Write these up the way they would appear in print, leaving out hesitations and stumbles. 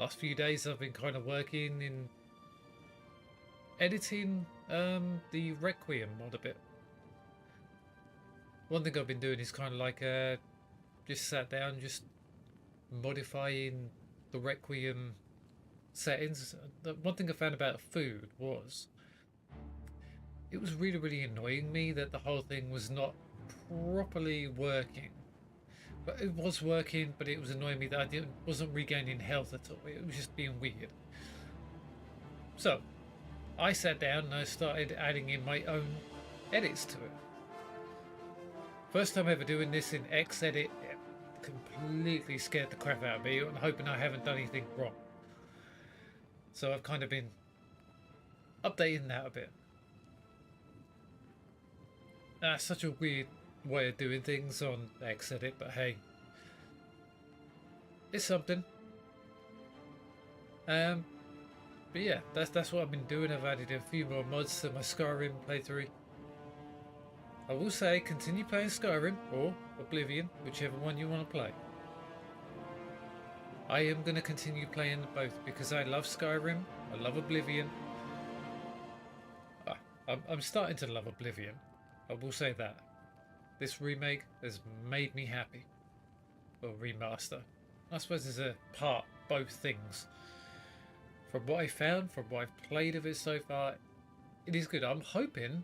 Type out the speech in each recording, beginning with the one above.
last few days I've been kind of working in editing the Requiem mod a bit. One thing I've been doing is kind of like just sat down, just modifying the Requiem settings. The one thing I found about food was it was really annoying me that the whole thing was not properly working. But it was working, but it was annoying me that I wasn't regaining health at all. It was just being weird. So I sat down and I started adding in my own edits to it. First time ever doing this in Xedit, it completely scared the crap out of me. I'm hoping I haven't done anything wrong. So I've kind of been updating that a bit. That's such a weird way of doing things on Xedit, but hey, it's something. But yeah, that's what I've been doing. I've added a few more mods to my Skyrim playthrough. I will say, continue playing Skyrim or Oblivion, whichever one you want to play. I am going to continue playing both because I love Skyrim, I love Oblivion. I'm starting to love Oblivion, I will say that. This remake has made me happy. Or remaster. I suppose there's a part, both things. From what I found, from what I've played of it so far, it is good. I'm hoping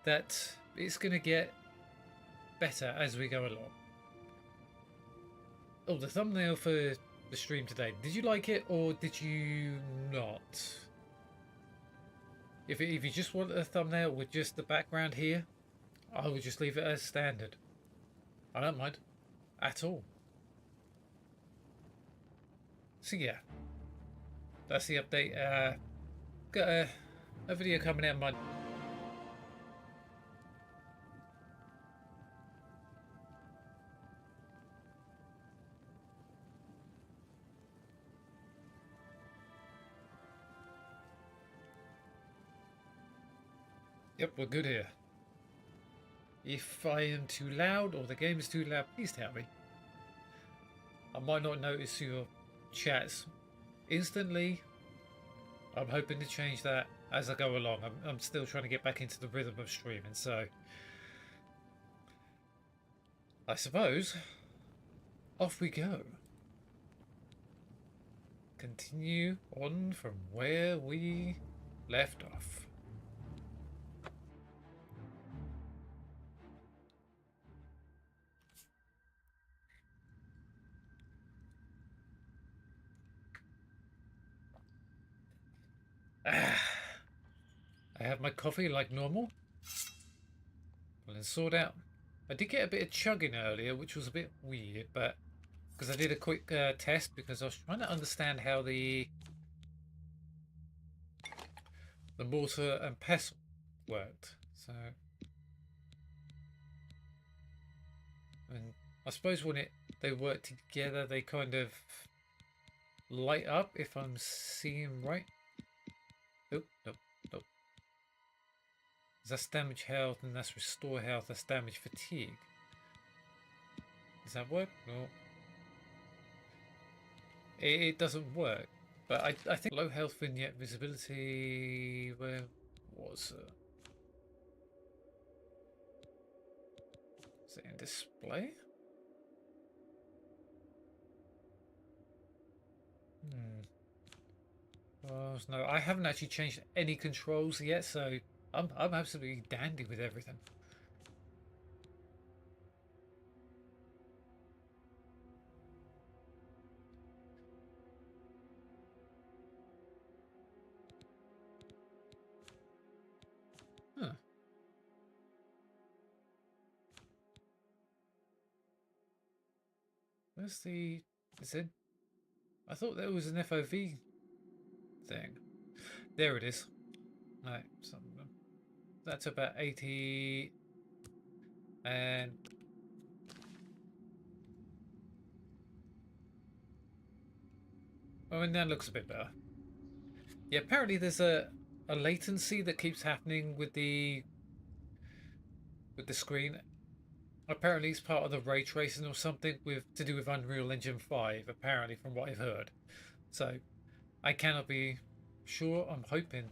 that it's going to get better as we go along. Oh, the thumbnail for the stream today. Did you like it or did you not? If you just want a thumbnail with just the background here, I would just leave it as standard. I don't mind at all. So yeah, that's the update. Got a video coming out Monday. Yep, we're good here. If I am too loud or the game is too loud, please tell me. I might not notice your chats instantly. I'm hoping to change that as I go along. I'm still trying to get back into the rhythm of streaming, so I suppose off we go. Continue on from where we left off. I have my coffee like normal. Well, then sort out. I did get a bit of chugging earlier, which was a bit weird, but because I did a quick test because I was trying to understand how the mortar and pestle worked. So, and I suppose when they work together, they kind of light up. If I'm seeing right. Nope. That's damage health, and that's restore health. That's damage fatigue. Does that work? No. It doesn't work. But I think low health vignette visibility. Where was it? Is it in display? Oh no, I haven't actually changed any controls yet, so I'm absolutely dandy with everything. Huh. Where's the... Is it... I thought there was an FOV thing. There it is. Right, that's about 80... And... Oh, and that looks a bit better. Yeah, apparently there's a latency that keeps happening with the screen. Apparently it's part of the ray tracing or something with to do with Unreal Engine 5, apparently, from what I've heard. So I cannot be sure. I'm hoping.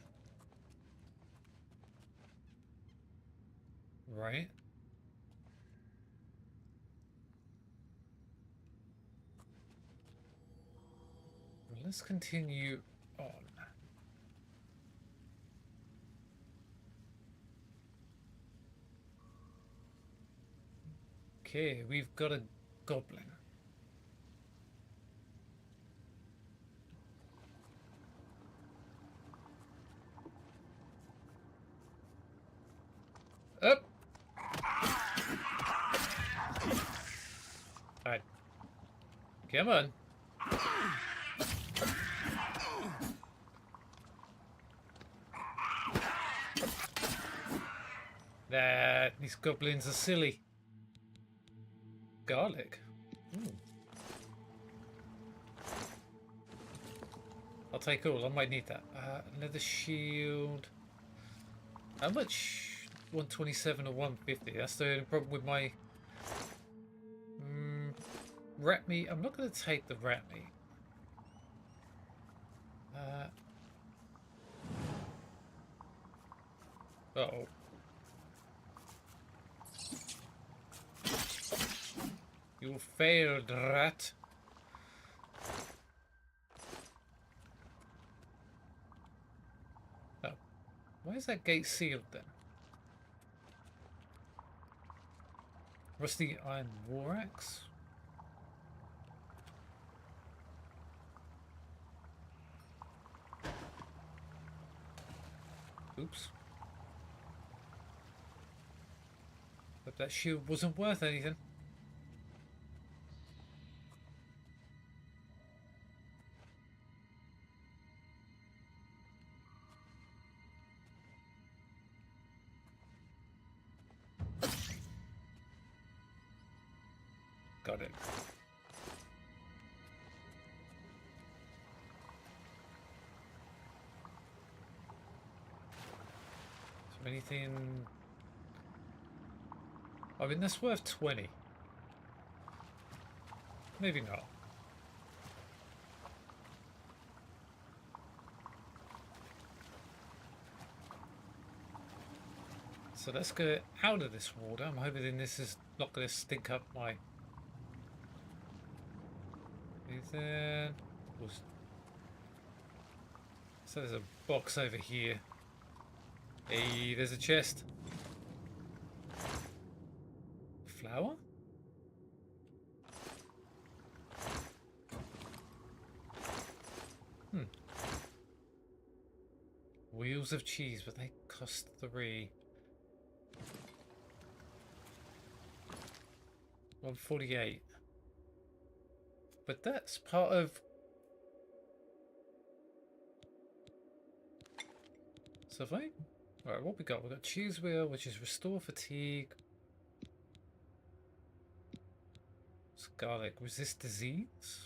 Right. Well, let's continue on. Okay, we've got a goblin. Up. Alright. Come on. Nah, these goblins are silly. Garlic. Ooh. I'll take all. I might need that. Leather shield. How much? 127 or 150. That's the only problem with my rat meat. I'm not going to take the rat meat. Uh-oh. You failed, rat. Oh. Why is that gate sealed then? Rusty iron war axe? Oops. But that shield wasn't worth anything. Got it. So anything... I mean, that's worth 20. Maybe not. So let's go out of this water. I'm hoping this is not going to stink up my... Anything? So there's a box over here. Hey, there's a chest. Flour? Wheels of cheese, but they cost 3. 148. But that's part of... So if I... Alright, what we got? We got cheese wheel, which is restore fatigue. It's garlic. Resist disease?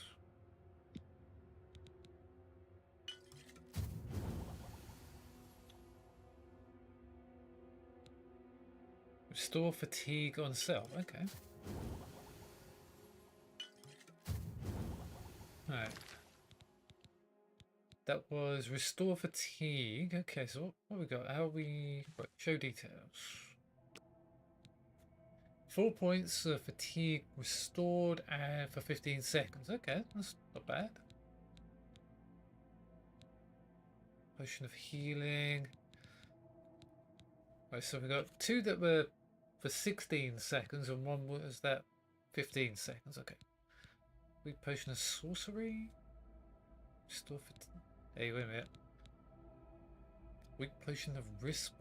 Restore fatigue on self. Okay. Alright. That was restore fatigue. Okay, so what we got? How we... Right, show details. 4 points of fatigue restored and for 15 seconds. Okay, that's not bad. Potion of healing. Right, so we got 2 that were for 16 seconds and 1 was that 15 seconds. Okay. Weak potion of sorcery. Restore fatigue. Hey, wait a minute. Weak potion of wrist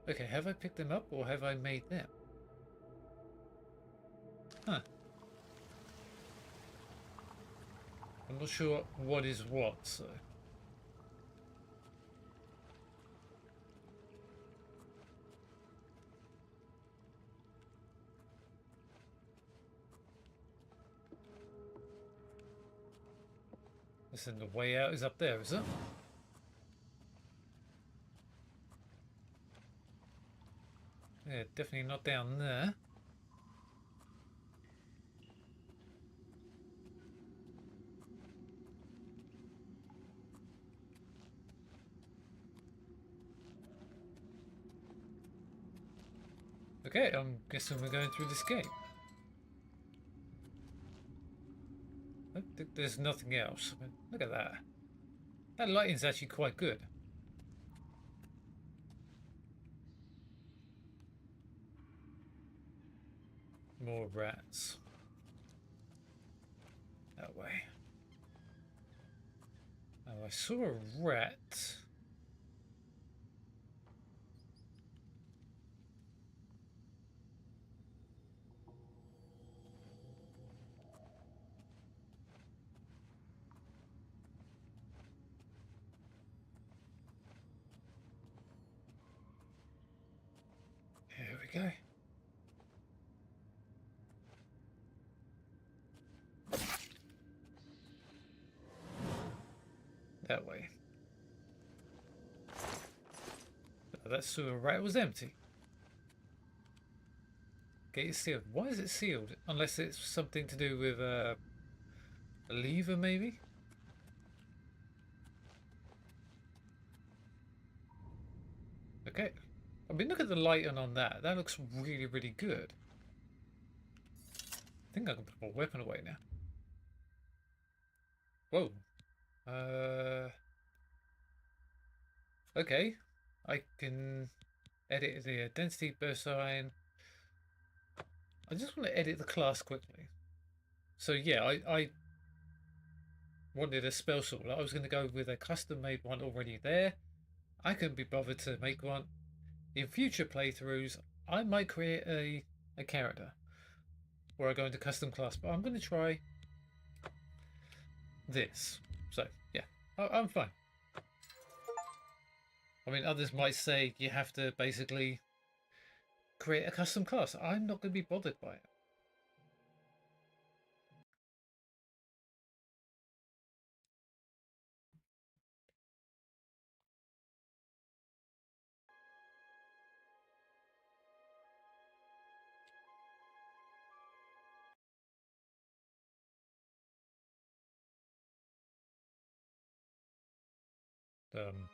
weight. Okay, have I picked them up or have I made them? Huh. I'm not sure what is what, so... Listen, the way out is up there, is it? Yeah, definitely not down there. Okay, I'm guessing we're going through this gate. I don't think there's nothing else. I mean, look at that. That lighting's actually quite good. More rats. That way. Oh, I saw a rat. Here we go. That way. Oh, that sewer rat was empty. Gate is sealed. Why is it sealed? Unless it's something to do with a lever, maybe? Okay. I mean, look at the lighting on that. That looks really, really good. I think I can put my weapon away now. Whoa. Okay. I can edit the density burst sign. I just want to edit the class quickly. So yeah, I wanted a spell sword. I was going to go with a custom made one already there. I couldn't be bothered to make one. In future playthroughs, I might create a character where I go into custom class, but I'm going to try this. So yeah, I'm fine. I mean, others might say you have to basically create a custom class. I'm not going to be bothered by it. Um,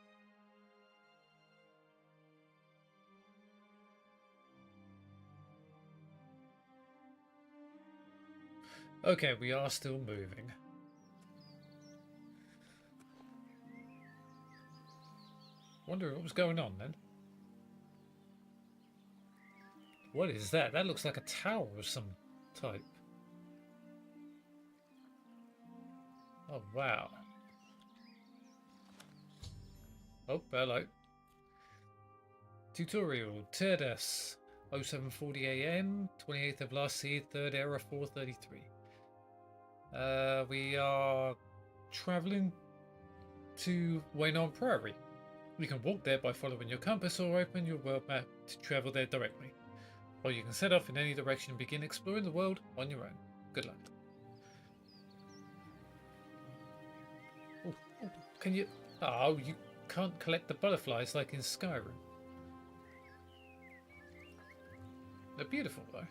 okay, we are still moving. Wonder what was going on then. What is that? That looks like a tower of some type. Oh, wow. Oh, hello. Tutorial. Turdas. 0740 AM. 28th of last seed. Third era. 433. We are traveling to Waynon Prairie. You can walk there by following your compass or open your world map to travel there directly. Or you can set off in any direction and begin exploring the world on your own. Good luck. Oh, can you... Oh, you can't collect the butterflies like in Skyrim. They're beautiful though.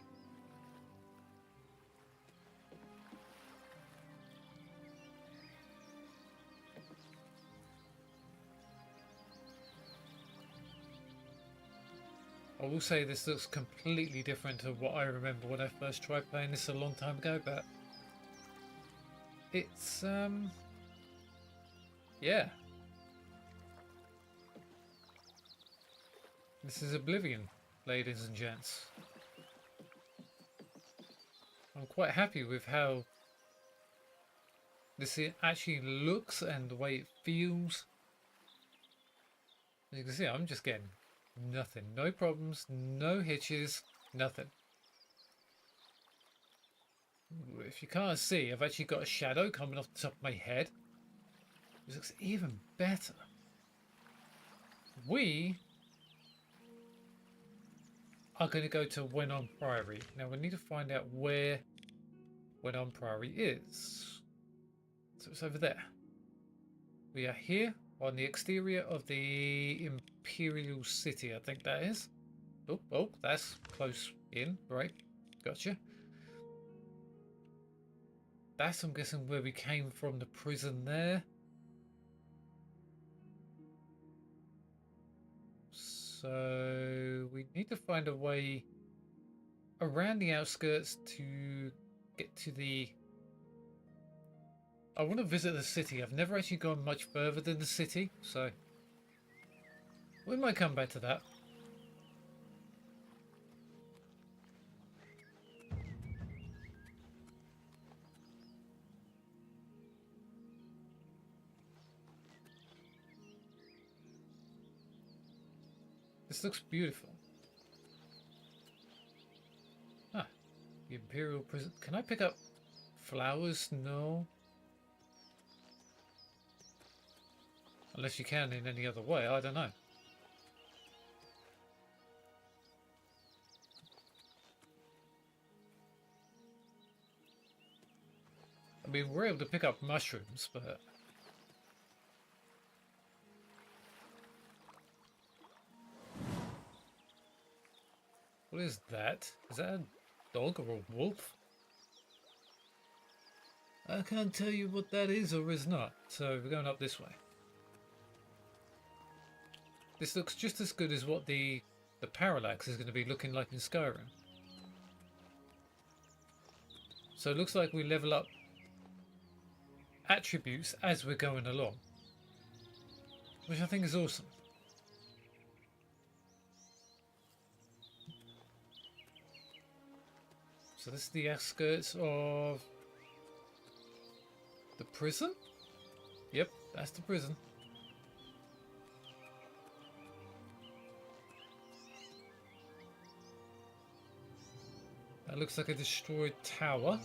I will say this looks completely different to what I remember when I first tried playing this a long time ago, but it's yeah. This is Oblivion, ladies and gents. I'm quite happy with how this actually looks and the way it feels. As you can see, I'm just getting nothing. No problems, no hitches, nothing. Ooh, if you can't see, I've actually got a shadow coming off the top of my head. This looks even better. We are going to go to Waynon Priory. Now we need to find out where Waynon Priory is. So it's over there. We are here on the exterior of the Imperial City, I think that is. Oh, that's close in, right? Gotcha. That's, I'm guessing, where we came from, the prison there. So we need to find a way around the outskirts to get to the... I want to visit the city. I've never actually gone much further than the city, so we might come back to that. This looks beautiful. Ah, the Imperial Prison. Can I pick up flowers? No. Unless you can in any other way, I don't know. I mean, we're able to pick up mushrooms, but... What is that? Is that a dog or a wolf? I can't tell you what that is or is not, so we're going up this way. This looks just as good as what the parallax is going to be looking like in Skyrim. So it looks like we level up attributes as we're going along, which I think is awesome. So this is the outskirts of the prison? Yep, that's the prison. That looks like a destroyed tower.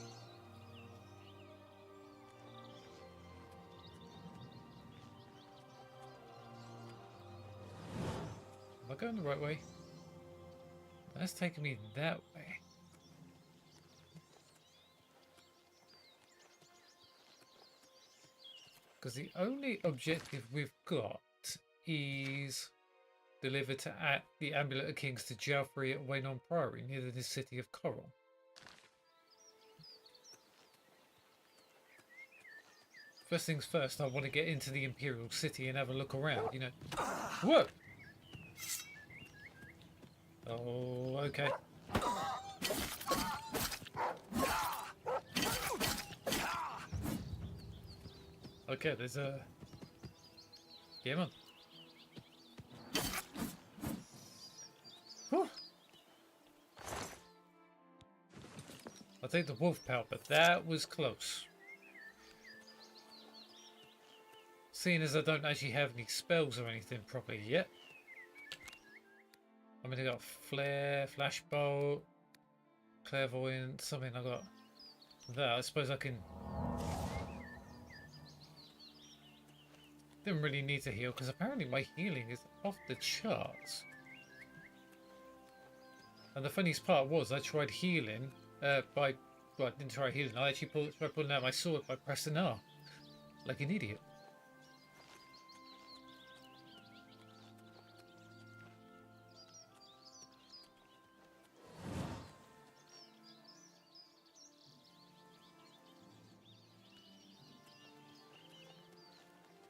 Am I going the right way? That's taking me that way. Because the only objective we've got is delivered to the Amulet of Kings to Joffrey at Waynon Priory near the city of Coral. First things first, I want to get into the Imperial City and have a look around, you know. Whoa! Oh, okay. Okay, there's a... Get on. Whew. I'll take the wolf pout, but that was close. Seeing as I don't actually have any spells or anything properly yet. I mean, I got flare, flashbolt, clairvoyant, something. I got that. I suppose I can... Didn't really need to heal because apparently my healing is off the charts. And the funniest part was I tried healing well, I didn't try healing. I actually tried pulling out my sword by pressing R, like an idiot.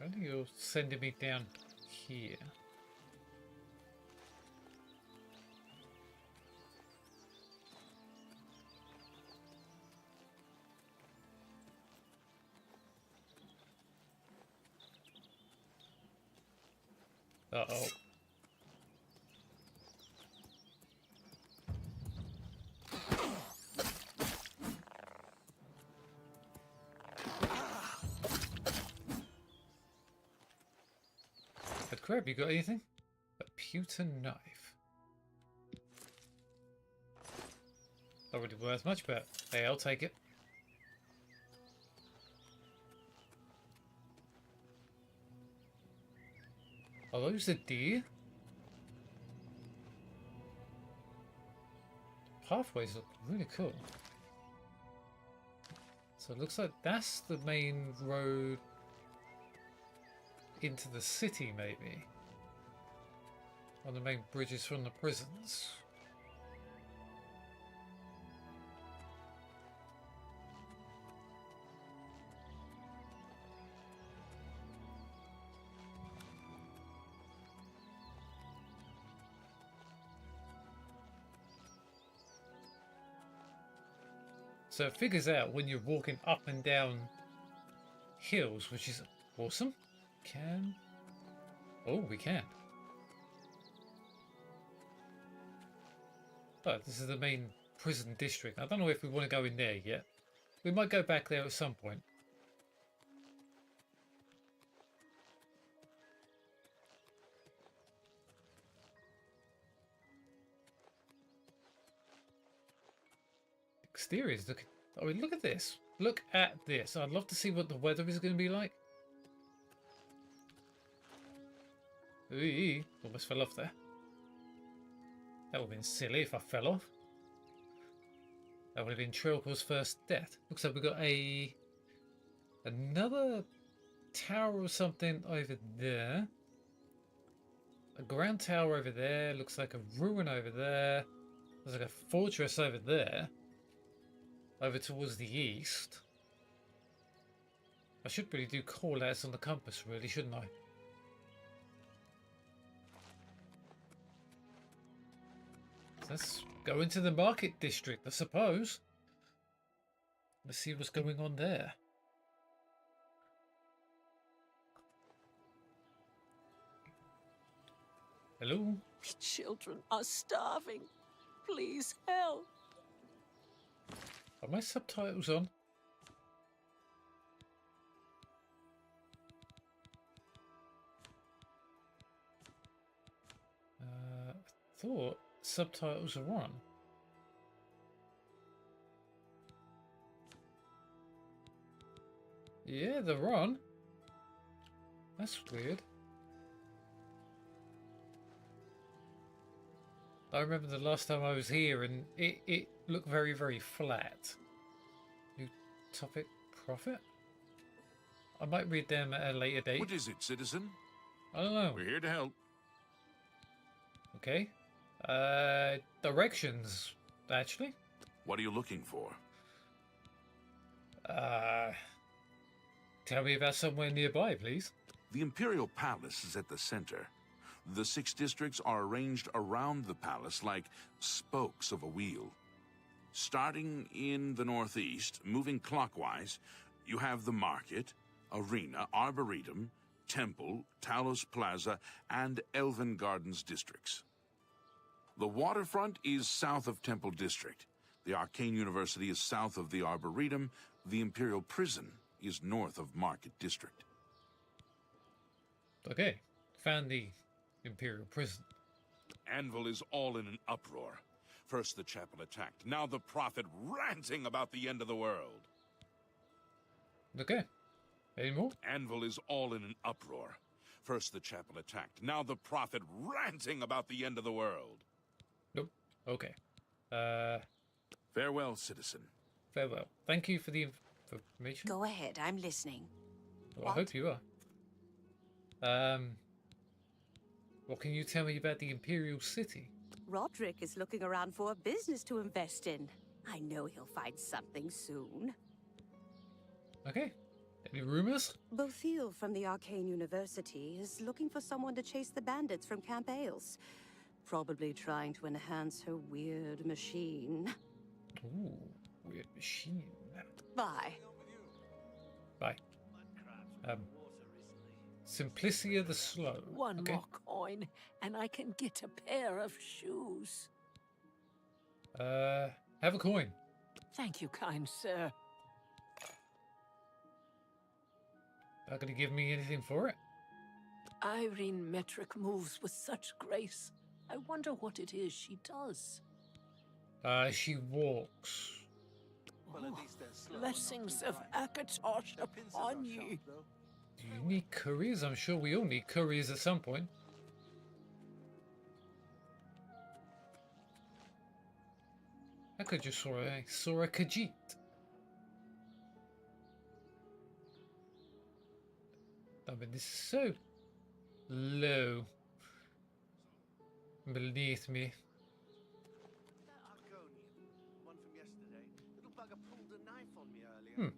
I think you're sending me down here. Uh-oh. But crap, you got anything? A pewter knife. Not really worth much, but hey, I'll take it. Are those the deer? Pathways look really cool. So it looks like that's the main road into the city, maybe. On the main bridges from the prisons. So it figures out when you're walking up and down hills, which is awesome. Can... Oh, we can. But this is the main prison district. I don't know if we want to go in there yet. We might go back there at some point. Exteriors, look. Oh, look at this. Look at this. I'd love to see what the weather is going to be like. Ooh, almost fell off there. That would have been silly if I fell off. That would have been Trilko's first death. Looks like we've got another tower or something over there. A ground tower over there. Looks like a ruin over there. There's like a fortress over there. Over towards the east. I should really do call outs on the compass, really, shouldn't I? Let's go into the market district, I suppose. Let's see what's going on there. Hello? The children are starving. Please help. Are my subtitles on? I thought subtitles are on. Yeah, they're on. That's weird. I remember the last time I was here and it looked very, very flat. New topic, profit? I might read them at a later date. What is it, citizen? I don't know. We're here to help. Okay. Directions, actually. What are you looking for? Tell me about somewhere nearby, please. The Imperial Palace is at the center. The 6 districts are arranged around the palace like spokes of a wheel. Starting in the northeast, moving clockwise, you have the market, arena, arboretum, temple, Talos Plaza, and Elven Gardens districts. The waterfront is south of Temple District. The Arcane University is south of the Arboretum. The Imperial Prison is north of Market District. Okay. Found the Imperial Prison. Anvil is all in an uproar. First the chapel attacked, now the prophet ranting about the end of the world. Okay. Any more? Anvil is all in an uproar. First the chapel attacked, now the prophet ranting about the end of the world. Nope. Okay. Farewell, citizen. Farewell. Thank you for the information. Go ahead, I'm listening. Well, I hope you are. What can you tell me about the Imperial City? Roderick is looking around for a business to invest in. I know he'll find something soon. Okay. Any rumors? Bothiel from the Arcane University is looking for someone to chase the bandits from Camp Ailes. Probably trying to enhance her weird machine. Ooh, weird machine. Bye. Bye. Simplicia the Slow. One Okay. more coin, and I can get a pair of shoes. Have a coin. Thank you, kind sir. Not gonna give me anything for it? Irene Metric moves with such grace. I wonder what it is she does. She walks. Blessings of Akatosh upon you. Do you need couriers? I'm sure we all need couriers at some point. I could just saw a Khajiit. I mean, this is so low beneath me. One from yesterday. Little bugger pulled a knife on me earlier.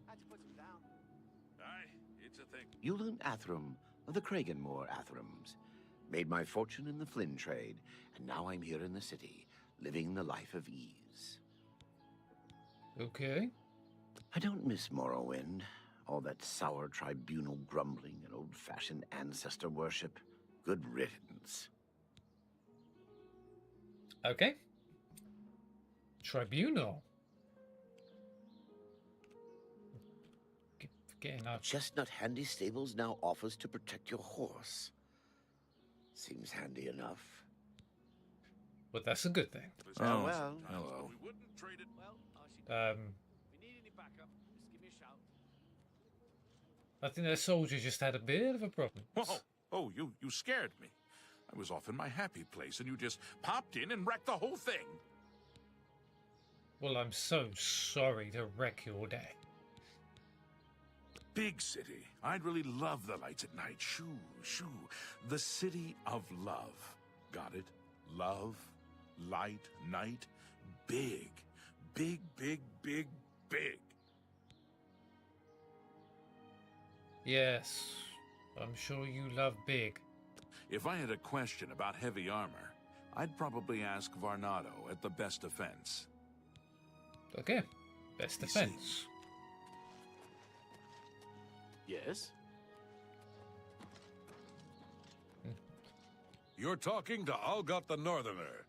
Had to put him down. Aye, it's a thing. Yulun Athram of the Kraganmore Athrams. Made my fortune in the Flynn trade, and now I'm here in the city, living the life of ease. Okay. I don't miss Morrowind. All that sour tribunal grumbling and old-fashioned ancestor worship. Good riddance. Okay. Tribunal. Getting up. Chestnut Handy Stables now offers to protect your horse. Seems handy enough. But that's a good thing. Oh, well. hello. We wouldn't trade it. Well, I should. Um, If you need any backup, just give me a shout. I think that soldier just had a bit of a problem. Whoa. Oh, you scared me. I was off in my happy place, and you just popped in and wrecked the whole thing. Well, I'm so sorry to wreck your day. Big city. I'd really love the lights at night. Shoo, shoo. The city of love. Got it? Love, light, night. Big. Big, big, big, big. Yes, I'm sure you love big. If I had a question about heavy armor, I'd probably ask Varnado at the Best Defense. Okay, best You defense. Yes? You're talking to Algot the Northerner.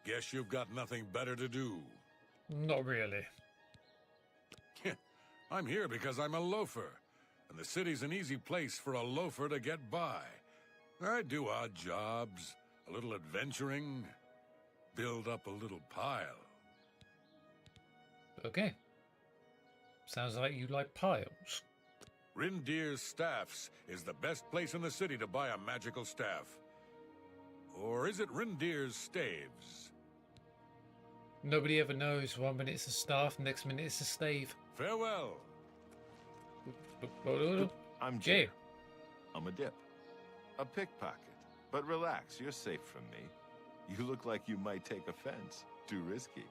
Guess you've got nothing better to do. Not really. I'm here because I'm a loafer, and the city's an easy place for a loafer to get by. I do odd jobs, a little adventuring, build up a little pile. Okay. Sounds like you like piles. Rindir's Staffs is the best place in the city to buy a magical staff. Or is it Rindir's Staves? Nobody ever knows. 1 minute it's a staff, next minute it's a stave. Farewell. I'm Jay. Jay. I'm a dip. A pickpocket. But relax, you're safe from me. You look like you might take offense. Too risky.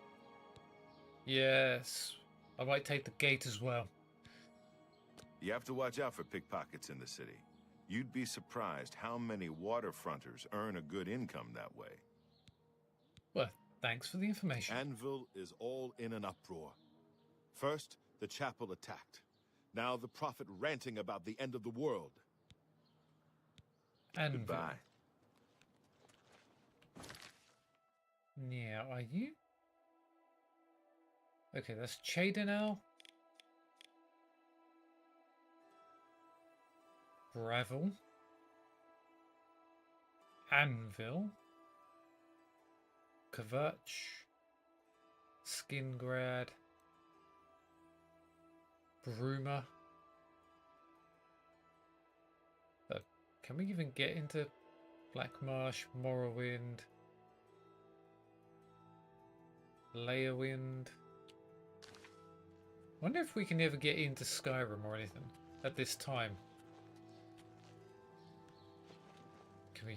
Yes. I might take the gate as well. You have to watch out for pickpockets in the city. You'd be surprised how many waterfronters earn a good income that way. Well, thanks for the information. Anvil is all in an uproar. First, the chapel attacked. Now the prophet ranting about the end of the world. And Goodbye. Yeah, are you? Okay, that's Chadenel. Gravel. Anvil. Kverch. Skingrad. Bruma. Can we even get into Blackmarsh, Morrowind, Leyawind? Wonder if we can ever get into Skyrim or anything at this time. Can we?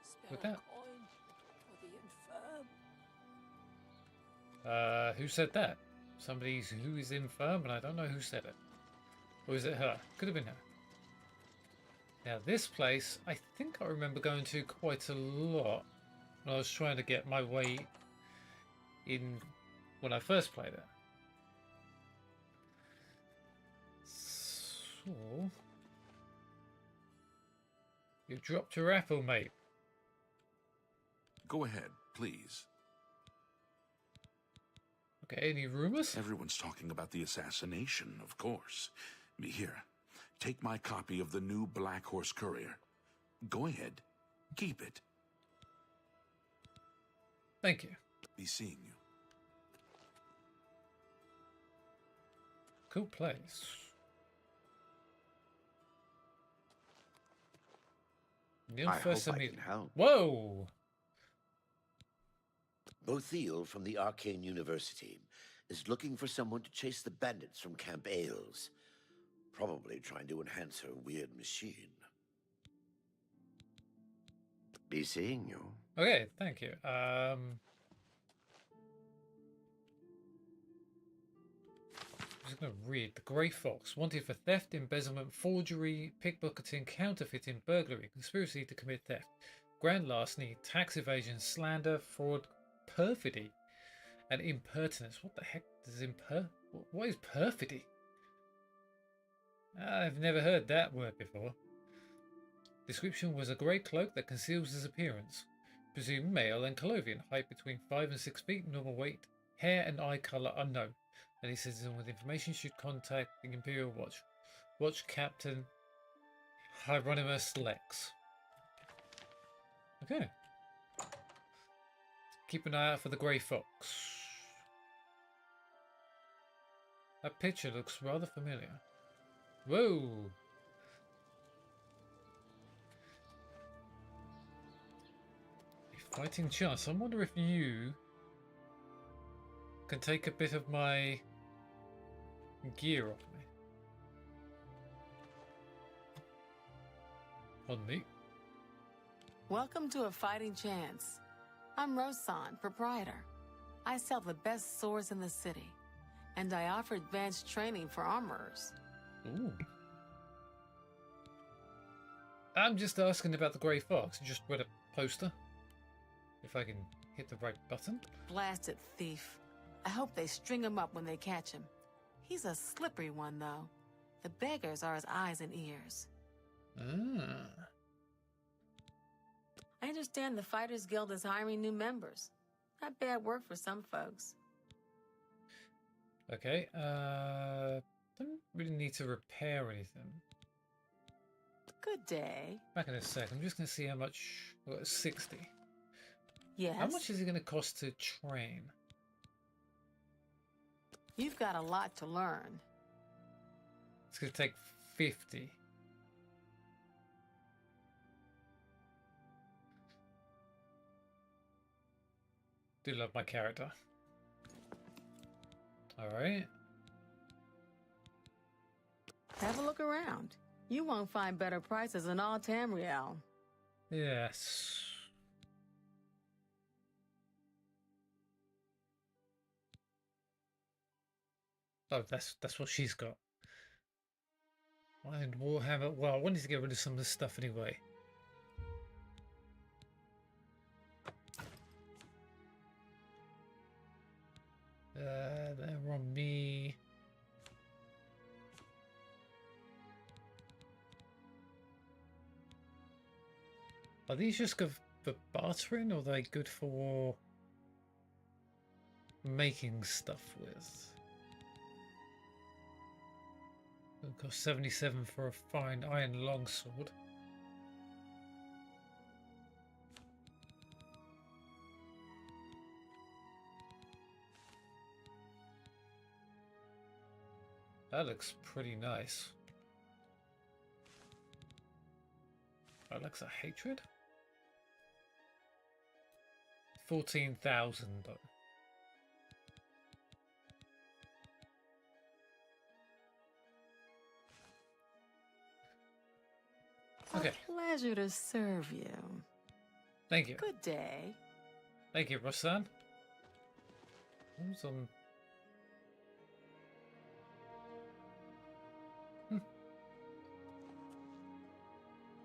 Spare With a that. coin for the infirm. Who said that? Somebody who is infirm, and I don't know who said it. Or is it her? Could have been her. Now this place, I think I remember going to quite a lot when I was trying to get my way in when I first played it. So... You dropped your apple, mate. Go ahead, please. Okay, any rumors? Everyone's talking about the assassination, of course. Here, take my copy of the new Black Horse Courier. Go ahead. Keep it. Thank you. Be seeing you. Cool place. Neil I hope first I meet. can help. Whoa! Bothiel from the Arcane University is looking for someone to chase the bandits from Camp Ailes. Probably trying to enhance her weird machine. Be seeing you. Okay, thank you. gonna read. The Grey Fox, wanted for theft, embezzlement, forgery, pickpocketing, counterfeiting, burglary, conspiracy to commit theft, grand larceny, tax evasion, slander, fraud, perfidy, and impertinence. What the heck does what is perfidy? I've never heard that word before. Description was a grey cloak that conceals his appearance. Presumed male and Colovian, height between 5 and 6 feet, normal weight, hair and eye colour unknown. Any citizen with information should contact the Imperial Watch. Watch Captain Hieronymus Lex. Okay. Keep an eye out for the Grey Fox. That picture looks rather familiar. Whoa! A fighting chance. I wonder if you can take a bit of my gear off me. On me. Welcome to A Fighting Chance. I'm Rosan, proprietor. I sell the best swords in the city, and I offer advanced training for armorers. Ooh. I'm just asking about the Grey Fox. Just read a poster. If I can hit the right button. Blasted thief. I hope they string him up when they catch him. He's a slippery one, though. The beggars are his eyes and ears. Ah. I understand the Fighters Guild is hiring new members. Not bad work for some folks. Okay, don't really need to repair anything. Good day. Back in a sec. I'm just going to see how much... Well, 60. Yes? How much is it going to cost to train? You've got a lot to learn. It's going to take 50. Do love my character. Alright. Have a look around. You won't find better prices in all Tamriel. Yes. Oh, that's what she's got. And Warhammer. Well, I wanted to get rid of some of this stuff anyway. They're on me. Are these just good for bartering, or are they good for making stuff with? It'll cost 77 for a fine iron longsword. That looks pretty nice. Alexa Hatred? 14,000 though. Okay. A pleasure to serve you. Thank you. Good day. Thank you, Rosan. Who's on?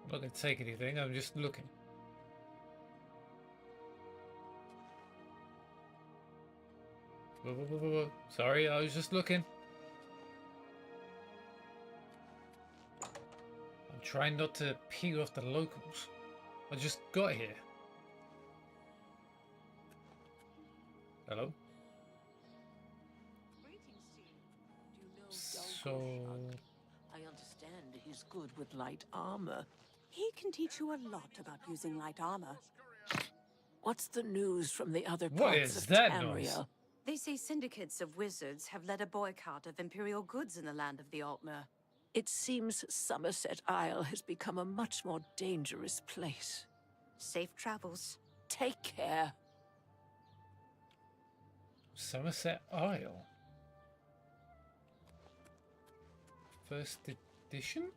I'm not going to take anything, I'm just looking. Whoa. Sorry, I was just looking. I'm trying not to peel off the locals. I just got here. Hello? Greetings to you. Do you know So... Dulgorshug? I understand he's good with light armor. He can teach you a lot about using light armor. What's the news from the other What parts is of that Tamriel? noise? They say syndicates of wizards have led a boycott of Imperial goods in the land of the Altmer. It seems Somerset Isle has become a much more dangerous place. Safe travels. Take care. Somerset Isle. First edition?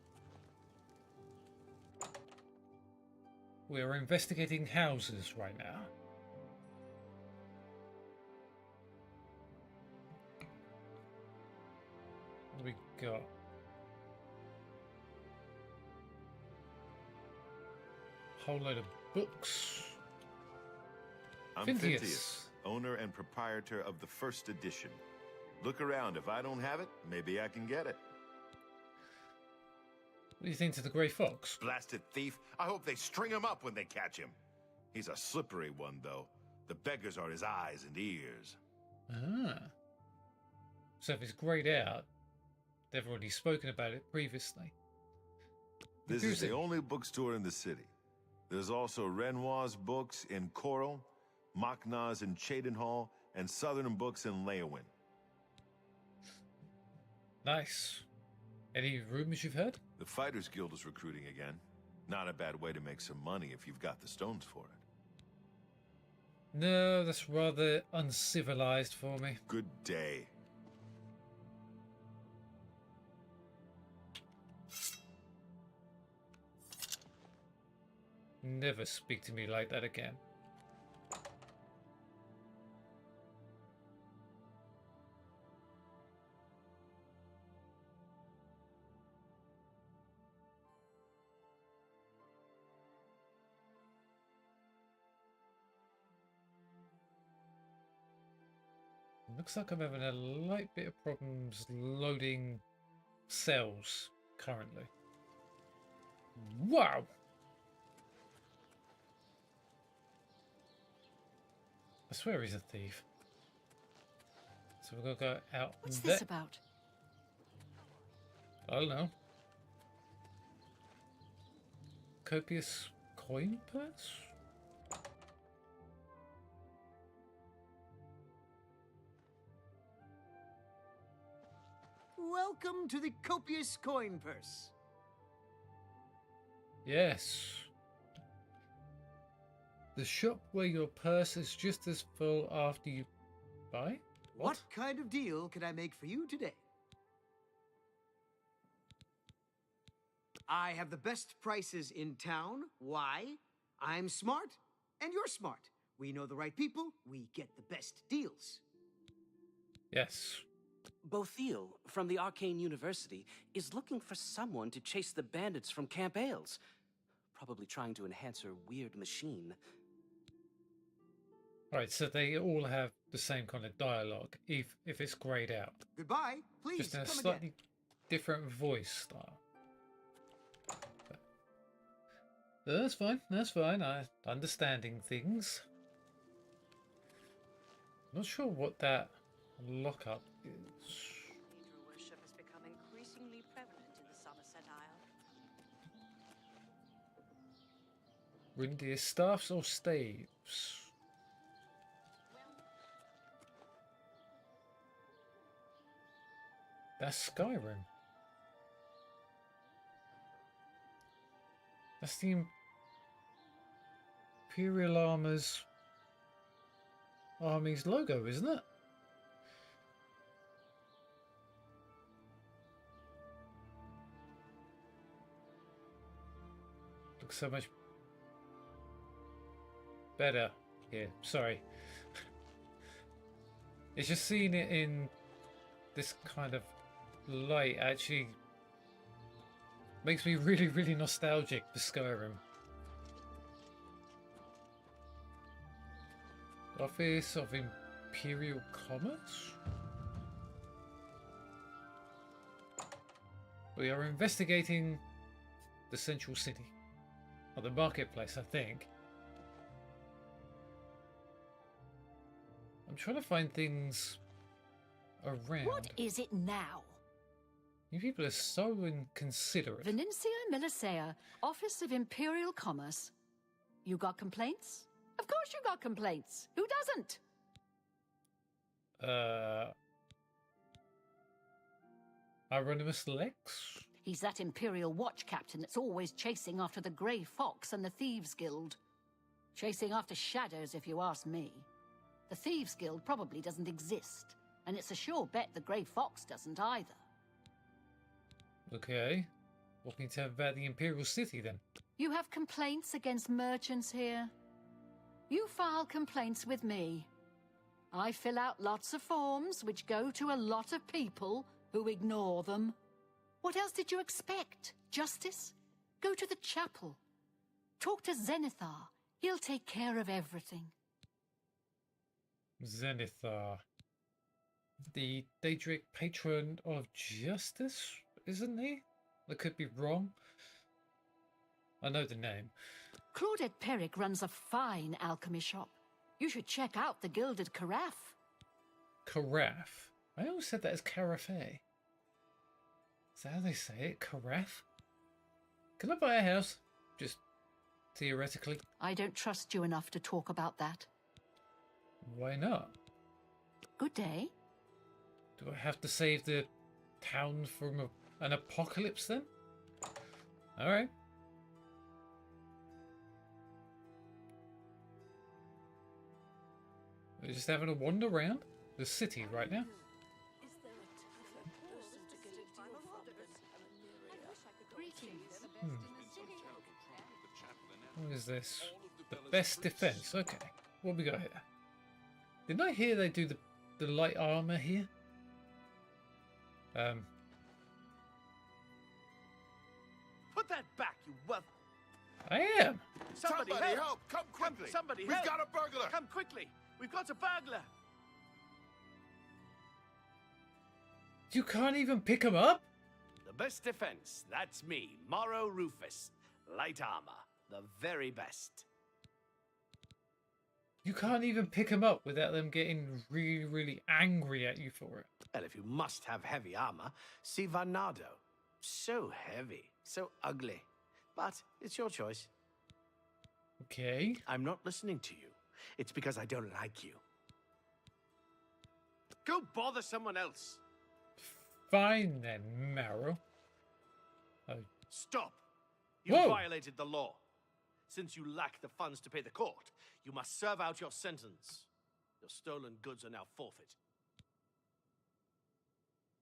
We're investigating houses right now. What we got? Whole load of books. I'm Phintius. Phintius, owner and proprietor of the first edition. Look around. If I don't have it, maybe I can get it. What do you think to the Grey Fox? Blasted thief. I hope they string him up when they catch him. He's a slippery one, though. The beggars are his eyes and ears. Ah. So if it's greyed out, they've already spoken about it previously. This is the only bookstore in the city. There's also Renoir's books in Coral, Machna's in Cheydinhall, and Southern books in Leowin. Nice. Any rumors you've heard? The Fighters Guild is recruiting again. Not a bad way to make some money if you've got the stones for it. No, that's rather uncivilized for me. Good day. Never speak to me like that again. Looks like I'm having a light bit of problems loading cells currently. Wow! I swear he's a thief. So we're gonna go out. What's this about? I don't know. Copious coin purse? Welcome to the copious coin purse. Yes. The shop where your purse is just as full after you buy? What kind of deal can I make for you today? I have the best prices in town. Why? I'm smart, and you're smart. We know the right people, we get the best deals. Yes. Bothiel, from the Arcane University, is looking for someone to chase the bandits from Camp Ailes. Probably trying to enhance her weird machine. Right, so they all have the same kind of dialogue, if it's grayed out. Goodbye. Please Just in a come slightly again. different voice style. That's fine, that's fine. I'm understanding things. Not sure what that lockup is. Cathedral worship has become increasingly prevalent in the Somerset Isle. Reindeer staffs or staves? That's Skyrim. That's the Imperial Army's logo, isn't it? Looks so much better here. Sorry. It's just seeing it in this kind of light actually makes me really, really nostalgic for Skyrim. Office of Imperial Commerce? We are investigating the central city. Or the marketplace, I think. I'm trying to find things around. What is it now? You people are so inconsiderate. Venencia Melisea, Office of Imperial Commerce. You got complaints? Of course you got complaints. Who doesn't? Hieronymus Lex? He's that Imperial Watch captain that's always chasing after the Grey Fox and the Thieves Guild. Chasing after shadows, if you ask me. The Thieves Guild probably doesn't exist, and it's a sure bet the Grey Fox doesn't either. Okay. What can you tell about the Imperial City then? You have complaints against merchants here? You file complaints with me. I fill out lots of forms which go to a lot of people, who ignore them. What else did you expect? Justice? Go to the chapel. Talk to Zenithar. He'll take care of everything. Zenithar. The Daedric patron of justice, isn't he? I could be wrong. I know the name. Claudette Perrick runs a fine alchemy shop. You should check out the Gilded Carafe. Carafe? I always said that as carafe. Is that how they say it? Carafe? Can I buy a house? Just theoretically. I don't trust you enough to talk about that. Why not? Good day. Do I have to save the town from an apocalypse then? Alright. We're just having a wander around the city right now. What is this? The best defense. Okay. What we got here? Didn't I hear they do the light armor here? Put that back, you worth. I am. Somebody help! Come quickly! Somebody We've help! got a burglar! Come quickly! We've got a burglar! You can't even pick him up? The best defense, that's me, Morrow Rufus. Light armor, the very best. You can't even pick him up without them getting really, really angry at you for it. Well, if you must have heavy armor, see Varnado. So heavy, so ugly. But it's your choice. Okay. I'm not listening to you. It's because I don't like you. Go bother someone else. Fine then, Marrow. Oh. Stop! You Whoa. violated the law. Since you lack the funds to pay the court, you must serve out your sentence. Your stolen goods are now forfeit.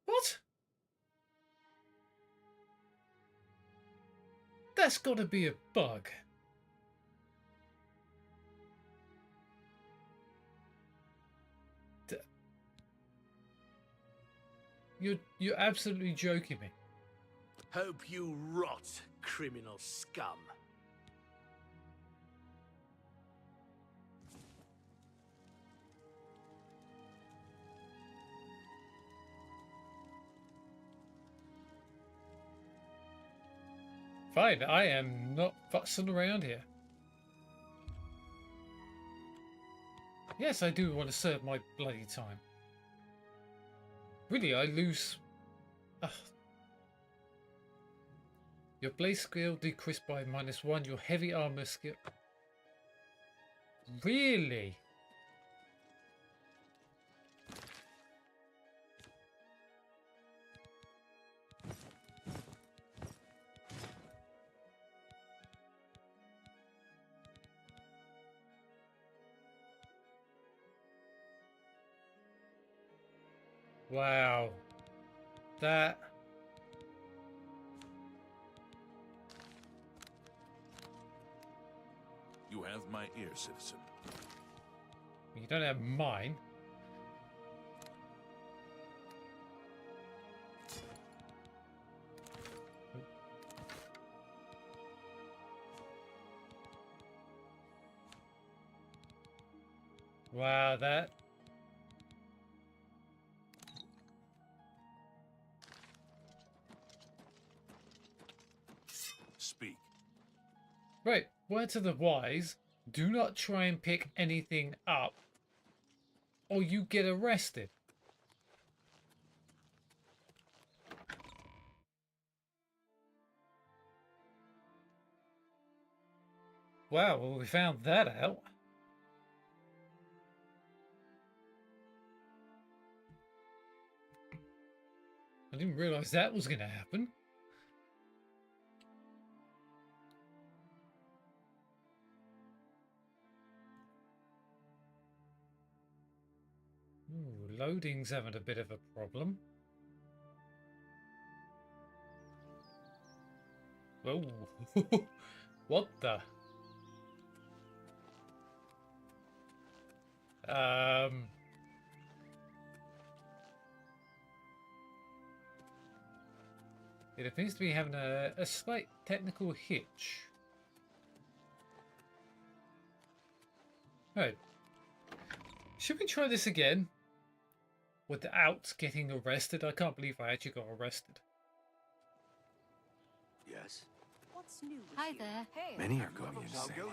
What? That's got to be a bug. You're absolutely joking me. Hope you rot, criminal scum. Fine, I am not fussing around here. Yes, I do want to serve my bloody time. Really, I lose... Ugh. Your blaze skill decreased by -1. Your heavy armor skill... Really? Wow. That... You have my ear, citizen. You don't have mine. Wow, that... Speak. Right, word to the wise, do not try and pick anything up, or you get arrested. Wow, well, we found that out. I didn't realize that was going to happen. Ooh, loading's having a bit of a problem. Whoa. What the? It appears to be having a slight technical hitch. Alright. Should we try this again? Without getting arrested? I can't believe I actually got arrested. Yes? What's new? Hi there. Many are going insane.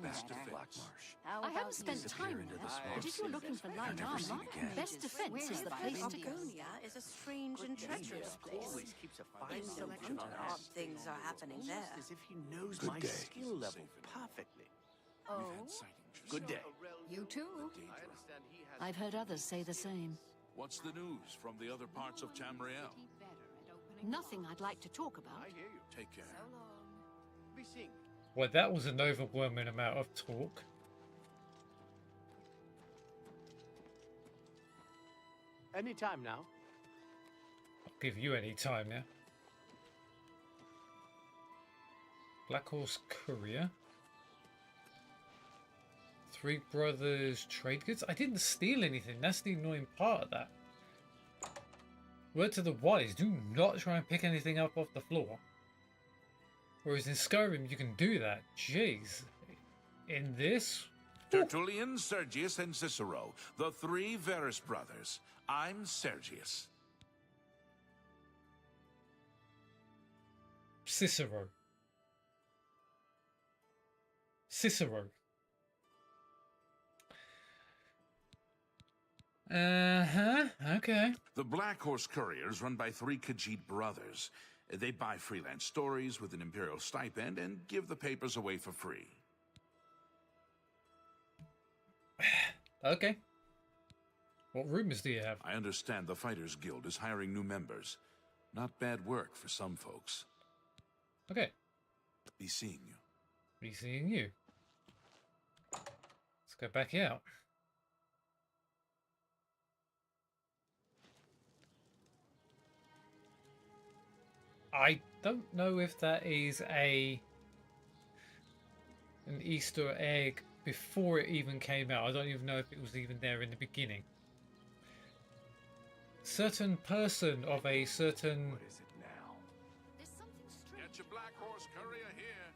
Best Defense. Black Marsh. I haven't spent time there, but if you're looking for light armor, Best Defense is the place to go. Argonia is a strange and treacherous place. Always keeps a fine No selection wonder on odd things are happening there. As if he knows Good my day. skill level perfectly. Oh, Good day. you too? I've heard others say the same. What's the news from the other parts of Tamriel? Nothing I'd like to talk about. Take care. Be seeing. Well, that was an overwhelming amount of talk. Any time now. I'll give you any time now. Black Horse Courier. Three Brothers Trade Goods. I didn't steal anything. That's the annoying part of that. Word to the wise, do not try and pick anything up off the floor. Whereas in Skyrim, you can do that. Jeez. In this? Tertullian, Sergius, and Cicero, the three Verus brothers. I'm Sergius. Cicero. Cicero. Okay. The Black Horse Couriers, run by three Khajiit brothers. They buy freelance stories with an imperial stipend and give the papers away for free. Okay. What rumors do you have? I understand the Fighters Guild is hiring new members. Not bad work for some folks. Okay. Be seeing you. Be seeing you. Let's go back out. I don't know if that is an Easter egg before it even came out. I don't even know if it was even there in the beginning. Certain person of a certain... What is it now? There's something strange. Get your Black Horse Courier here.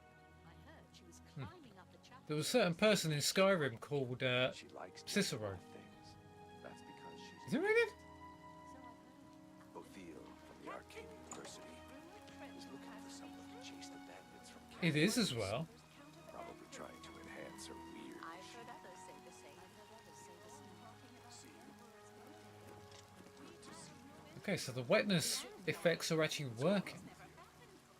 I heard she was climbing up the chapel. There was a certain person in Skyrim called Cicero. That's because she's Is it really? Oblivion from the Arcane University is looking for someone to chase the bandits from It is as well. probably trying to enhance her weird. I've heard others say the same. Okay, so the wetness effects are actually working.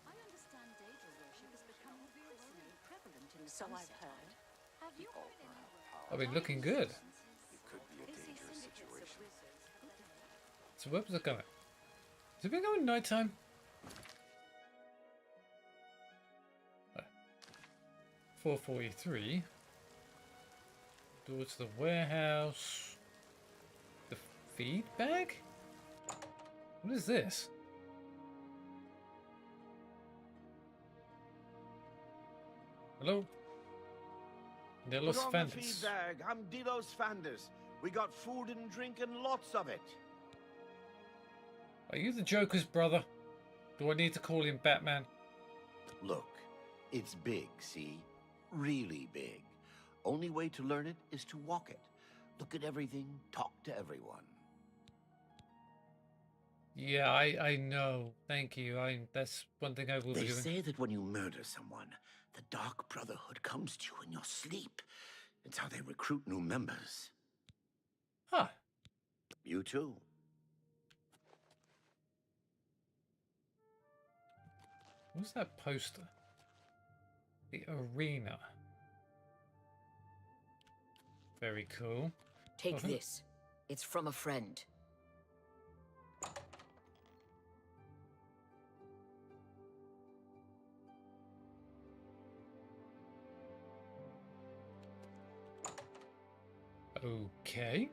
I understand Daedra worship has become increasingly prevalent in the So I've Sunset. heard. Have you heard any? I've been looking good. It could be a dangerous situation. So where was it going? Is it been going nighttime? 4:43. Door to the warehouse. The feed bag? What is this? Hello? De Los Fantas. bag. I'm Delos Fanders. We got food and drink and lots of it. Are you the Joker's brother? Do I need to call him Batman? Look, it's big, see? Really big. Only way to learn it is to walk it. Look at everything, talk to everyone. Yeah, I know. Thank you. That's one thing I will be They doing. say that when you murder someone, the Dark Brotherhood comes to you in your sleep. It's how they recruit new members. Huh. You too. What's that poster? The arena. Very cool. Take Uh-huh. this. It's from a friend. Okay.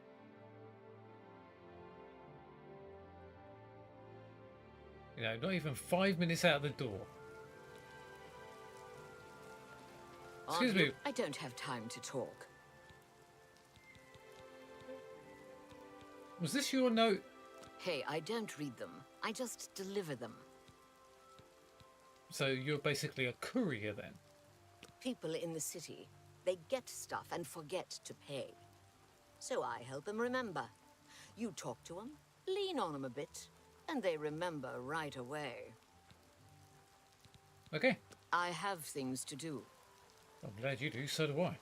You know, not even 5 minutes out of the door. Excuse me. I don't have time to talk. Was this your note? Hey, I don't read them. I just deliver them. So you're basically a courier then? People in the city, they get stuff and forget to pay. So I help them remember. You talk to them, lean on them a bit, and they remember right away. Okay. I have things to do. I'm glad you do, so do I.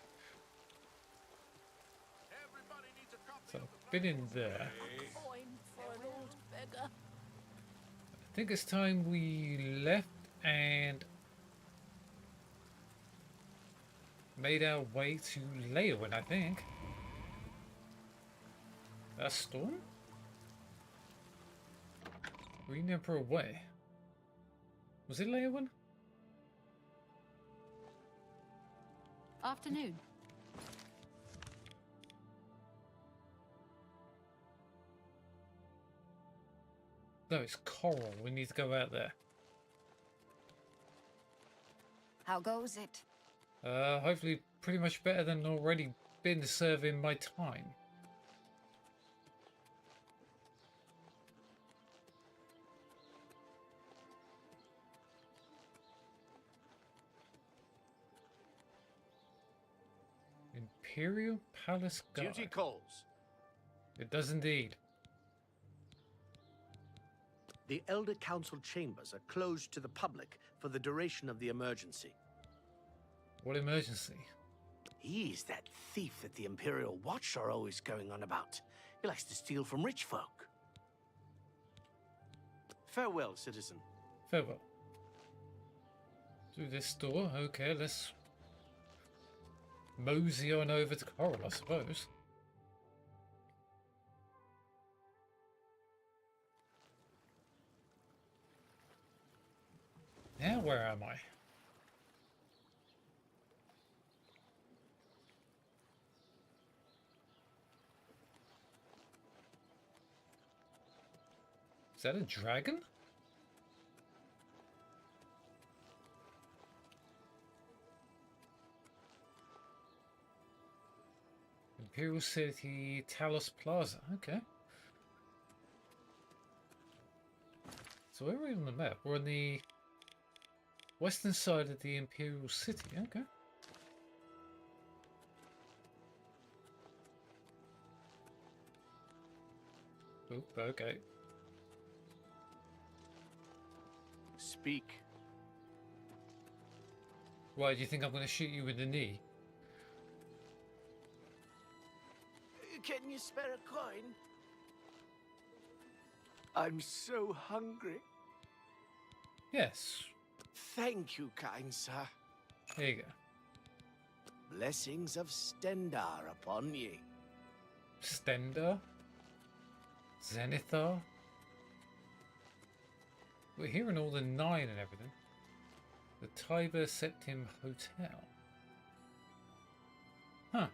So I've been in there. A coin for an old beggar. I think it's time we left and made our way to Leowin, I think. A storm? Green Emperor Way. Was it Leowin? Afternoon. No, it's Coral. We need to go out there. How goes it? Hopefully pretty much better than already been serving my time. Imperial Palace Guard. Duty calls. It does indeed. The Elder Council chambers are closed to the public for the duration of the emergency. What emergency? He's that thief that the Imperial Watch are always going on about. He likes to steal from rich folk. Farewell, citizen. Farewell. Through this door. Okay, let's mosey on over to Coral, I suppose. Now where am I? Is that a dragon? Imperial City, Talos Plaza. Okay. So where are we on the map? We're on the western side of the Imperial City. Okay. Oop, okay. Speak. Why, do you think I'm going to shoot you in the knee? Can you spare a coin? I'm so hungry. Yes. Thank you, kind sir. There you go. Blessings of Stendar upon ye. Stendar? Zenithar? We're hearing all the 9 and everything. The Tiber Septim Hotel. Huh.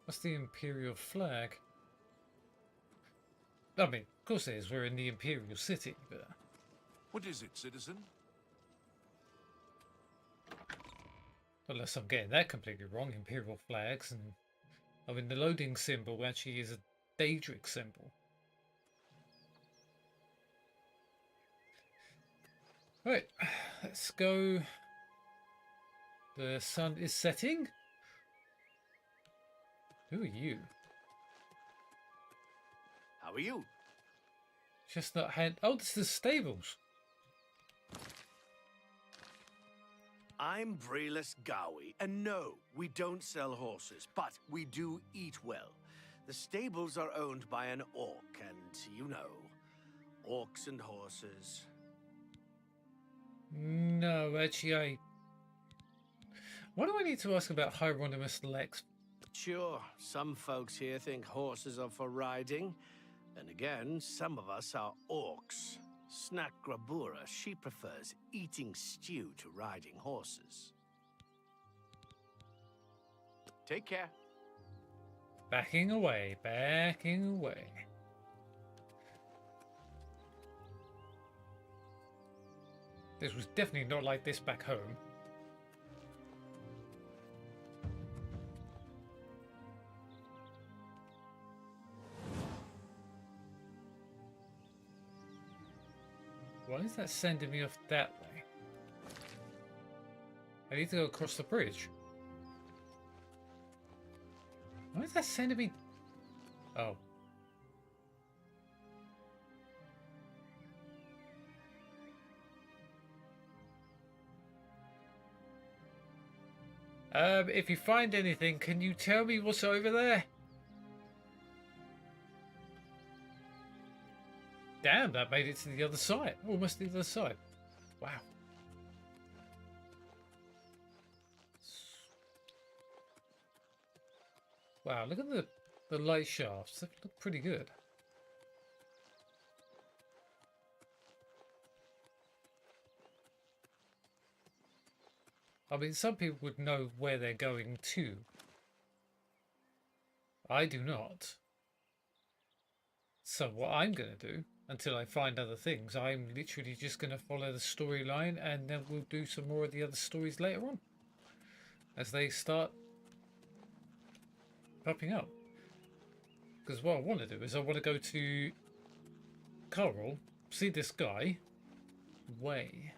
What's the Imperial flag? I mean, of course it is. We're in the Imperial City, but... What is it, citizen? Unless I'm getting that completely wrong, Imperial flags, and... I mean, the loading symbol actually is a Daedric symbol. Right, let's go. The sun is setting. Who are you? How are you? Chestnut Hand. Oh, this is the stables. I'm Brayless Gowie, and no, we don't sell horses, but we do eat well. The stables are owned by an orc, and you know, orcs and horses. No, actually, What do I need to ask about Hieronymus Lex? Sure, some folks here think horses are for riding, and again, some of us are orcs. Snack Grabura, she prefers eating stew to riding horses. Take care. Backing away, backing away. This was definitely not like this back home. is that sending me off that way? I need to go across the bridge. Why is that sending me? Oh. If you find anything, can you tell me what's over there? Damn, that made it to the other side. Almost the other side. Wow. Wow, look at the light shafts. They look pretty good. I mean, some people would know where they're going to. I do not. So what I'm going to do, until I find other things, I'm literally just going to follow the storyline, and then we'll do some more of the other stories later on. As they start popping up. Because what I want to do is I want to go to Coral, see this guy, Way.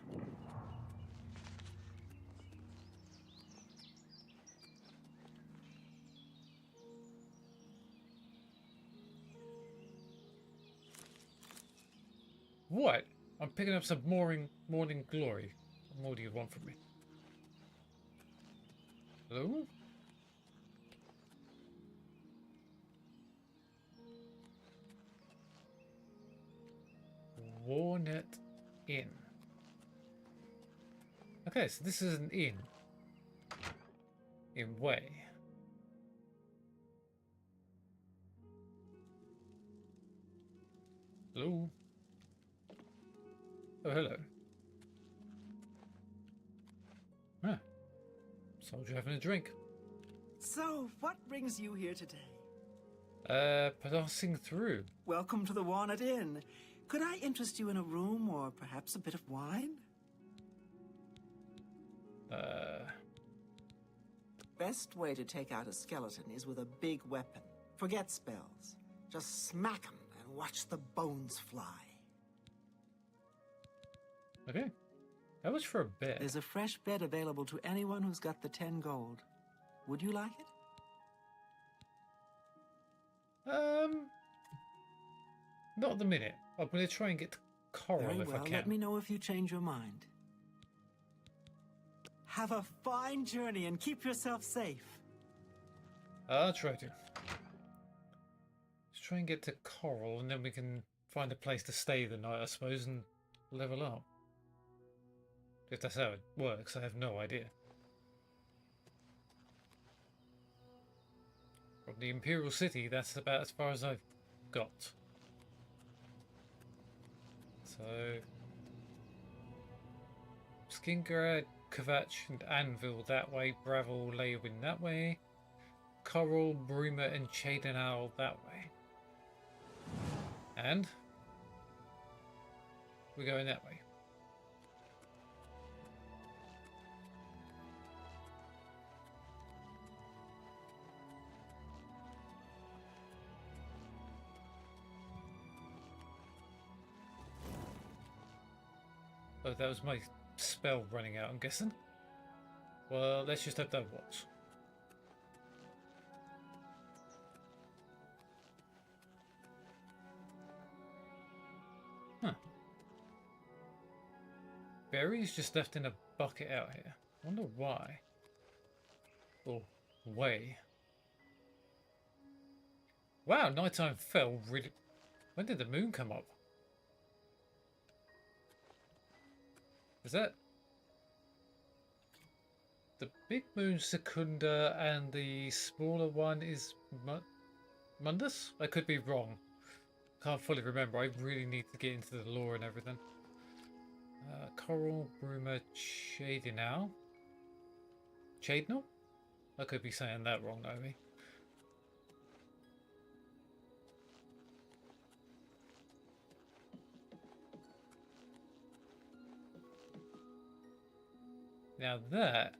What? I'm picking up some morning glory. What more do you want from me? Hello? Walnut Inn. Okay, so this is an inn. In Way. Hello? Oh, hello. Ah. Soldier having a drink. So, what brings you here today? Passing through. Welcome to the Walnut Inn. Could I interest you in a room or perhaps a bit of wine? Best way to take out a skeleton is with a big weapon. Forget spells. Just smack 'em and watch the bones fly. Okay. That was for a bed. There's a fresh bed available to anyone who's got the 10 gold. Would you like it? Not at the minute. I'm going to try and get to Coral Very if well, I can. let me know if you change your mind. Have a fine journey and keep yourself safe. I'll try to. Let's try and get to Coral, and then we can find a place to stay the night, I suppose, and level up. If that's how it works, I have no idea. From the Imperial City, that's about as far as I've got. So... Skingrad, Kvatch and Anvil that way, Bravel, Leywin that way, Coral, Bruma and Chadenal that way. And we're going that way. Oh, that was my spell running out, I'm guessing. Well, let's just hope that works. Huh. Berries just left in a bucket out here. Wonder why. Or way. Wow, nighttime fell really... When did the moon come up? Is that... The big moon Secunda and the smaller one is Mundus? I could be wrong. Can't fully remember. I really need to get into the lore and everything. Coral, Bruma, Chadenal? Chadenal? I could be saying that wrong, Naomi. Now that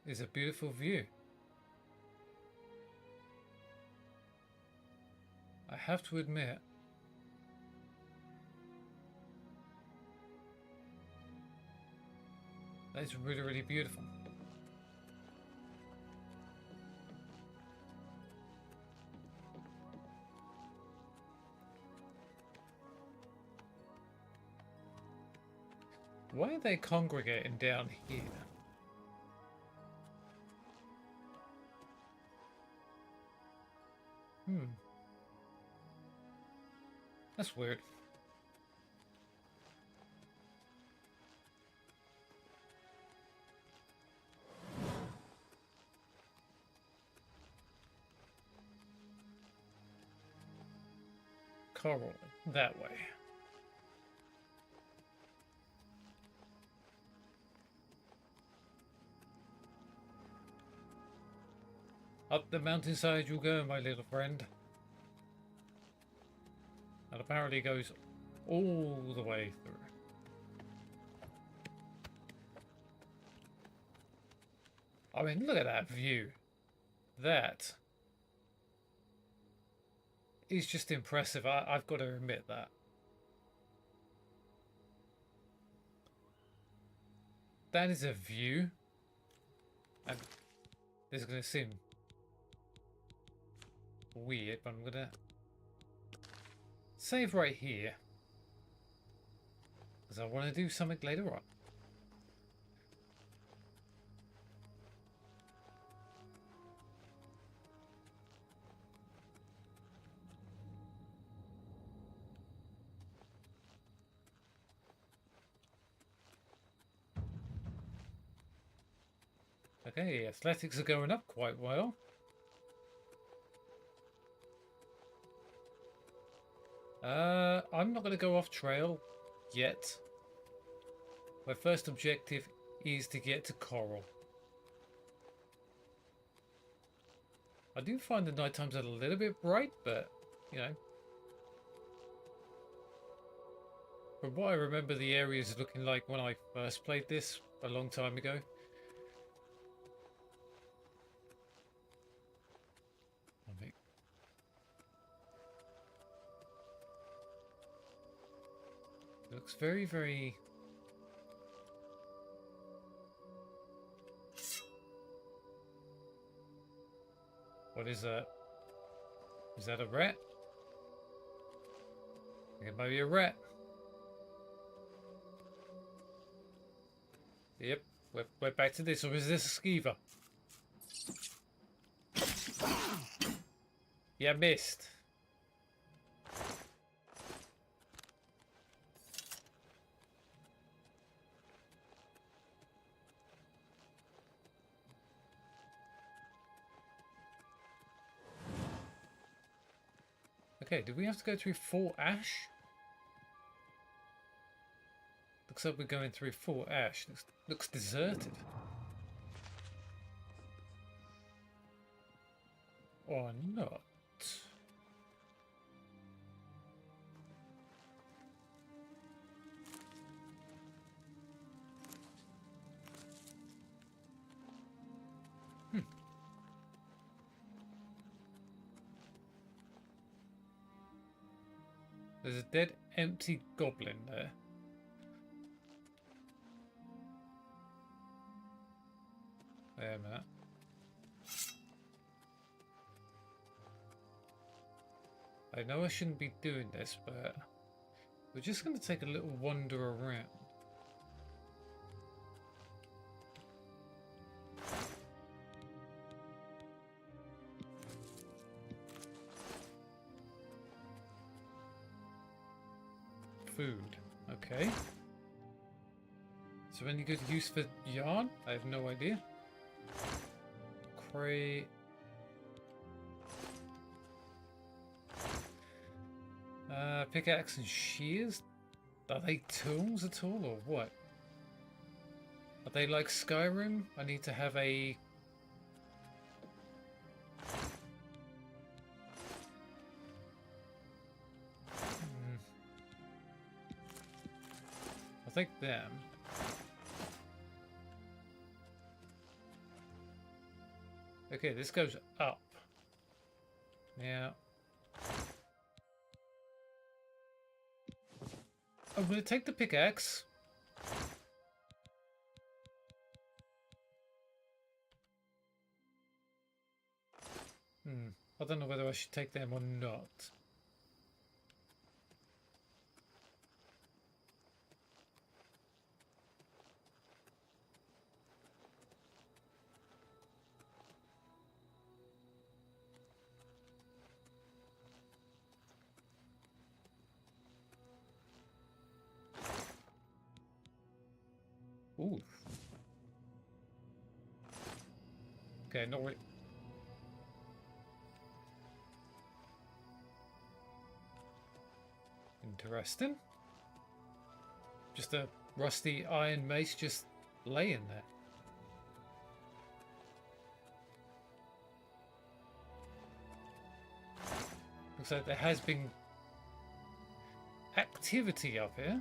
is a beautiful view. I have to admit, That's really, really beautiful. Why are they congregating down here? That's weird. Coral, that way. Up the mountainside you go, my little friend. And apparently goes all the way through. I mean, look at that view. That is just impressive. I've got to admit that. That is a view. And this is going to seem weird, but I'm going to save right here. Because I want to do something later on. Okay, athletics are going up quite well. I'm not going to go off trail yet. My first objective is to get to Coral. I do find the night times a little bit bright, but, you know. From what I remember the areas looking like when I first played this a long time ago. Looks very, very... What is that? Is that a rat? I think it might be a rat. Yep, we're back to this, or is this a skeever? Yeah, missed. Okay, do we have to go through Fort Ash? Looks like we're going through Fort Ash. Looks deserted. Or not. There's a dead, empty goblin there. Wait a minute. I know I shouldn't be doing this, but we're just going to take a little wander around. Food. Okay. Is there any good use for yarn? I have no idea. Crate. Pickaxe and shears? Are they tools at all or what? Are they like Skyrim? I need to have a... I'll take them. Okay, this goes up. Now... I'm going to take the pickaxe. I don't know whether I should take them or not. Ooh. Okay, not really. Interesting. Just a rusty iron mace just laying there. Looks like there has been activity up here.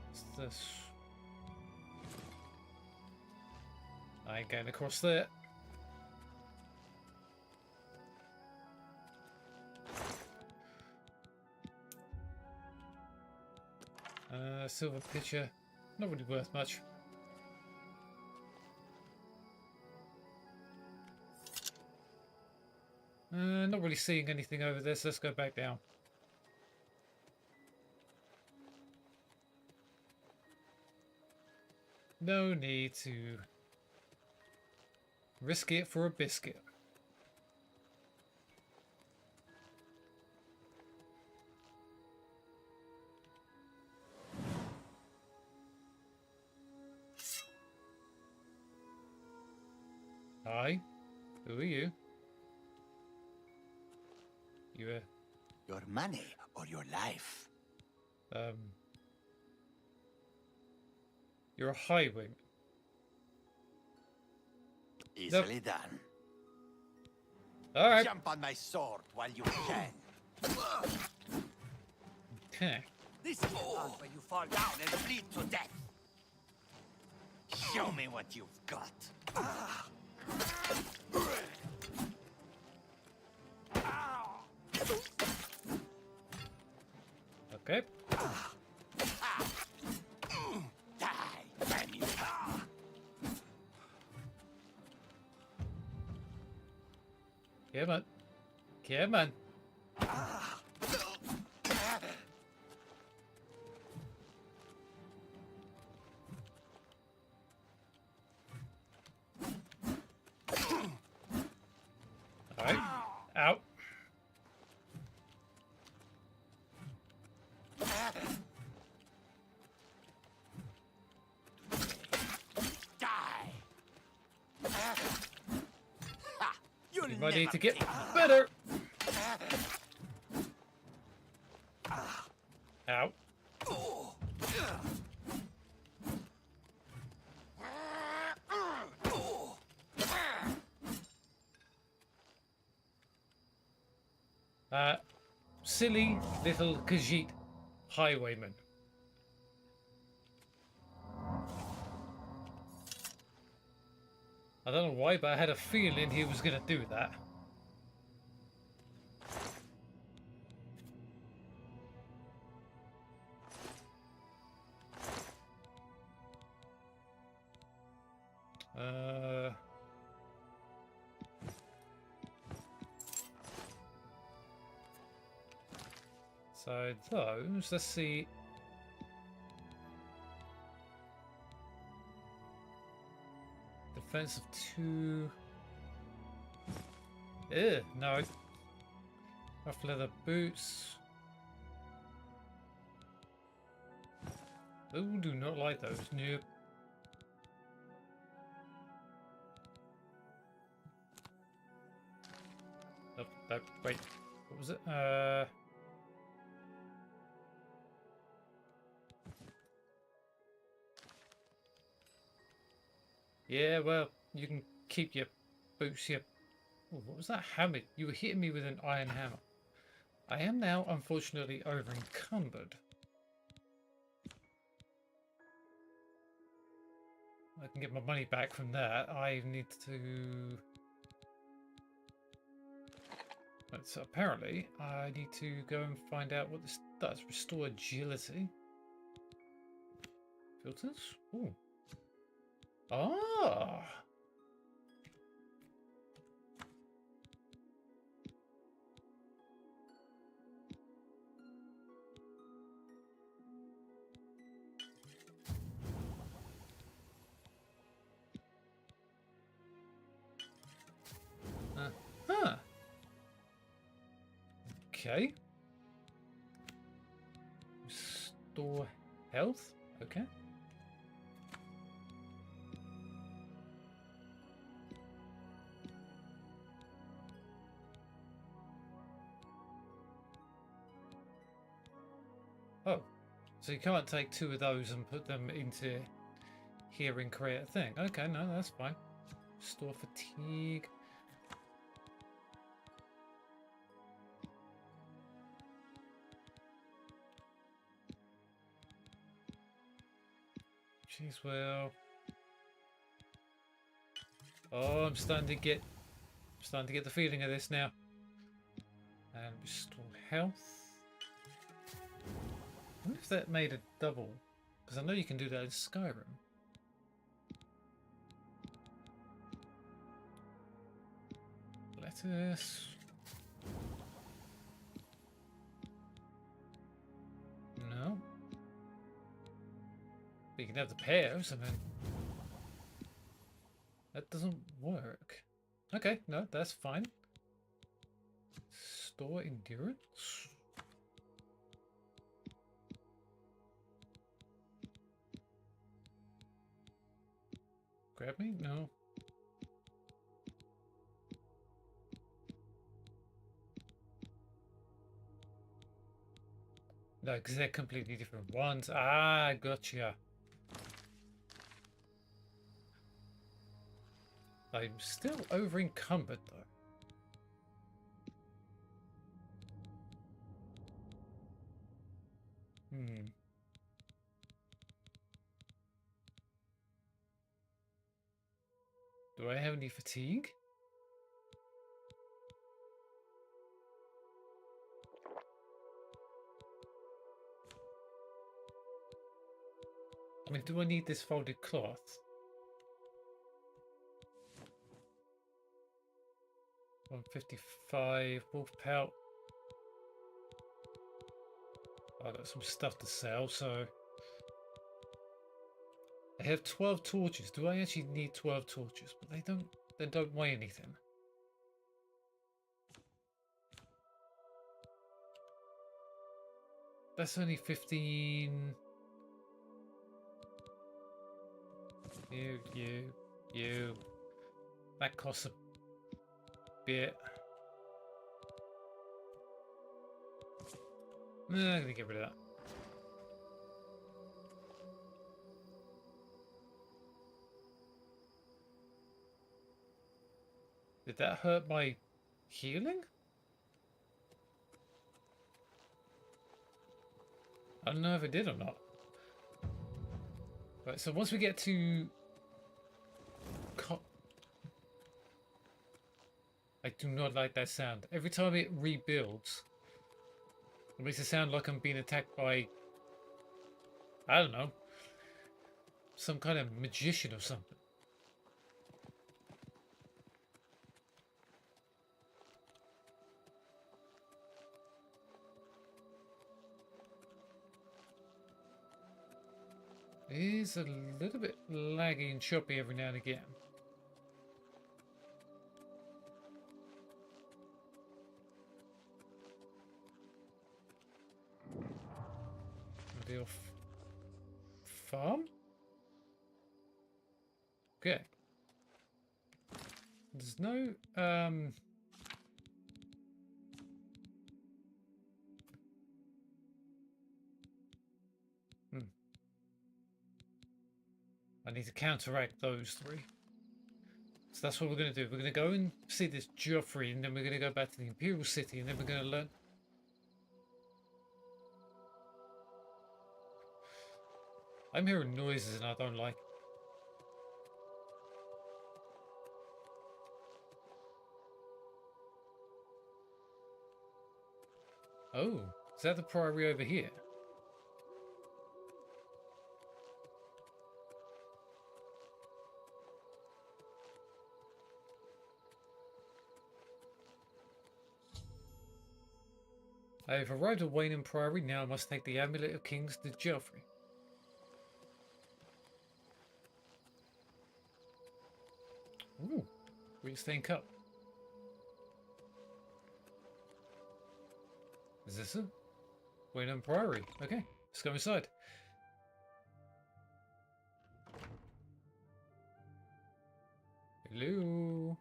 What's this? I ain't going across there. Silver pitcher, not really worth much. Not really seeing anything over there, so let's go back down. No need to risk it for a biscuit. Hi, who are you? You your money or your life? You're a highwing. Easily done. All right. Jump on my sword while you can. Okay. This is the part where you fall down and bleed to death. Show me what you've got. Okay. Die, damn you. Come on. Come on. Alright. Out. You might need to get better. Ow. Silly little Khajiit highwayman. I don't know why, but I had a feeling he was going to do that. So those, let's see. Defense of 2. No. Rough leather boots. Oh, do not like those. Nope. Oh, no, wait. What was it? Yeah, well, you can keep your boots here. Oh, what was that hammer? You were hitting me with an iron hammer. I am now, unfortunately, over encumbered. I can get my money back from that. I need to... So apparently, I need to go and find out what this does. Restore agility. Filters? Ooh. Ah! Okay. Restore health. Okay. Oh, so you can't take two of those and put them into here and create a thing. Okay, no, that's fine. Restore fatigue. Jeez, well. Oh, I'm starting to get the feeling of this now. And restore health. I wonder if that made a double, because I know you can do that in Skyrim. Lettuce. No. But you can have the pears and then... That doesn't work. Okay, no, that's fine. Store endurance. Grab me? No. No, because they're completely different ones. Ah, gotcha. I'm still over encumbered though. Do I have any fatigue? I mean, do I need this folded cloth? 155 wolf pelt. I got some stuff to sell, so I have 12 torches. Do I actually need 12 torches? But they don't weigh anything. That's only 15. You. That costs a bit. I'm gonna get rid of that. Did that hurt my healing? I don't know if it did or not. Right, so once we get to... I do not like that sound. Every time it rebuilds, it makes it sound like I'm being attacked by... I don't know. Some kind of magician or something. It is a little bit laggy and choppy every now and again. Deal farm? Okay. There's no I need to counteract those three. So that's what we're going to do. We're going to go and see this Joffrey, and then we're going to go back to the Imperial City, and then we're going to learn. I'm hearing noises and I don't like it. Oh, is that the priory over here? I have arrived at Wayne Priory. Now I must take the Amulet of Kings to Joffrey. Ooh, Green Cup. Is this it? Wayne Priory. Okay, let's go inside. Hello.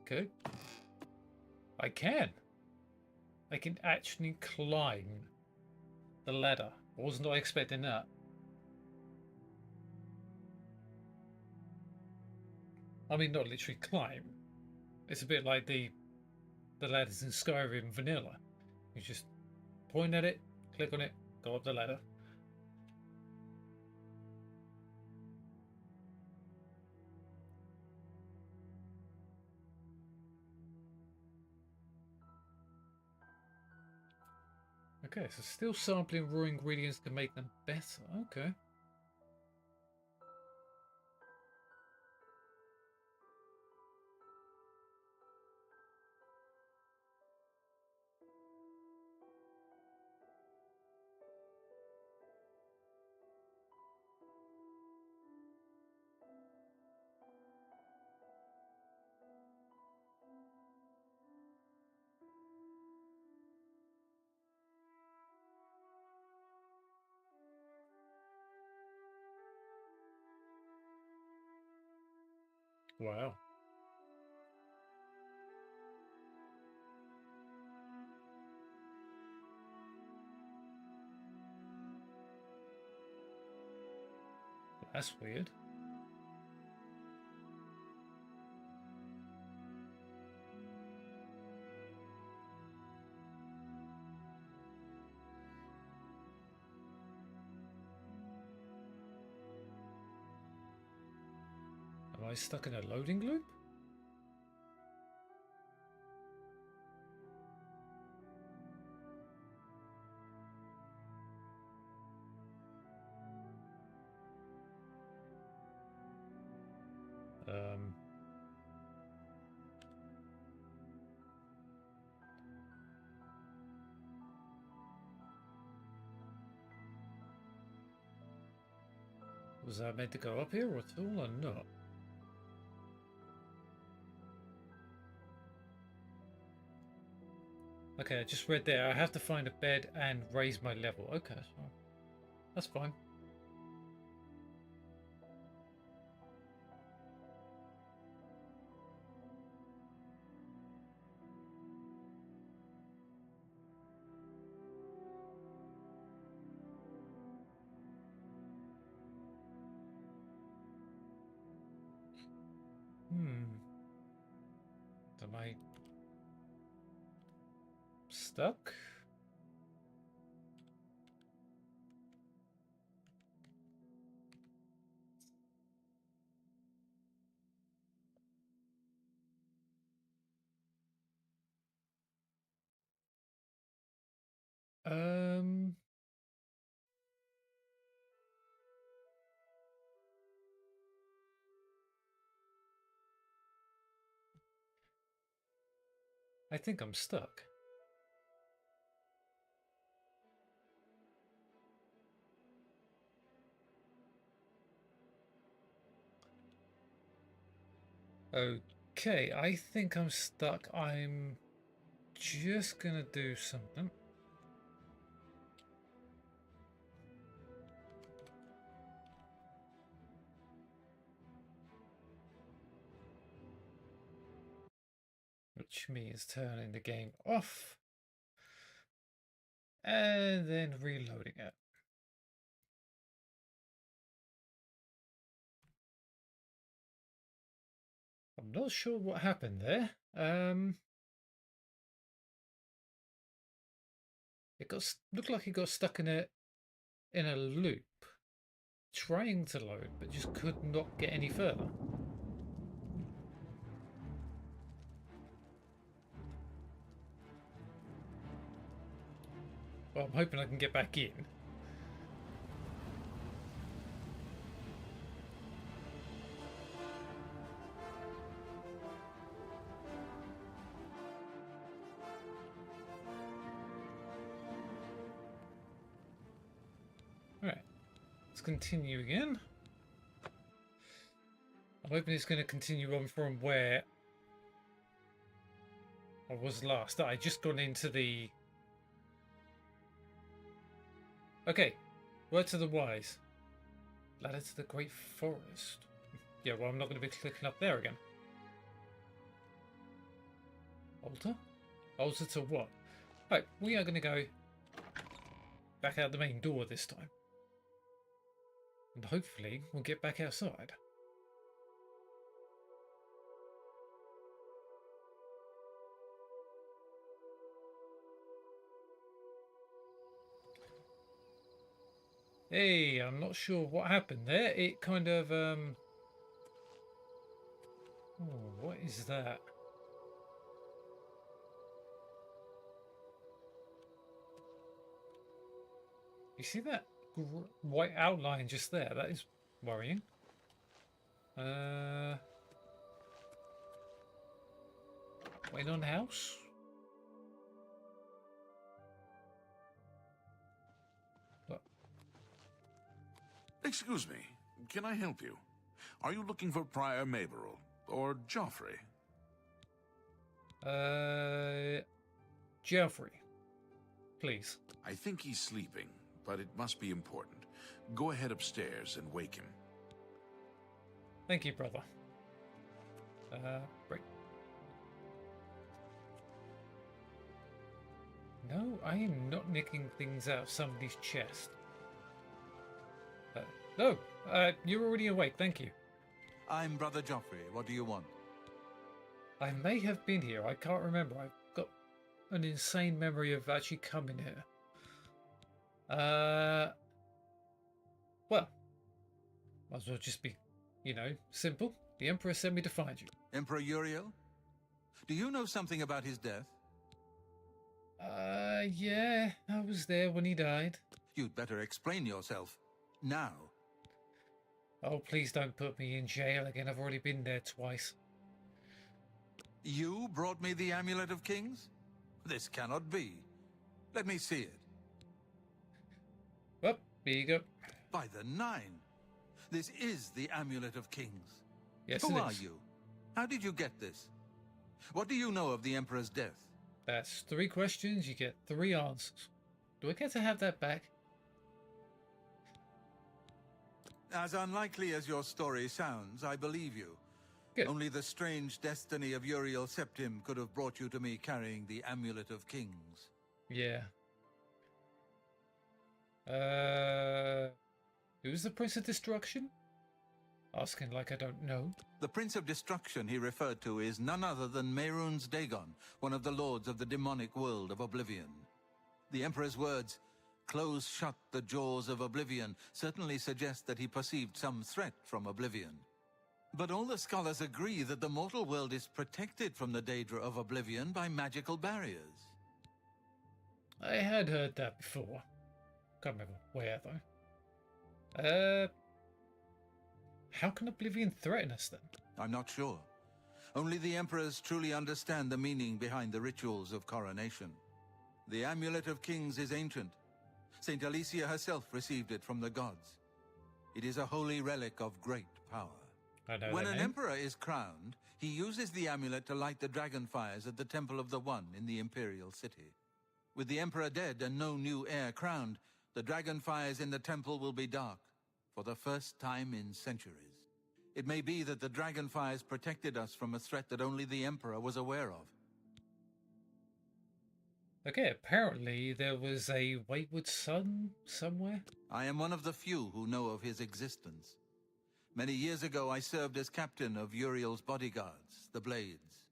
Okay. I can. I can actually climb the ladder. I was not expecting that. I mean, not literally climb. It's a bit like the ladders in Skyrim vanilla. You just point at it, click on it, go up the ladder. Okay, so still sampling raw ingredients to make them better. Okay. Wow. That's weird. Am I stuck in a loading loop? Was that meant to go up here at all or not? Okay, I just read there. I have to find a bed and raise my level. Okay, so that's fine. Am I stuck? I think I'm stuck. Okay, I think I'm stuck. I'm just gonna do something. Which means turning the game off and then reloading it. I'm not sure what happened there. It looked like it got stuck in a loop, trying to load, but just could not get any further. Well, I'm hoping I can get back in. Alright, let's continue again. I'm hoping it's going to continue on from where I was last. I just gone into the... Okay, word to the wise. Ladder to the Great Forest. Yeah, well, I'm not going to be clicking up there again. Altar? Altar to what? Right, we are going to go back out the main door this time. And hopefully we'll get back outside. Hey, I'm not sure what happened there. It kind of, Oh, what is that? You see that white outline just there? That is worrying. Waiting on house? What? Excuse me, can I help you? Are you looking for Prior Maberel or Joffrey? Geoffrey, please. I think he's sleeping, but it must be important. Go ahead upstairs and wake him. Thank you, brother. Right. No, I am not nicking things out of somebody's chest. No, you're already awake, thank you. I'm Brother Joffrey. What do you want? I may have been here, I can't remember. I've got an insane memory of actually coming here. Well, might as well just be, you know, simple. The Emperor sent me to find you. Emperor Uriel? Do you know something about his death? Yeah, I was there when he died. You'd better explain yourself. Now. Oh, please don't put me in jail again. I've already been there twice. You brought me the Amulet of Kings? This cannot be. Let me see it. Well, here you go. By the Nine. This is the Amulet of Kings. Yes, Who it are is. you? How did you get this? What do you know of the Emperor's death? That's 3 questions, you get 3 answers. Do I get to have that back? As unlikely as your story sounds, I believe you. Good. Only the strange destiny of Uriel Septim could have brought you to me carrying the Amulet of Kings. Yeah. Who's the Prince of Destruction? Asking like I don't know. The Prince of Destruction he referred to is none other than Mehrunes Dagon, one of the lords of the demonic world of Oblivion. The Emperor's words, "Close shut the jaws of Oblivion," certainly suggest that he perceived some threat from Oblivion. But all the scholars agree that the mortal world is protected from the Daedra of Oblivion by magical barriers. I had heard that before. Can't remember where though. How can Oblivion threaten us then? I'm not sure. Only the Emperors truly understand the meaning behind the rituals of coronation. The Amulet of Kings is ancient. Saint Alicia herself received it from the gods. It is a holy relic of great power. I know When their an name. emperor is crowned, he uses the amulet to light the dragon fires at the Temple of the One in the Imperial City. With the emperor dead and no new heir crowned, the dragon fires in the temple will be dark, for the first time in centuries. It may be that the dragon fires protected us from a threat that only the emperor was aware of. Okay, apparently there was a wayward son somewhere. I am one of the few who know of his existence. Many years ago, I served as captain of Uriel's bodyguards, the Blades.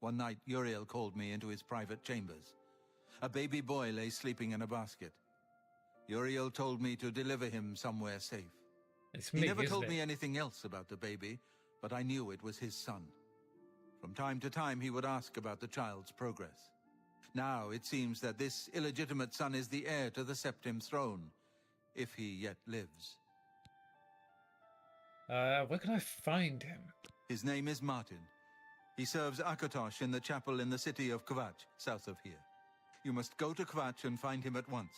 One night, Uriel called me into his private chambers. A baby boy lay sleeping in a basket. Uriel told me to deliver him somewhere safe. It's He me, never isn't told it? me anything else about the baby, but I knew it was his son. From time to time, he would ask about the child's progress. Now, it seems that this illegitimate son is the heir to the Septim throne, if he yet lives. Where can I find him? His name is Martin. He serves Akatosh in the chapel in the city of Kvatch, south of here. You must go to Kvatch and find him at once.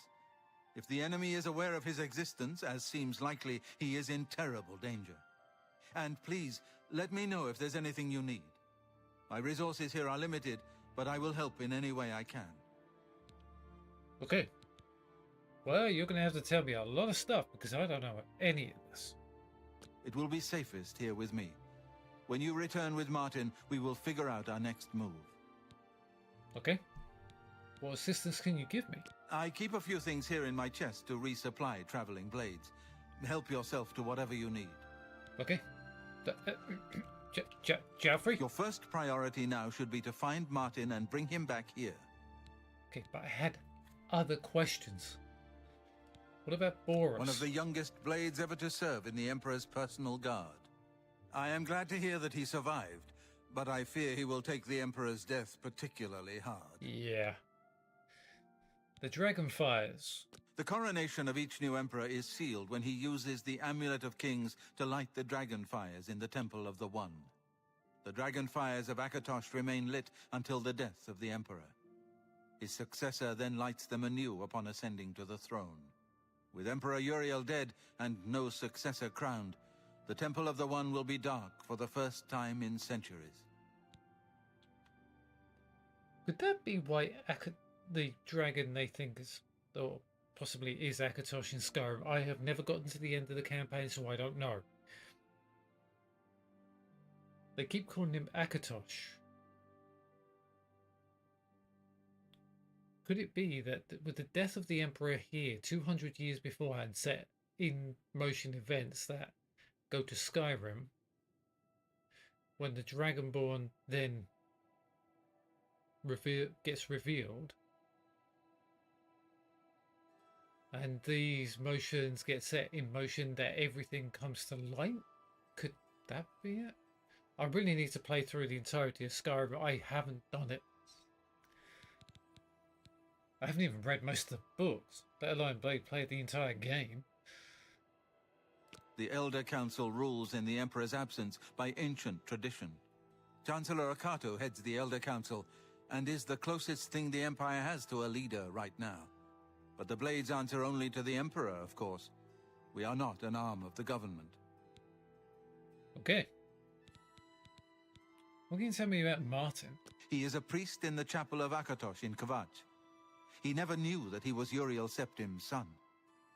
If the enemy is aware of his existence, as seems likely, he is in terrible danger. And please, Let me know if there's anything you need. My resources here are limited, but I will help in any way I can. Okay. Well, you're going to have to tell me a lot of stuff because I don't know any of this. It will be safest here with me. When you return with Martin, we will figure out our next move. Okay. What assistance can you give me? I keep a few things here in my chest to resupply traveling blades. Help yourself to whatever you need. Okay. Geoffrey? Your first priority now should be to find Martin and bring him back here. Okay, but I had other questions. What about Boris? One of the youngest blades ever to serve in the Emperor's personal guard. I am glad to hear that he survived, but I fear he will take the Emperor's death particularly hard. Yeah. The dragon fires. The coronation of each new emperor is sealed when he uses the Amulet of Kings to light the dragon fires in the Temple of the One. The dragon fires of Akatosh remain lit until the death of the emperor. His successor then lights them anew upon ascending to the throne. With Emperor Uriel dead and no successor crowned, the Temple of the One will be dark for the first time in centuries. Could that be why the dragon they think is, or possibly is Akatosh in Skyrim? I have never gotten to the end of the campaign, so I don't know. They keep calling him Akatosh. Could it be that with the death of the Emperor here, 200 years beforehand, set in motion events that go to Skyrim, when the Dragonborn then gets revealed, and these motions get set in motion that everything comes to light? Could that be it? I really need to play through the entirety of Skyrim. I haven't done it. I haven't even read most of the books, let alone play the entire game. The Elder Council rules in the Emperor's absence by ancient tradition. Chancellor Akato heads the Elder Council and is the closest thing the Empire has to a leader right now. But the Blades answer only to the Emperor, of course. We are not an arm of the government. Okay. What can you tell me about Martin? He is a priest in the chapel of Akatosh in Kvatch. He never knew that he was Uriel Septim's son.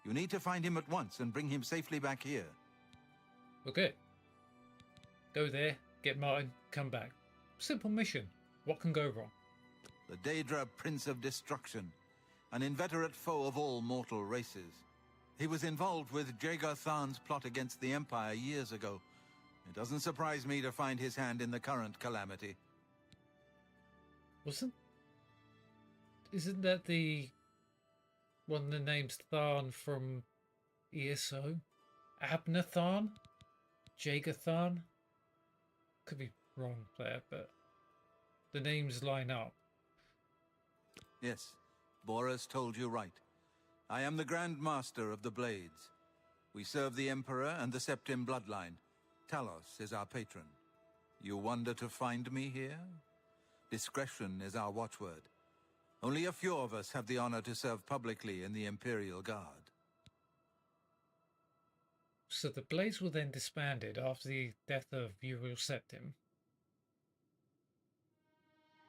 You need to find him at once and bring him safely back here. Okay. Go there, get Martin, come back. Simple mission. What can go wrong? The Daedra Prince of Destruction, an inveterate foe of all mortal races. He was involved with Jaeger Tharn's plot against the Empire years ago. It doesn't surprise me to find his hand in the current calamity. Isn't that the one of the names Tharn from ESO? Abner Tharn? Jaeger Tharn? Could be wrong there, but the names line up. Yes, Boris told you right. I am the Grand Master of the Blades. We serve the Emperor and the Septim bloodline. Talos is our patron. You wonder to find me here? Discretion is our watchword. Only a few of us have the honor to serve publicly in the Imperial Guard. So the Blades were then disbanded after the death of Uriel Septim.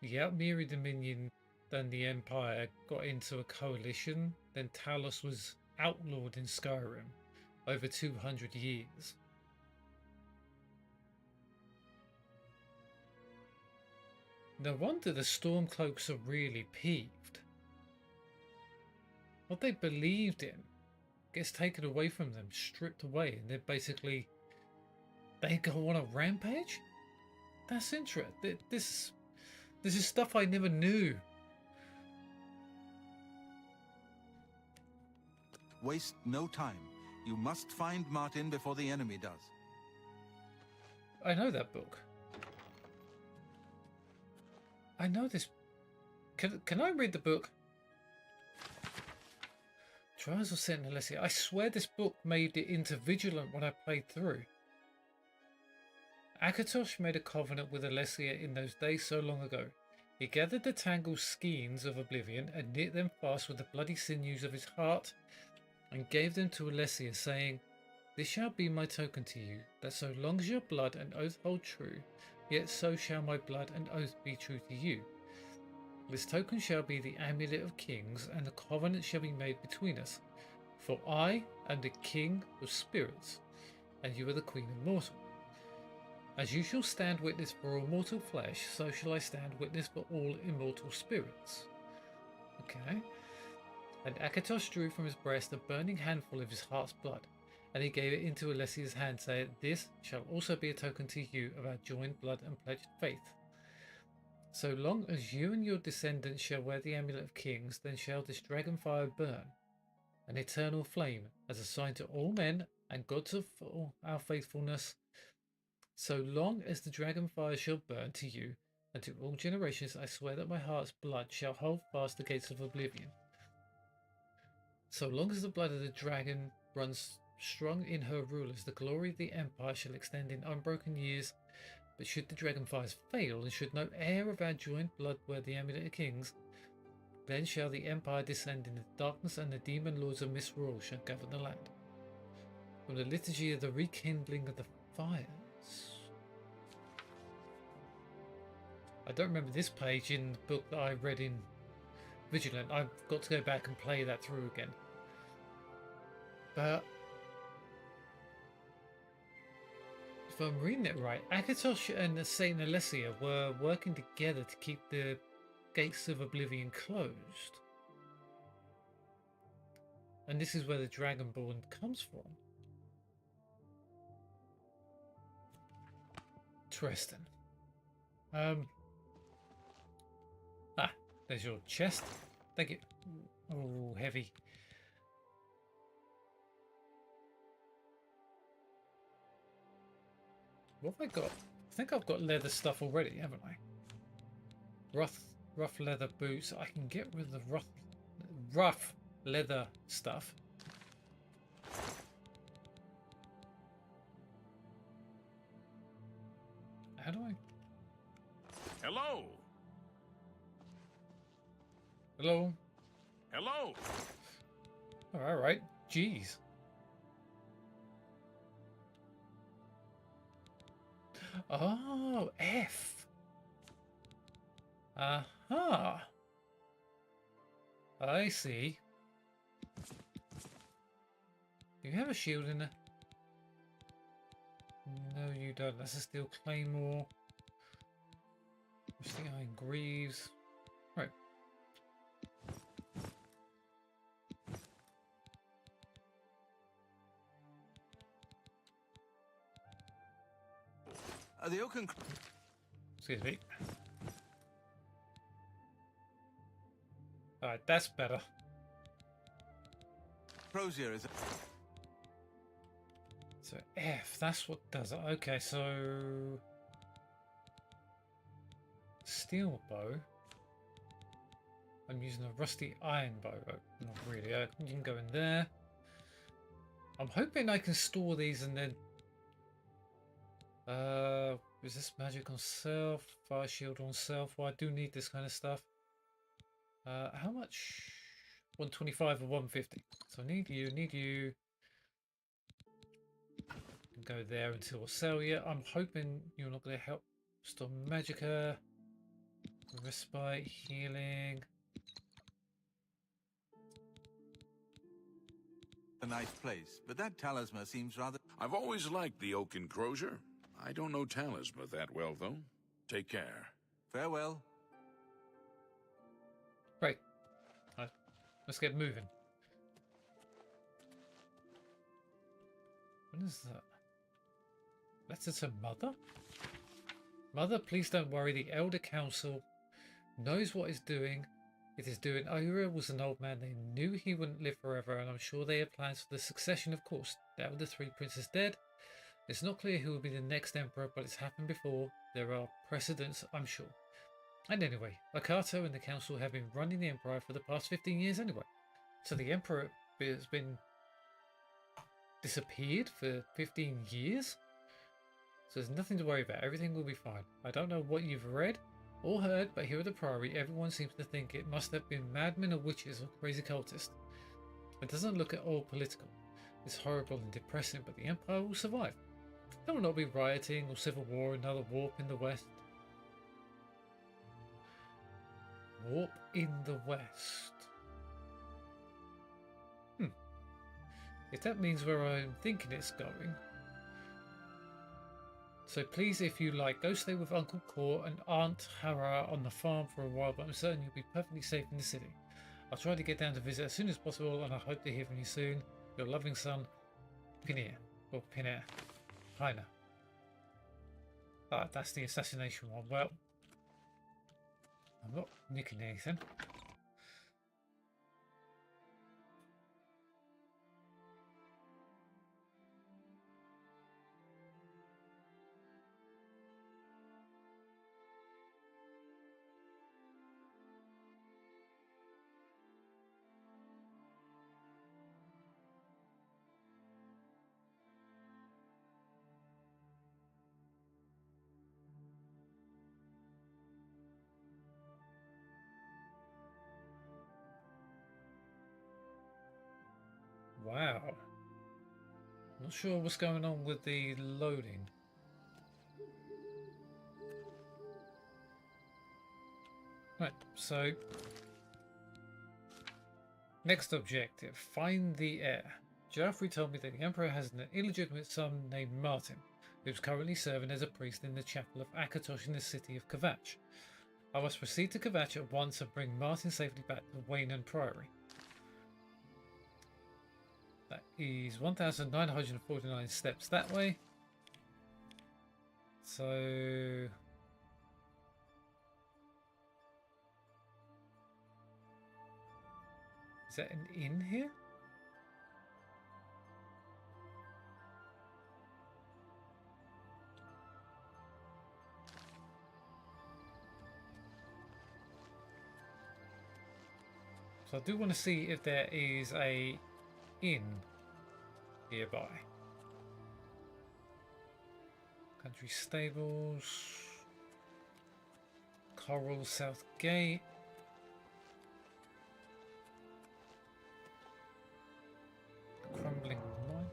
The Outmiri Dominion and the Empire got into a coalition. Then Talos was outlawed in Skyrim over 200 years. No wonder the Stormcloaks are really peeved. What they believed in gets taken away from them, stripped away, and then basically they go on a rampage? That's interesting. This is stuff I never knew. Waste no time. You must find Martin before the enemy does. I know that book. I know this. Can I read the book? Trials of Saint Alessia. I swear this book made it into Vigilant when I played through. Akatosh made a covenant with Alessia in those days so long ago. He gathered the tangled skeins of Oblivion and knit them fast with the bloody sinews of his heart and gave them to Alessia, saying, This shall be my token to you, that so long as your blood and oath hold true, yet so shall my blood and oath be true to you. This token shall be the amulet of kings, and the covenant shall be made between us. For I am the king of spirits, and you are the queen of mortal. As you shall stand witness for all mortal flesh, so shall I stand witness for all immortal spirits. Okay. And Akatos drew from his breast a burning handful of his heart's blood, and he gave it into Alessia's hand, saying, This shall also be a token to you of our joined blood and pledged faith. So long as you and your descendants shall wear the amulet of kings, then shall this dragon fire burn, an eternal flame, as a sign to all men and gods of our faithfulness. So long as the dragon fire shall burn to you, and to all generations, I swear that my heart's blood shall hold fast the gates of oblivion. So long as the blood of the dragon runs strong in her rulers, the glory of the empire shall extend in unbroken years. But should the dragonfires fail, and should no heir of our joined blood wear the amulet of kings, then shall the empire descend into darkness, and the demon lords of misrule shall govern the land. From the liturgy of the rekindling of the fires. I don't remember this page in the book that I read in Vigilant. I've got to go back and play that through again. But if I'm reading it right, Akatos and Saint Alessia were working together to keep the gates of Oblivion closed. And this is where the Dragonborn comes from. Interesting. There's your chest. Thank you. Oh, heavy. What have I got? I think I've got leather stuff already, haven't I? Rough leather boots. I can get rid of the rough leather stuff. How do I? Hello. Hello. Hello. All right. Jeez. Oh, F. Aha. I see. Do you have a shield in there? No, you don't. That's a steel claymore. Rusty iron greaves. Right. The Oaken... Excuse me. Alright, that's better. Crozier is... So F, that's what does it. Okay, so... Steel bow. I'm using a rusty iron bow. Oh, not really. You can go in there. I'm hoping I can store these and then... resist magic on self, fire shield on self. Well, I do need this kind of stuff. How much? 125 or 150. So I need you. Go there until I sell you. I'm hoping you're not going to help. Storm Magica, respite, healing. A nice place, but that talisman seems rather... I've always liked the oak enclosure. I don't know talisman that well, though. Take care. Farewell. Right. Let's get moving. What is that? Letter to Mother? Mother, please don't worry. The Elder Council knows what it's doing. It is doing. Ira was an old man. They knew he wouldn't live forever, and I'm sure they had plans for the succession, of course. Now with the three princes dead, it's not clear who will be the next emperor, but it's happened before. There are precedents, I'm sure. And anyway, Akato and the council have been running the empire for the past 15 years anyway. So the emperor has been disappeared for 15 years? So there's nothing to worry about. Everything will be fine. I don't know what you've read or heard, but here at the Priory, everyone seems to think it must have been madmen or witches or crazy cultists. It doesn't look at all political. is horrible and depressing, but the Empire will survive. There will not be rioting or civil war, another warp in the West. Warp in the West. If that means where I'm thinking it's going. So please, if you like, go stay with Uncle Kor and Aunt Hara on the farm for a while, but I'm certain you'll be perfectly safe in the city. I'll try to get down to visit as soon as possible, and I hope to hear from you soon. Your loving son, Pinir. Or Pinir. Heiner. Ah, that's the assassination one. Well, I'm not nicking anything. Wow. Not sure what's going on with the loading. Right, so next objective, find the heir. Joffrey told me that the Emperor has an illegitimate son named Martin, who's currently serving as a priest in the chapel of Akatosh in the city of Kvatch. I must proceed to Kvatch at once and bring Martin safely back to Waynan Priory. That is 1,949 steps that way. So is that an inn here? So I do want to see if there is a inn nearby. Country Stables, Coral South Gate. Crumbling Mine.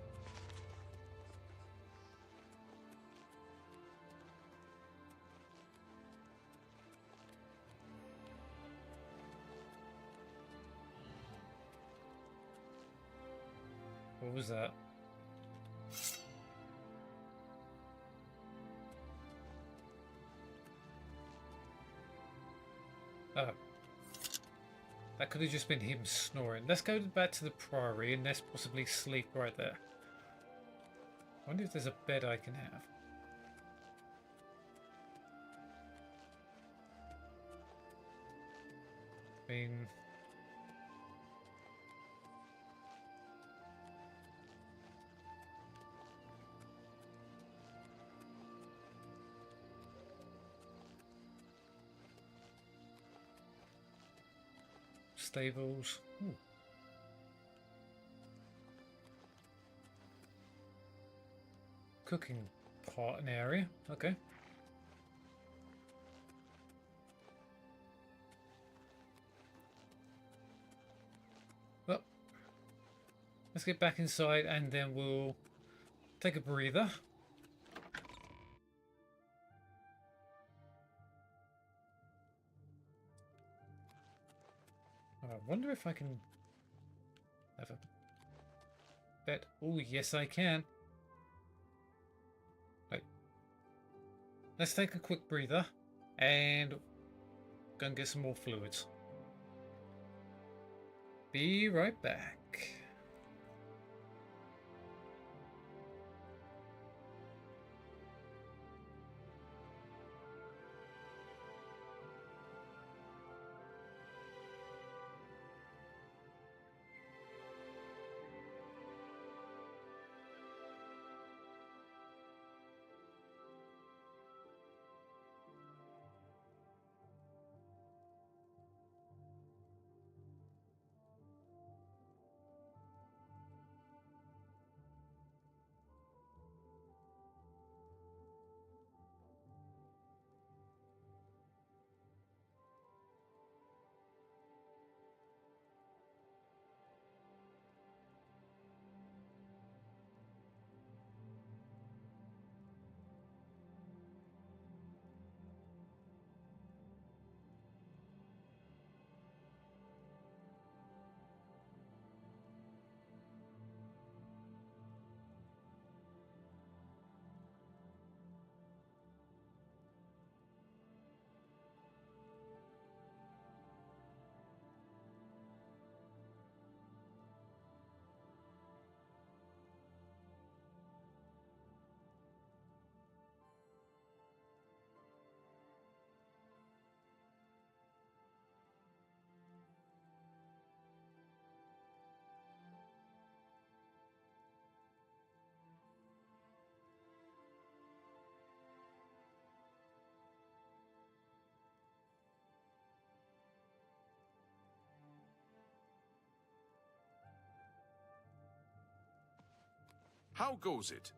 What was that? Oh. That could have just been him snoring. Let's go back to the Priory and let's possibly sleep right there. I wonder if there's a bed I can have. I mean... Stables. Ooh. Cooking pot and area. Okay. Well, let's get back inside and then we'll take a breather. I wonder if I can have a bed. Oh, yes, I can. Right. Let's take a quick breather and go and get some more fluids. Be right back. How goes it?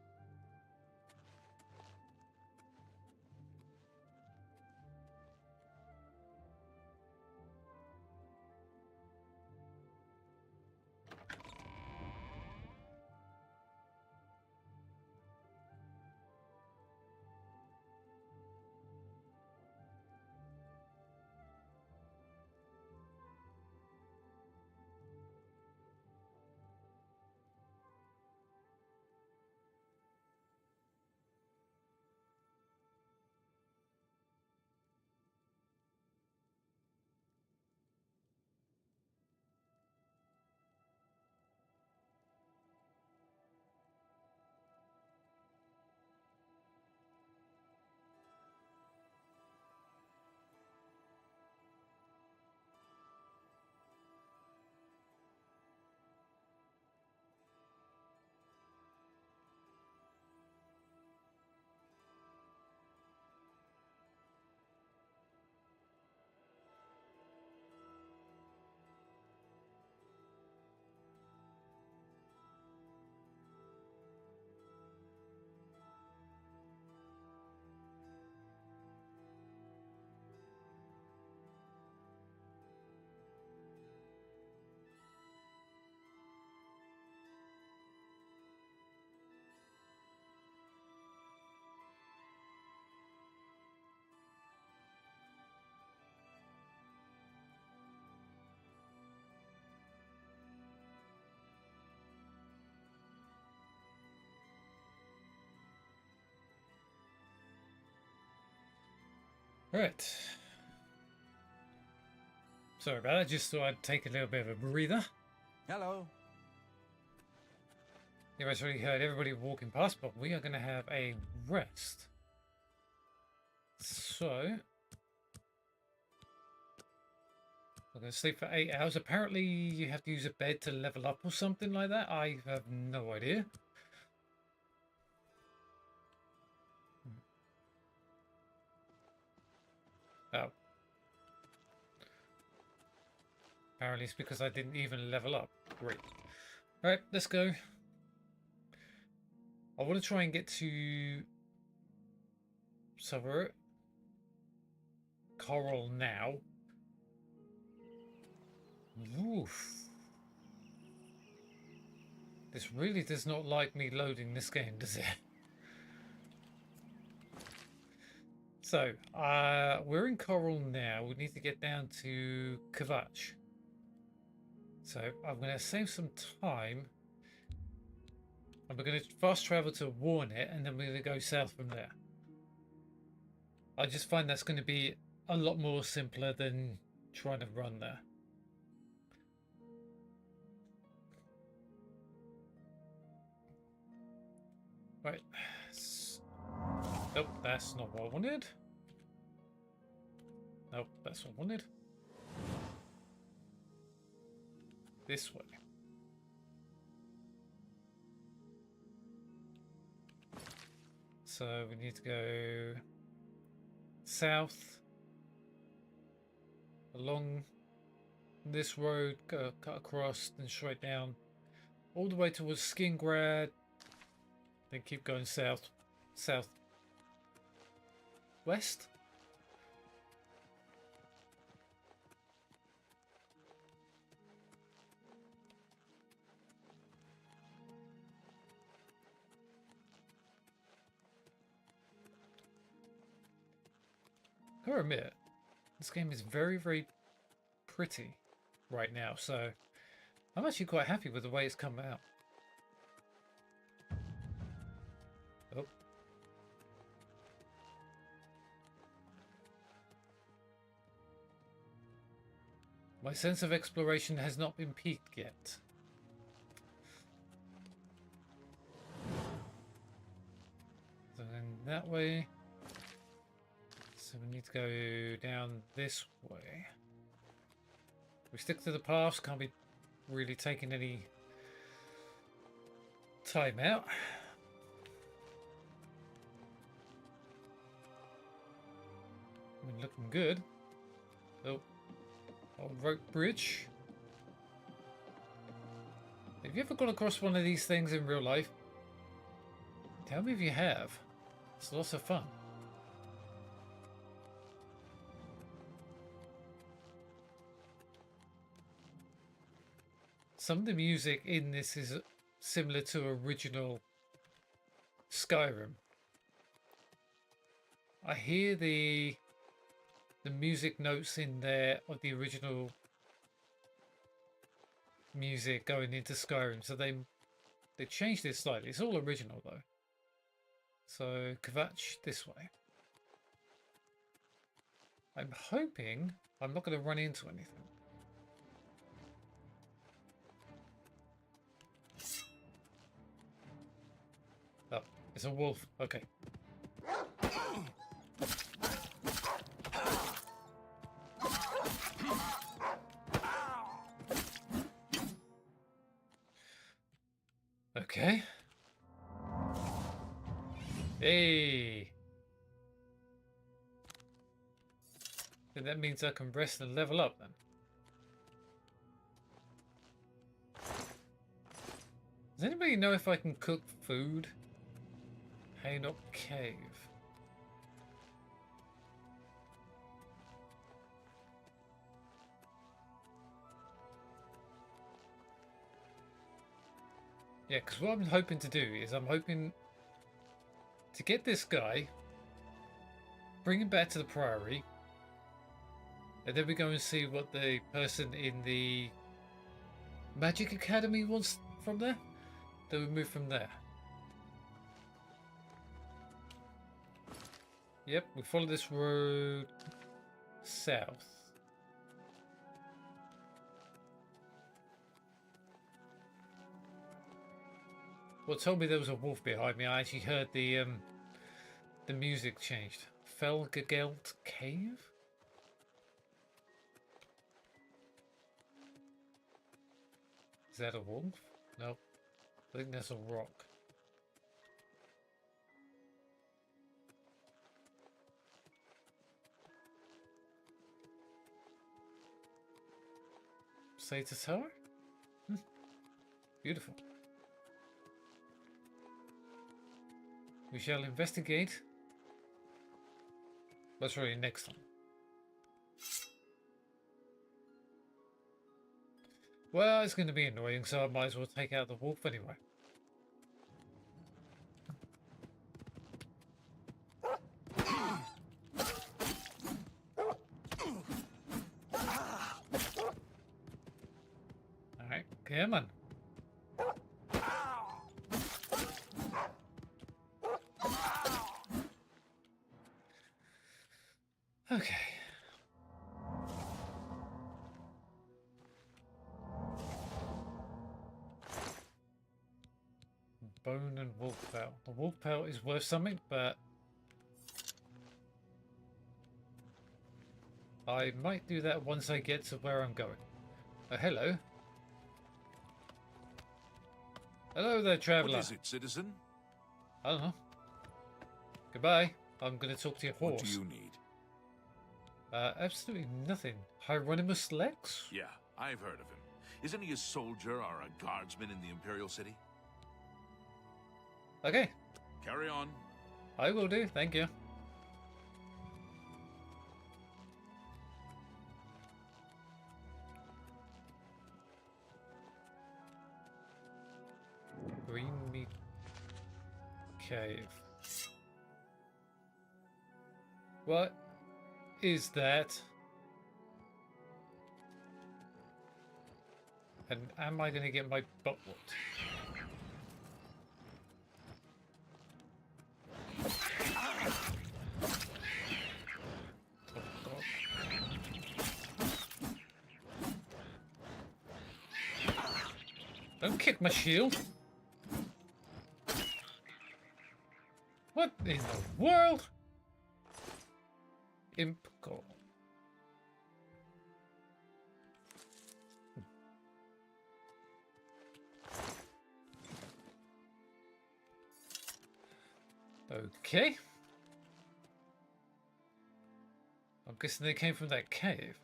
Right. Sorry about that. Just thought I'd take a little bit of a breather. Hello. You guys already heard everybody walking past, but we are going to have a rest. So, we're going to sleep for 8 hours. Apparently, you have to use a bed to level up or something like that. I have no idea. Oh. Apparently it's because I didn't even level up. Great. Alright, let's go. I want to try and get to Sewerage Coral now. Oof. This really does not like me loading this game, does it? So, we're in Coral now. We need to get down to Kvatch. So, I'm going to save some time. And we're going to fast travel to Warnet, and then we're going to go south from there. I just find that's going to be a lot more simpler than trying to run there. Right. Nope, that's not what I wanted. Nope, that's what I wanted. This way. So we need to go south along this road, go cut across, then straight down all the way towards Skingrad, then keep going south, west. I gotta admit, this game is very, very pretty right now, so I'm actually quite happy with the way it's come out. Oh. My sense of exploration has not been peaked yet. So then that way. So we need to go down this way. We stick to the paths, can't be really taking any time out. I mean, looking good. Oh, old rope bridge. Have you ever gone across one of these things in real life? Tell me if you have. It's lots of fun. Some of the music in this is similar to original Skyrim. I hear the music notes in there of the original music going into Skyrim, so they changed it slightly. It's all original though. So Kvatch this way. I'm hoping I'm not going to run into anything. Oh, it's a wolf. Okay. Okay. Hey. Then that means I can rest and level up then. Does anybody know if I can cook food? Haynock Cave. Yeah, because what I'm hoping to do is I'm hoping to get this guy, bring him back to the Priory, and then we go and see what the person in the Magic Academy wants from there. Then we move from there. Yep, we follow this road south. What told me there was a wolf behind me? I actually heard the music changed. Felgagelt Cave? Is that a wolf? Nope. I think that's a rock. Sator Tower? Beautiful. We shall investigate. That's really next time. Well, it's going to be annoying, so I might as well take out the wolf anyway. Alright, come on. Okay. Bone and wolf pelt. The wolf pelt is worth something, but I might do that once I get to where I'm going. Oh, hello. Hello there, traveller. What is it, citizen? I don't know. Goodbye. I'm going to talk to your horse. What do you need? Absolutely nothing. Hieronymus Lex? Yeah, I've heard of him. Isn't he a soldier or a guardsman in the Imperial City? Okay. Carry on. I will do, thank you. Green Meat Cave. What is that? And am I going to get my butt whooped? Don't kick my shield. What in the world? Imp goal. Okay. I'm guessing they came from that cave.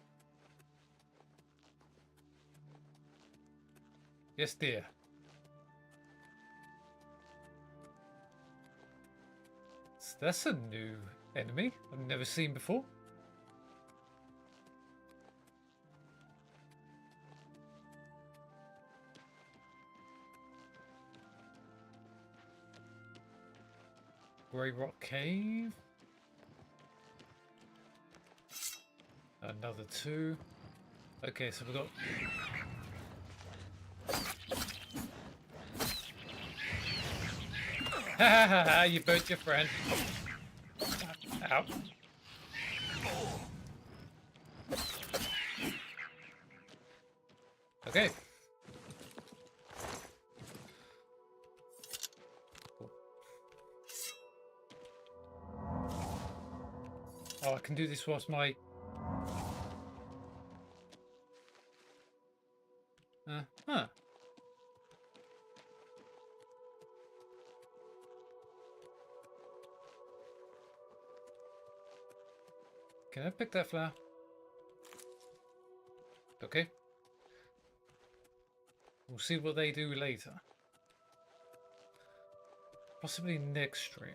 Yes, dear. That's a new enemy I've never seen before. Grey Rock Cave. Another 2. Okay, so we've got... Ha ha ha ha, you burnt your friend. Ow. Okay. Oh, I can do this whilst my... huh. Can I pick that flower? Okay. We'll see what they do later. Possibly next stream.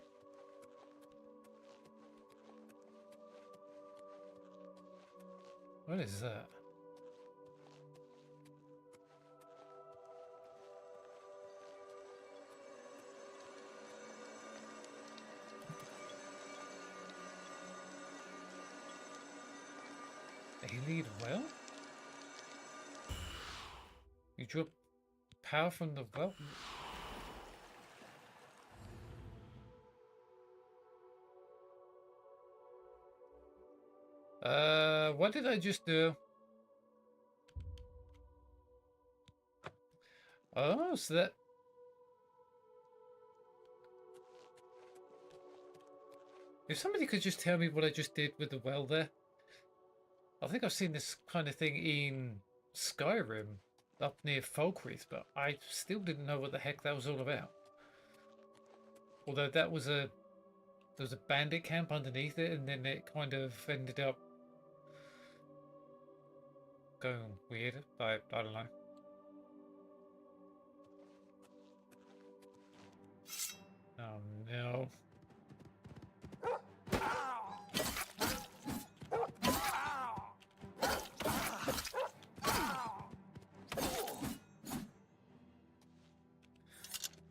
What is that? A lead well? You drop power from the well? What did I just do? Oh, so that... If somebody could just tell me what I just did with the well there. I think I've seen this kind of thing in Skyrim up near Falkreath, but I still didn't know what the heck that was all about. Although that was there was a bandit camp underneath it, and then it kind of ended up going weird. I don't know. Oh no.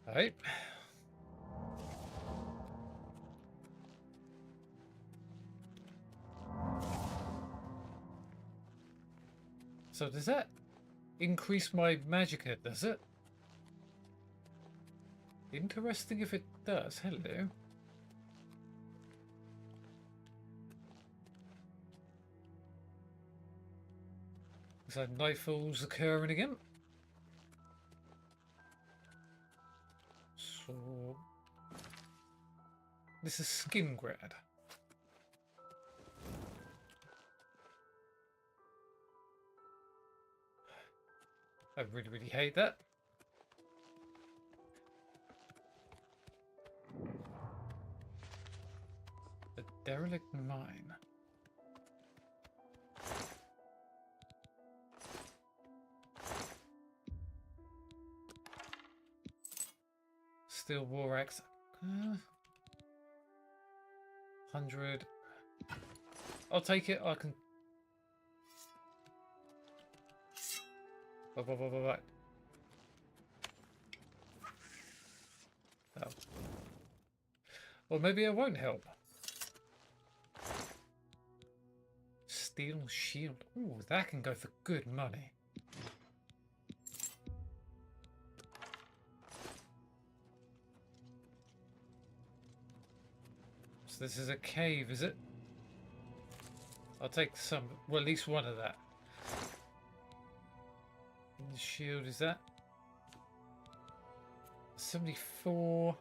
Alright. So does that increase my magicka, does it? Interesting if it does. Hello. So nightfall's occurring again. So this is Skin Grad. I really, really hate that. The derelict mine. Steel war axe. 100. I'll take it. I can. Right. Oh. Or maybe it won't help. Steel shield. Ooh, that can go for good money. So this is a cave, is it? I'll take some, well, at least one of that. And the shield is that 74.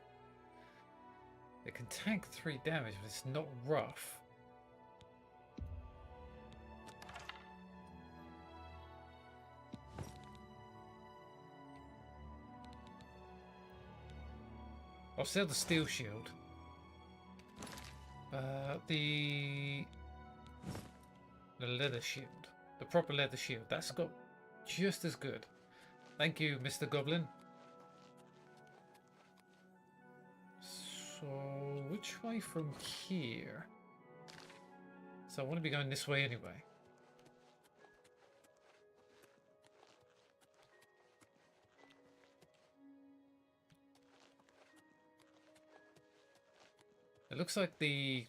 It can tank 3 damage, but it's not rough. I'll sell the steel shield. The leather shield. The proper leather shield. That's got just as good. Thank you, Mr. Goblin. So, which way from here? So I want to be going this way anyway. It looks like the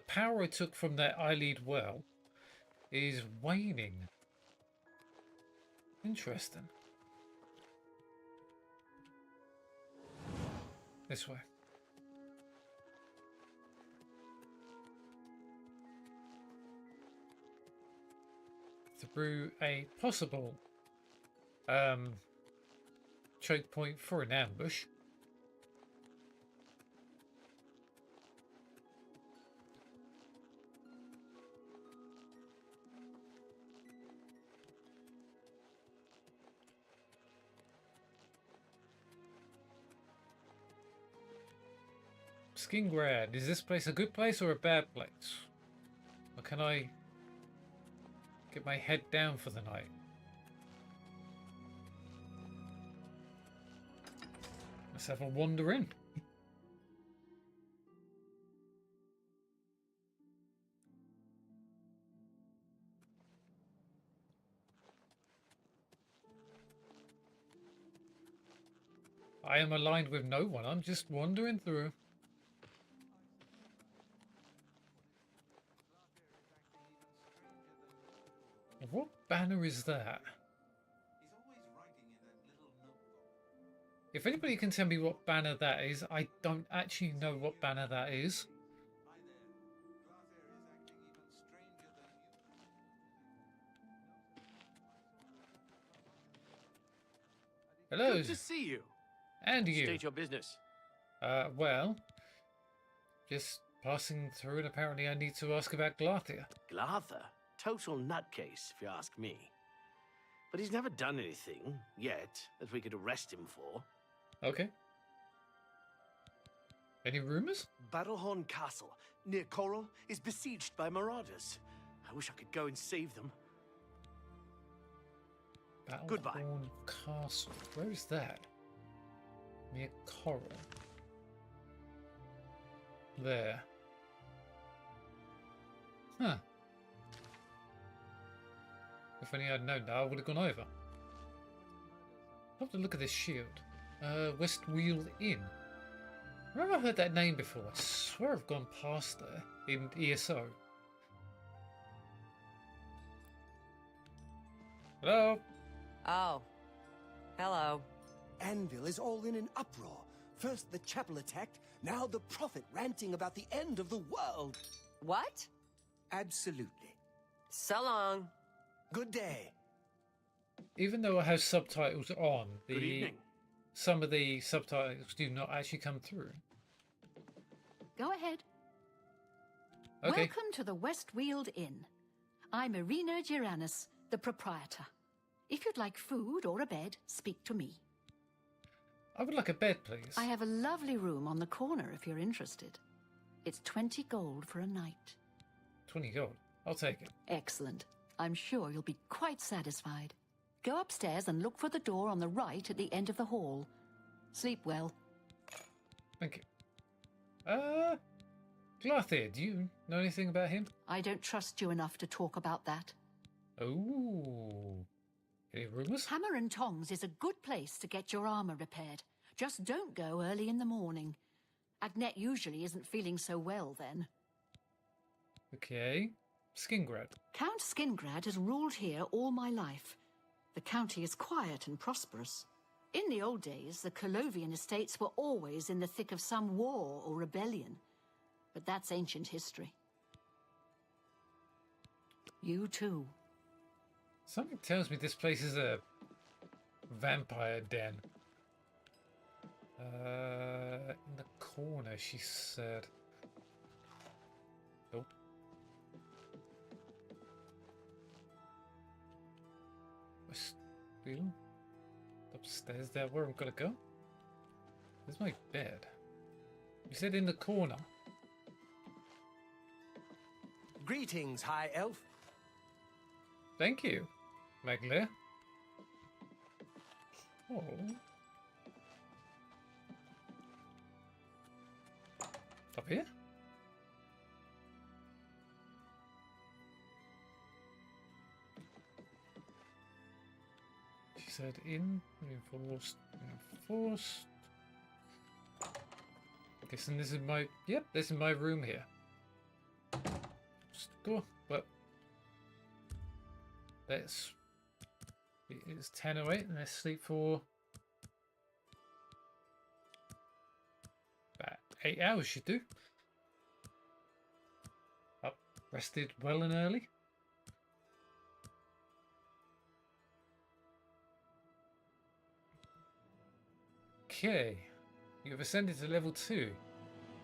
power I took from that eyelid well is waning. Interesting. This way. Through a possible choke point for an ambush. Skingrad, is this place a good place or a bad place? Or can I get my head down for the night? Let's have a wander in. I am aligned with no one, I'm just wandering through. What banner is that? If anybody can tell me what banner that is, I don't actually know what banner that is. Hello. Good to see you. And you. State your business. Well, just passing through, and apparently I need to ask about Glathia. Glather? Total nutcase, if you ask me. But he's never done anything, yet, that we could arrest him for. Okay. Any rumors? Battlehorn Castle, near Coral, is besieged by marauders. I wish I could go and save them. Goodbye. Battlehorn Castle. Where is that? Near Coral. There. Huh. If only I'd known that, I would have gone over. Have to look at this shield. Westweald Inn. Where have I heard that name before? I swear I've gone past there in ESO. Hello? Oh. Hello. Anvil is all in an uproar. First the chapel attacked, now the prophet ranting about the end of the world. What? Absolutely. So long. Good day. Even though I have subtitles on, Good evening. some of the subtitles do not actually come through. Go ahead. Okay. Welcome to the Westweald Inn. I'm Irina Giranus, the proprietor. If you'd like food or a bed, speak to me. I would like a bed, please. I have a lovely room on the corner if you're interested. It's 20 gold for a night. 20 gold. I'll take it. Excellent. I'm sure you'll be quite satisfied. Go upstairs and look for the door on the right at the end of the hall. Sleep well. Thank you. Glathir, do you know anything about him? I don't trust you enough to talk about that. Oh. Any rumors? Hammer and Tongs is a good place to get your armor repaired. Just don't go early in the morning. Agnette usually isn't feeling so well then. Okay. Skingrad. Count Skingrad has ruled here all my life. The county is quiet and prosperous. In the old days, the Colovian estates were always in the thick of some war or rebellion. But that's ancient history. You too. Something tells me this place is a vampire den. In the corner, she said. Nope. Westfield? Upstairs there, where I'm gonna go? There's my bed. You said in the corner. Greetings, High Elf. Thank you, Maglia. Oh. Up here? She said reinforced. Guessing this is my, yep, this is my room here. Just go, but let's, it's 10:08 and let's sleep for about 8 hours should do. Up, rested well and early. Okay, you have ascended to level 2.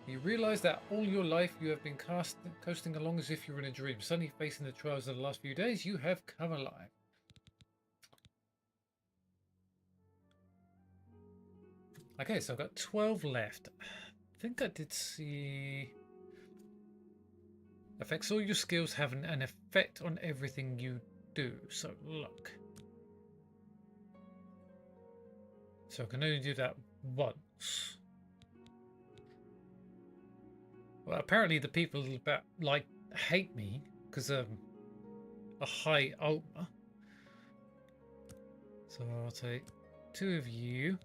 You realize that all your life you have been coasting along as if you were in a dream. Suddenly facing the trials of the last few days, you have come alive. Okay, so I've got 12 left. I think I did see... Affects all your skills have an effect on everything you do. So look. So I can only do that once. Well, apparently the people that hate me because I'm a high ultra. So I'll take 2 of you.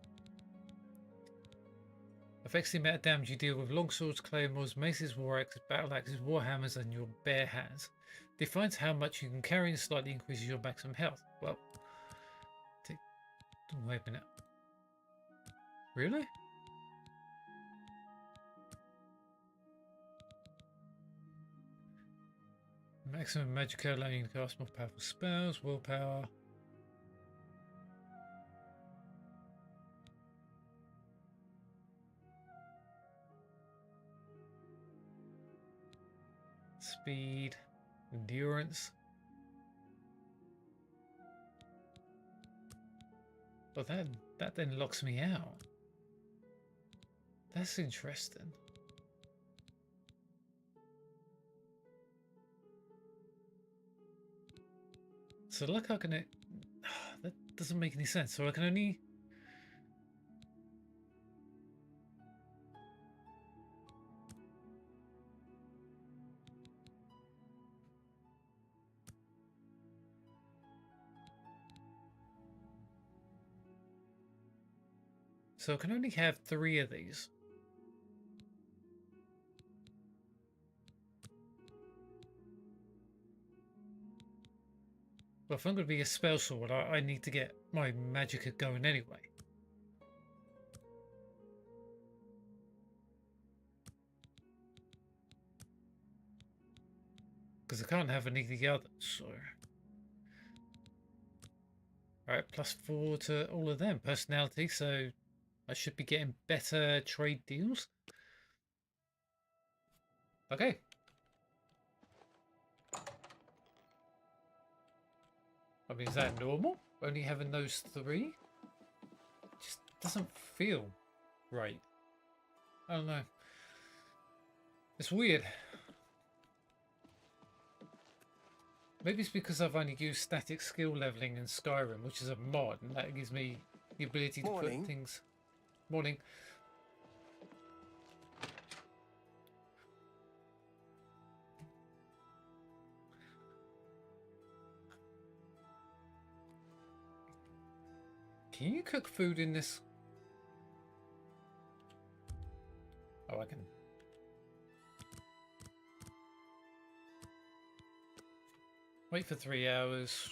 Affects the amount of damage you deal with longswords, claymores, maces, war axes, battle axes, warhammers, and your bare hands. Defines how much you can carry and slightly increases your maximum health. Well, wait a minute. Really? Maximum magic allowing you to cast more powerful spells, willpower. Speed, endurance. But that then locks me out. That's interesting. So look, how can it? That doesn't make any sense. So I can only. So I can only have 3 of these. Well, if I'm going to be a spell sword, I need to get my magicka going anyway. Because I can't have any of the others, so... Alright, +4 to all of them. Personality, so I should be getting better trade deals. Okay. I mean, is that normal? Only having those 3? Just doesn't feel right. I don't know. It's weird. Maybe it's because I've only used static skill leveling in Skyrim, which is a mod, and that gives me the ability to put things... Morning. Can you cook food in this? Oh, I can. Wait for 3 hours.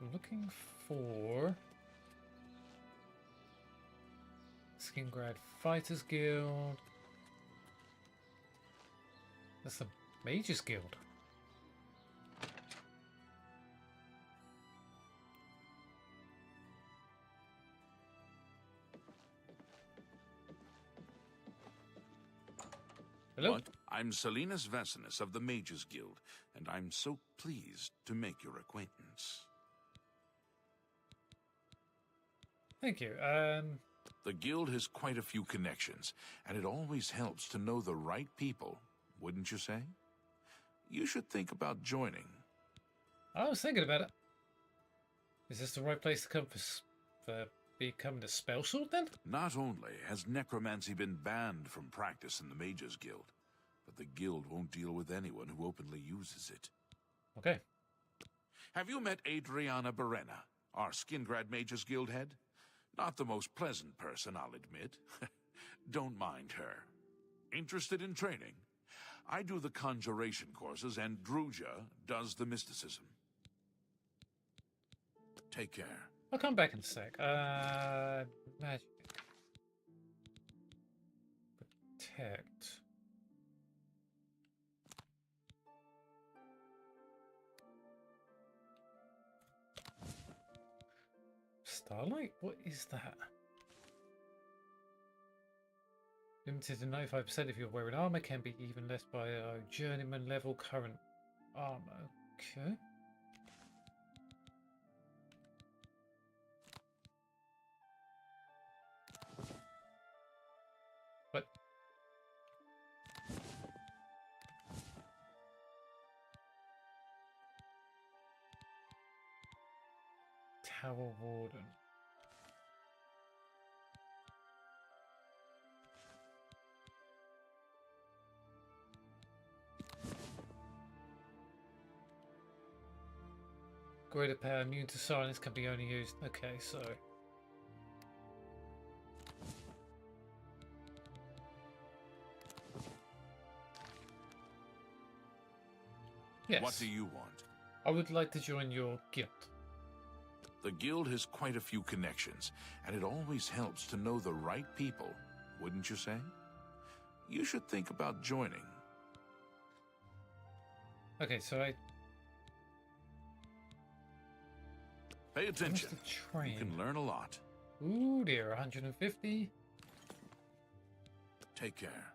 I'm looking for Skingrad Fighters Guild. That's the Mages Guild. Hello? What? I'm Salinas Vesinus of the Mages Guild, and I'm so pleased to make your acquaintance. Thank you. The guild has quite a few connections, and it always helps to know the right people, wouldn't you say? You should think about joining. I was thinking about it. Is this the right place to come for becoming a spell sword then? Not only has necromancy been banned from practice in the Mages Guild, but the guild won't deal with anyone who openly uses it. Okay. Have you met Adriana Berena, our Skingrad Mages Guild head? Not the most pleasant person, I'll admit. Don't mind her. Interested in training? I do the conjuration courses, and Druja does the mysticism. Take care. I'll come back in a sec. Magic. Protect. Starlight? What is that? Limited to 95% if you're wearing armor, can be even less by a journeyman level current armor. Okay. What? Tower Warden. Greater power immune to silence can be only used. Okay, so. Yes. What do you want? I would like to join your guild. The guild has quite a few connections, and it always helps to know the right people, wouldn't you say? You should think about joining. Okay, so I... Pay attention. You can learn a lot. Ooh dear, 150. Take care.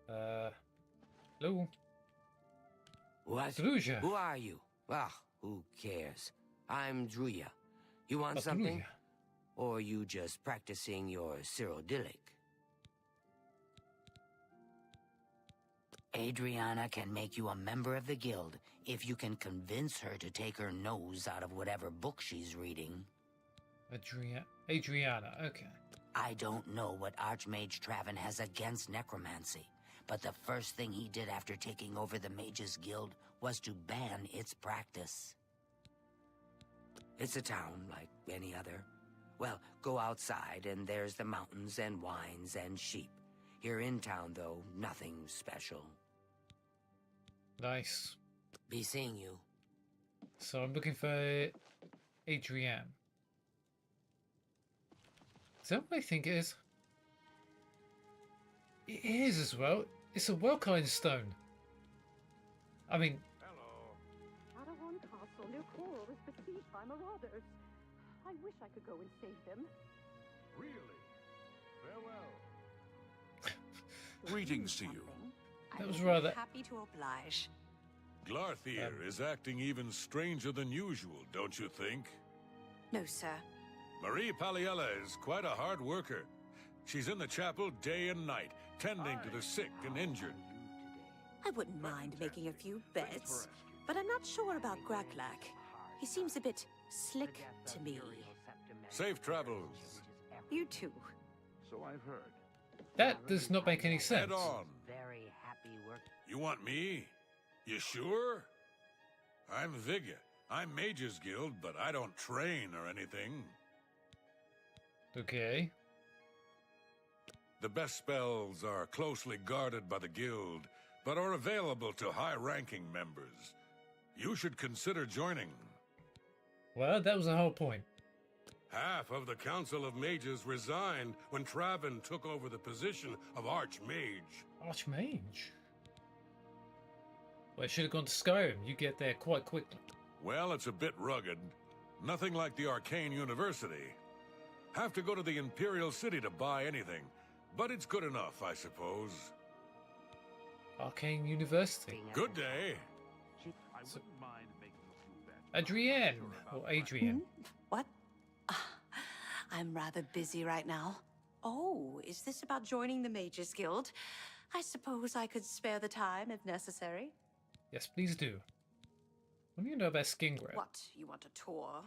Hello? What? Druja. Who are you? Ah, who cares? I'm Druja. You want something? Druja. Or you just practicing your Cyrodiilic? Adriana can make you a member of the guild if you can convince her to take her nose out of whatever book she's reading. Adriana, okay. I don't know what Archmage Traven has against necromancy, but the first thing he did after taking over the Mages Guild was to ban its practice. It's a town like any other. Well, go outside and there's the mountains and wines and sheep. Here in town, though, nothing special. Nice. Be seeing you. So I'm looking for Adrienne. Is that what I think it is? It is as well. It's a Welkind stone. I mean... Padawan Castle near Coral is besieged by marauders. I wish I could go and save them. Really? Farewell. Greetings to you. That was rather... Happy to oblige. Glarthier is acting even stranger than usual, don't you think? No, sir. Marie Paliella is quite a hard worker. She's in the chapel day and night, tending to the sick and injured. I wouldn't mind making a few bets, but I'm not sure about Graklak. He seems a bit slick to me. Safe travels. You too. So I've heard. That does not make any sense. Head on. Very happy work. You want me? You sure? I'm Vigga. I'm Mages Guild, but I don't train or anything. Okay. The best spells are closely guarded by the guild, but are available to high-ranking members. You should consider joining. Well, that was the whole point. Half of the Council of Mages resigned when Traven took over the position of Archmage. Archmage? Well, I should have gone to Skyrim. You get there quite quickly. Well, it's a bit rugged. Nothing like the Arcane University. Have to go to the Imperial City to buy anything, but it's good enough, I suppose. Arcane University. Good day. So, Adrienne, or Adrian. What? I'm rather busy right now. Oh, is this about joining the Mages Guild? I suppose I could spare the time if necessary. Yes, please do. What do you know about skin grab? What, you want a tour?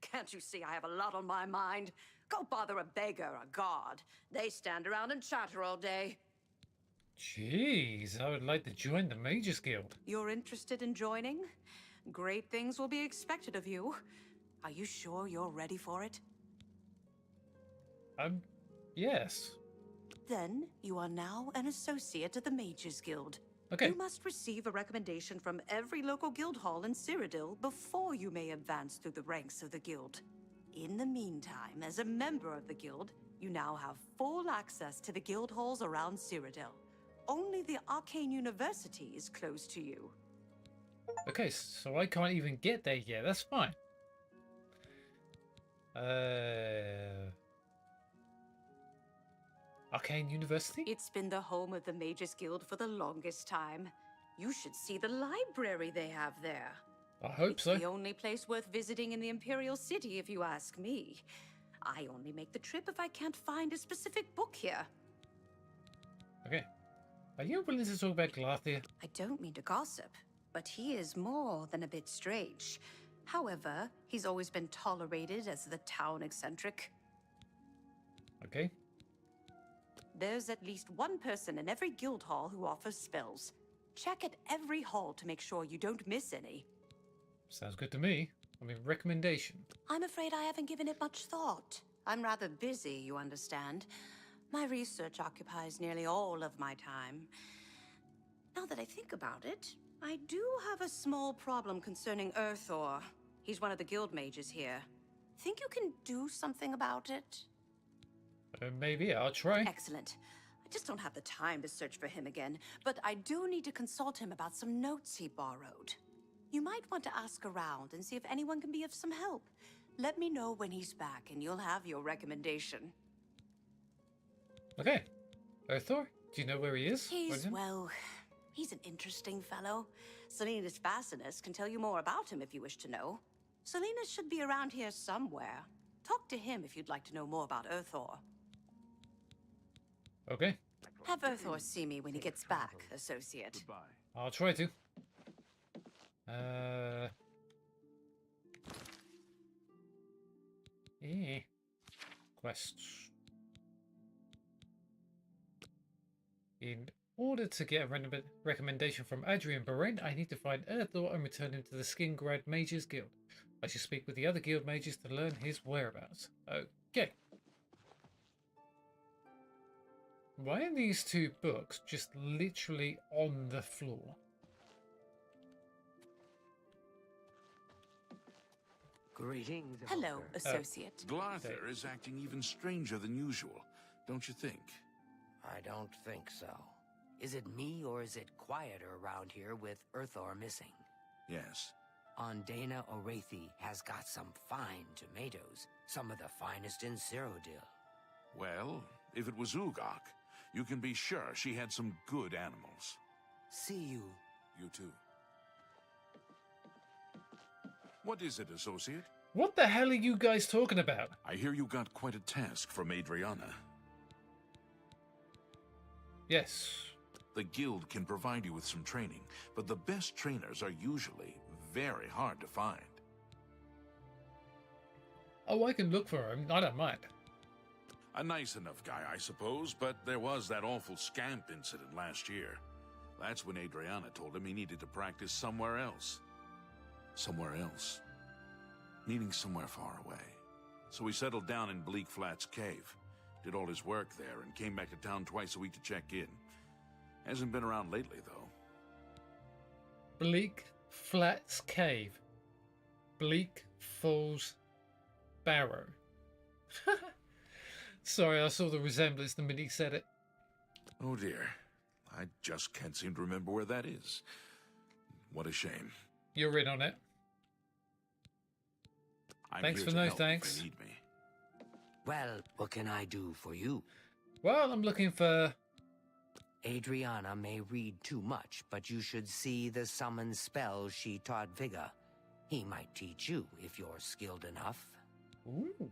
Can't you see I have a lot on my mind? Go bother a beggar or a guard. They stand around and chatter all day. Jeez, I would like to join the Mages Guild. You're interested in joining? Great things will be expected of you. Are you sure you're ready for it? Yes. Then you are now an associate of the Mages Guild. Okay. You must receive a recommendation from every local guild hall in Cyrodiil before you may advance through the ranks of the guild. In the meantime, as a member of the guild, you now have full access to the guild halls around Cyrodiil. Only the Arcane University is close to you. Okay, so I can't even get there yet. That's fine. Arcane University? It's been the home of the Mages Guild for the longest time. You should see the library they have there. I hope so. It's the only place worth visiting in the Imperial City, if you ask me. I only make the trip if I can't find a specific book here. Okay. Are you willing to talk about Glathir? I don't mean to gossip, but he is more than a bit strange. However, he's always been tolerated as the town eccentric. Okay. There's at least one person in every guild hall who offers spells. Check at every hall to make sure you don't miss any. Sounds good to me. I mean, recommendation. I'm afraid I haven't given it much thought. I'm rather busy, you understand. My research occupies nearly all of my time. Now that I think about it, I do have a small problem concerning Earthor. He's one of the guild mages here. Think you can do something about it? Maybe, I'll try. Excellent. I just don't have the time to search for him again, but I do need to consult him about some notes he borrowed. You might want to ask around and see if anyone can be of some help. Let me know when he's back and you'll have your recommendation. Okay. Earthor, do you know where he is? Well, he's an interesting fellow. Selena's Fascinus can tell you more about him if you wish to know. Selena should be around here somewhere. Talk to him if you'd like to know more about Earthor. Okay. Have Earthor see me when he gets back, associate. I'll try to. Quests. In order to get a recommendation from Adrian Beren, I need to find Earthor and return him to the Skingrad Mages Guild. I should speak with the other guild mages to learn his whereabouts. Okay. Why are these two books just literally on the floor? Greetings. Hello, associate. Glathir is acting even stranger than usual, don't you think? I don't think so. Is it me, or is it quieter around here with Earthor missing? Yes. Ondana Orethi has got some fine tomatoes, some of the finest in Cyrodiil. Well, if it was Ugok, you can be sure she had some good animals. See you. You too. What is it, associate? What the hell are you guys talking about? I hear you got quite a task from Adriana. Yes. The guild can provide you with some training, but the best trainers are usually very hard to find. Oh, I can look for him. I don't mind. A nice enough guy, I suppose, but there was that awful scamp incident last year. That's when Adriana told him he needed to practice somewhere else. Somewhere else. Meaning somewhere far away. So he settled down in Bleak Flats Cave. Did all his work there and came back to town twice a week to check in. Hasn't been around lately, though. Bleak Flats Cave. Bleak Falls Barrow. Sorry, I saw the resemblance the minute he said it. Oh dear. I just can't seem to remember where that is. What a shame. You're in on it. Thanks for no thanks. If you need me. Well, what can I do for you? Well, I'm looking for... Adriana may read too much, but you should see the summon spells she taught Vigga. He might teach you if you're skilled enough. Ooh.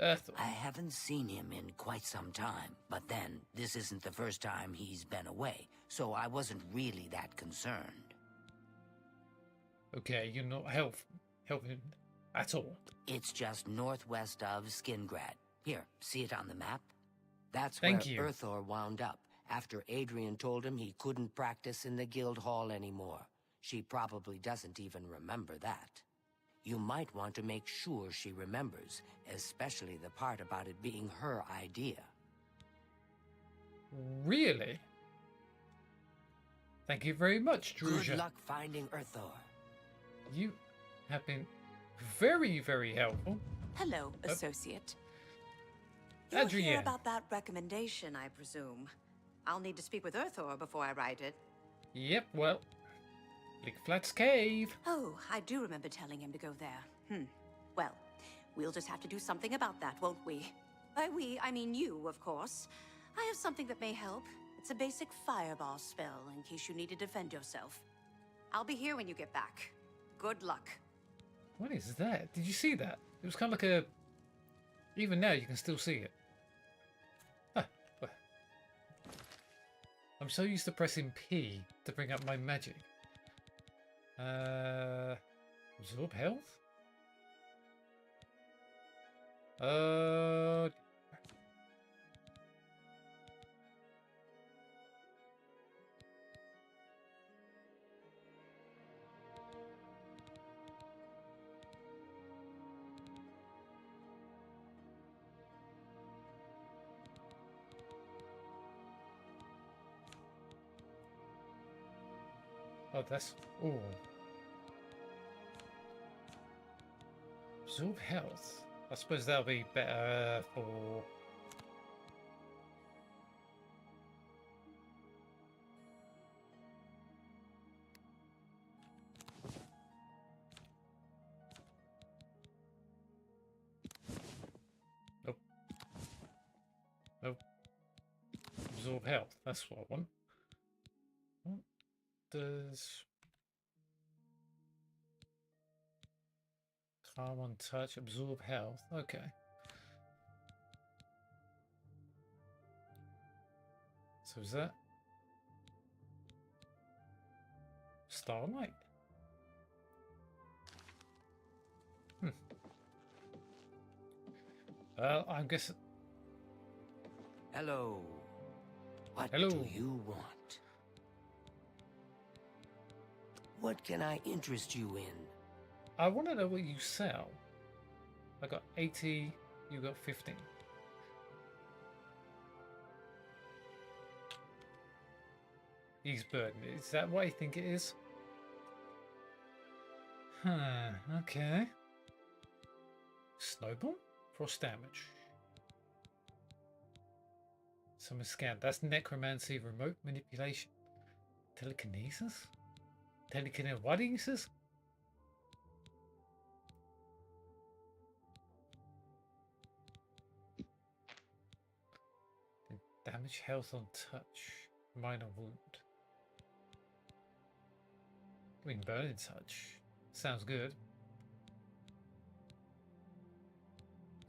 I haven't seen him in quite some time, but then, this isn't the first time he's been away, so I wasn't really that concerned. Okay, you're not helping at all. It's just northwest of Skingrad. Here, see it on the map? That's Thank where you. Earthor wound up, after Adrian told him he couldn't practice in the guild hall anymore. She probably doesn't even remember that. You might want to make sure she remembers, especially the part about it being her idea. Really? Thank you very much, Druzha. Good luck finding Earthor. You have been very, very helpful. Hello, associate. You'll hear Adrienne. about that recommendation, I presume. I'll need to speak with Earthor before I write it. Yep, well, Bleak Flats Cave. Oh, I do remember telling him to go there. Well, we'll just have to do something about that, won't we? By we, I mean you, of course. I have something that may help. It's a basic fireball spell, in case you need to defend yourself. I'll be here when you get back. Good luck. What is that? Did you see that? It was kind of like a... Even now, you can still see it. Huh. Well. I'm so used to pressing P to bring up my magic. Absorb health? Oh, that's... Ooh. Absorb health. I suppose that'll be better for... Nope. Nope. Absorb health. That's what I want. What does... Calm on touch, absorb health. Okay. So is that Starlight? Well, I'm guessing. Hello. What Hello. do you want? What can I interest you in? I want to know what you sell. I got 80, you got 15. Ease burden. Is that what I think it is? Huh, okay. Snowball? Frost damage. Summon scan. That's necromancy, remote manipulation. Telekinesis? Telekinesis? What do you say? Damage health on touch. Minor wound. I mean, burning touch. Sounds good.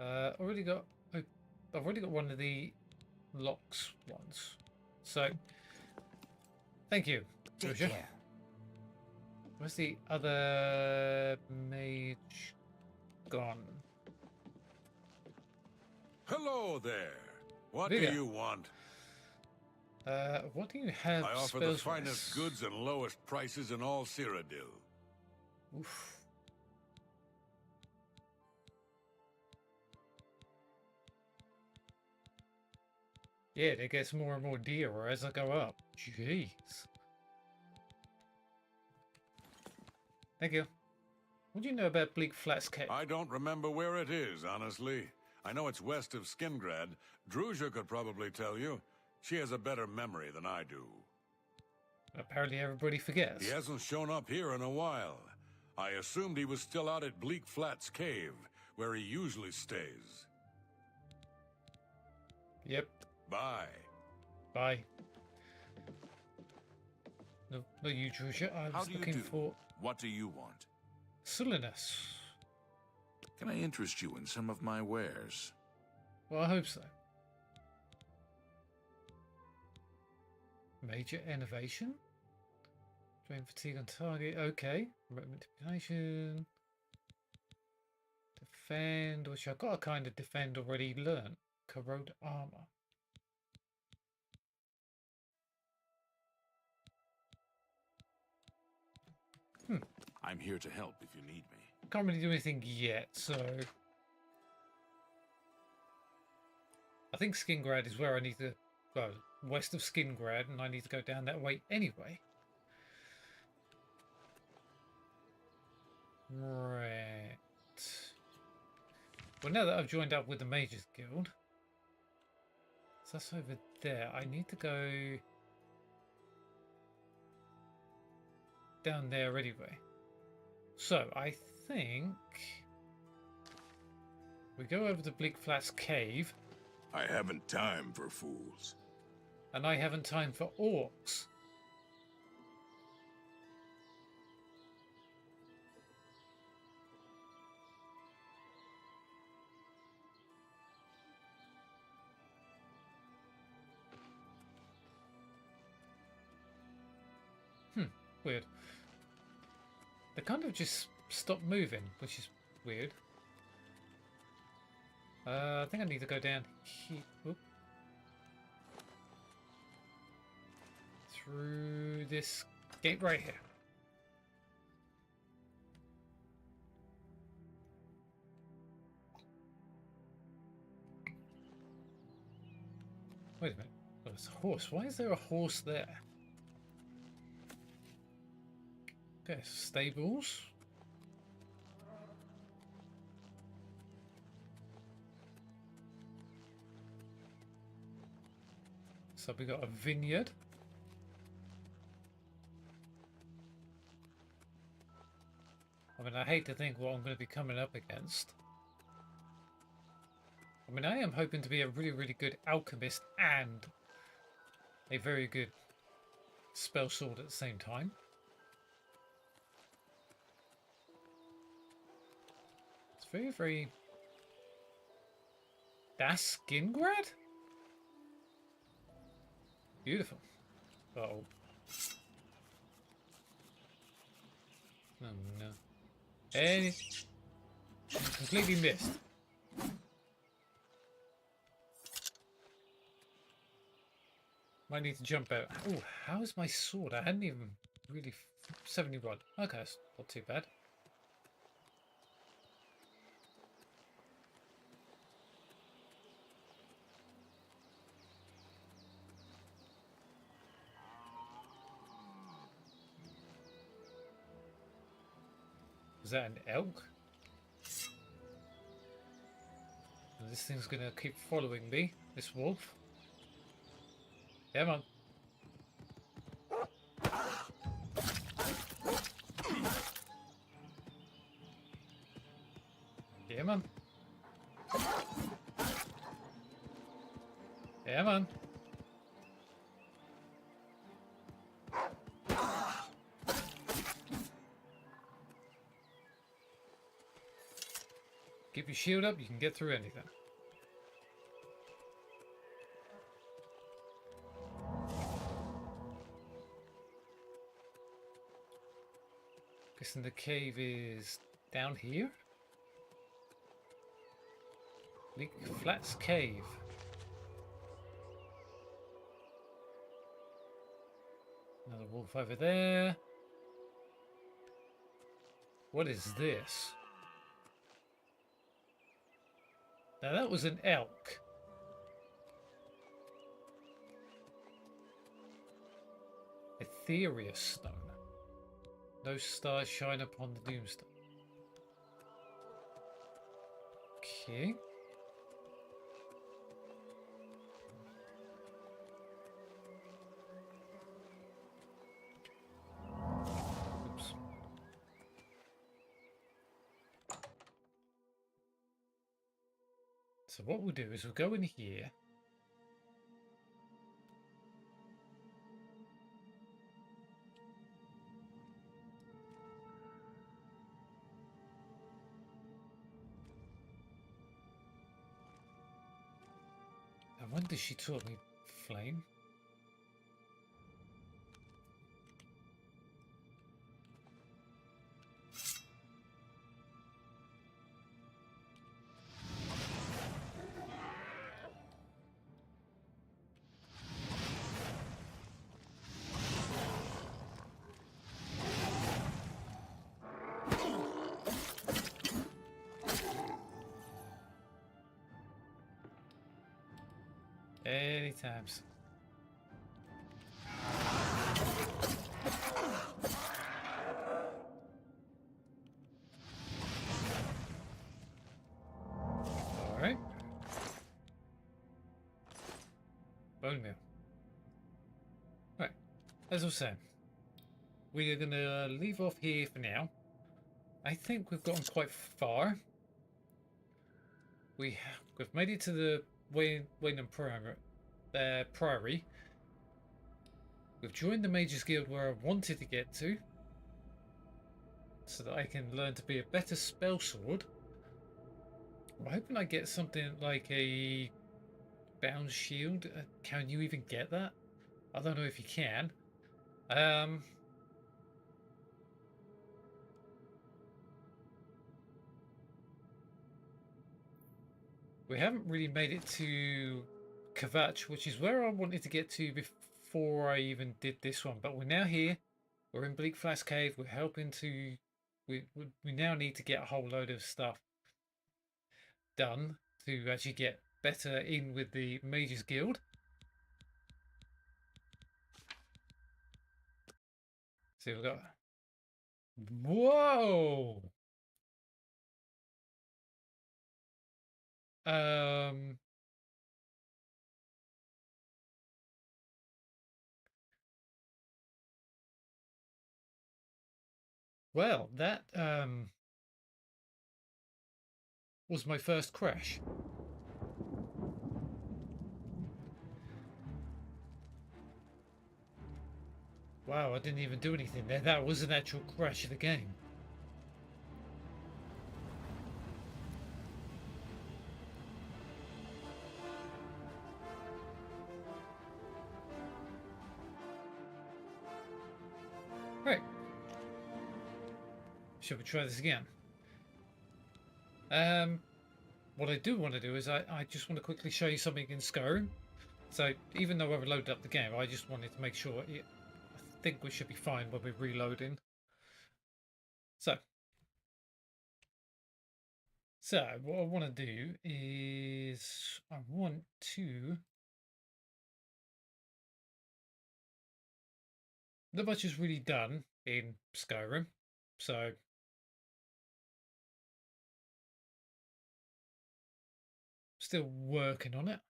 I've already got one of the locks ones. So, thank you. Take Druzha. care. Where's the other mage gone? Hello there. What Vigor. do you want? What do you have? I offer the spells-wise? finest goods and lowest prices in all Cyrodiil. Oof. Yeah, it gets more and more dearer as I go up. Jeez. Thank you. What do you know about Bleak Flats Cave? I don't remember where it is, honestly. I know it's west of Skingrad. Druzha could probably tell you. She has a better memory than I do. Apparently everybody forgets. He hasn't shown up here in a while. I assumed he was still out at Bleak Flats Cave, where he usually stays. Yep. Bye. Bye. No, you, Druzha. I How was do you looking do? for What do you want? Sulinus. Can I interest you in some of my wares? Well, I hope so. Major innovation? Drain fatigue on target. Okay. Remote manipulation. Defend, which I've got to kind of defend already learned. Corrode armor. I'm here to help if you need me. Can't really do anything yet, so I think Skingrad is where I need to, well, west of Skingrad, and I need to go down that way anyway. Right. Well, now that I've joined up with the Mages Guild, so that's over there. I need to go down there anyway. So I think we go over to Bleak Flats Cave. I haven't time for fools. And I haven't time for orcs. Weird. They kind of just stopped moving, which is weird. I think I need to go down here. Oop. Through this gate right here. Wait a minute. Oh, it's a horse. Why is there a horse there? Okay, stables. So we got a vineyard. I mean, I hate to think what I'm going to be coming up against. I mean, I am hoping to be a really, really good alchemist and a very good spell sword at the same time. It's very, very... That's Skingrad? Beautiful. Uh-oh. Oh no. And completely missed. Might need to jump out. Oh, how is my sword? I hadn't even really 71. Okay, that's not too bad. Is that an elk? This thing's gonna keep following me, this wolf. Come on. Come on. Come on. Keep your shield up, you can get through anything. Guessing the cave is down here? Bleak Flats Cave. Another wolf over there. What is this? Now that was an elk. Ethereal stone. No stars shine upon the doomstone. Okay. Oops. So what we'll do is we'll go in here. And when did she taught me flame? Many times. Alright. Bone meal. Right. As I was saying, we are going to leave off here for now. I think we've gotten quite far. We've made it to the Wayne Priory. We've joined the Mages Guild where I wanted to get to, so that I can learn to be a better spell sword. I'm hoping I get something like a bound shield. Can you even get that? I don't know if you can. We haven't really made it to Kvatch, which is where I wanted to get to before I even did this one. But we're now here. We're in Bleak Flats Cave. We're helping to... We now need to get a whole load of stuff done to actually get better in with the Mages Guild. So we've got... Whoa! Well, that was my first crash. Wow, I didn't even do anything there. That was an actual crash of the game. Right. Shall we try this again? What I do want to do is I just want to quickly show you something in Skyrim. So even though I've loaded up the game, I just wanted to make sure I think we should be fine when we're reloading. So what I want to do is I want to... Not much is really done in Skyrim, so still working on it.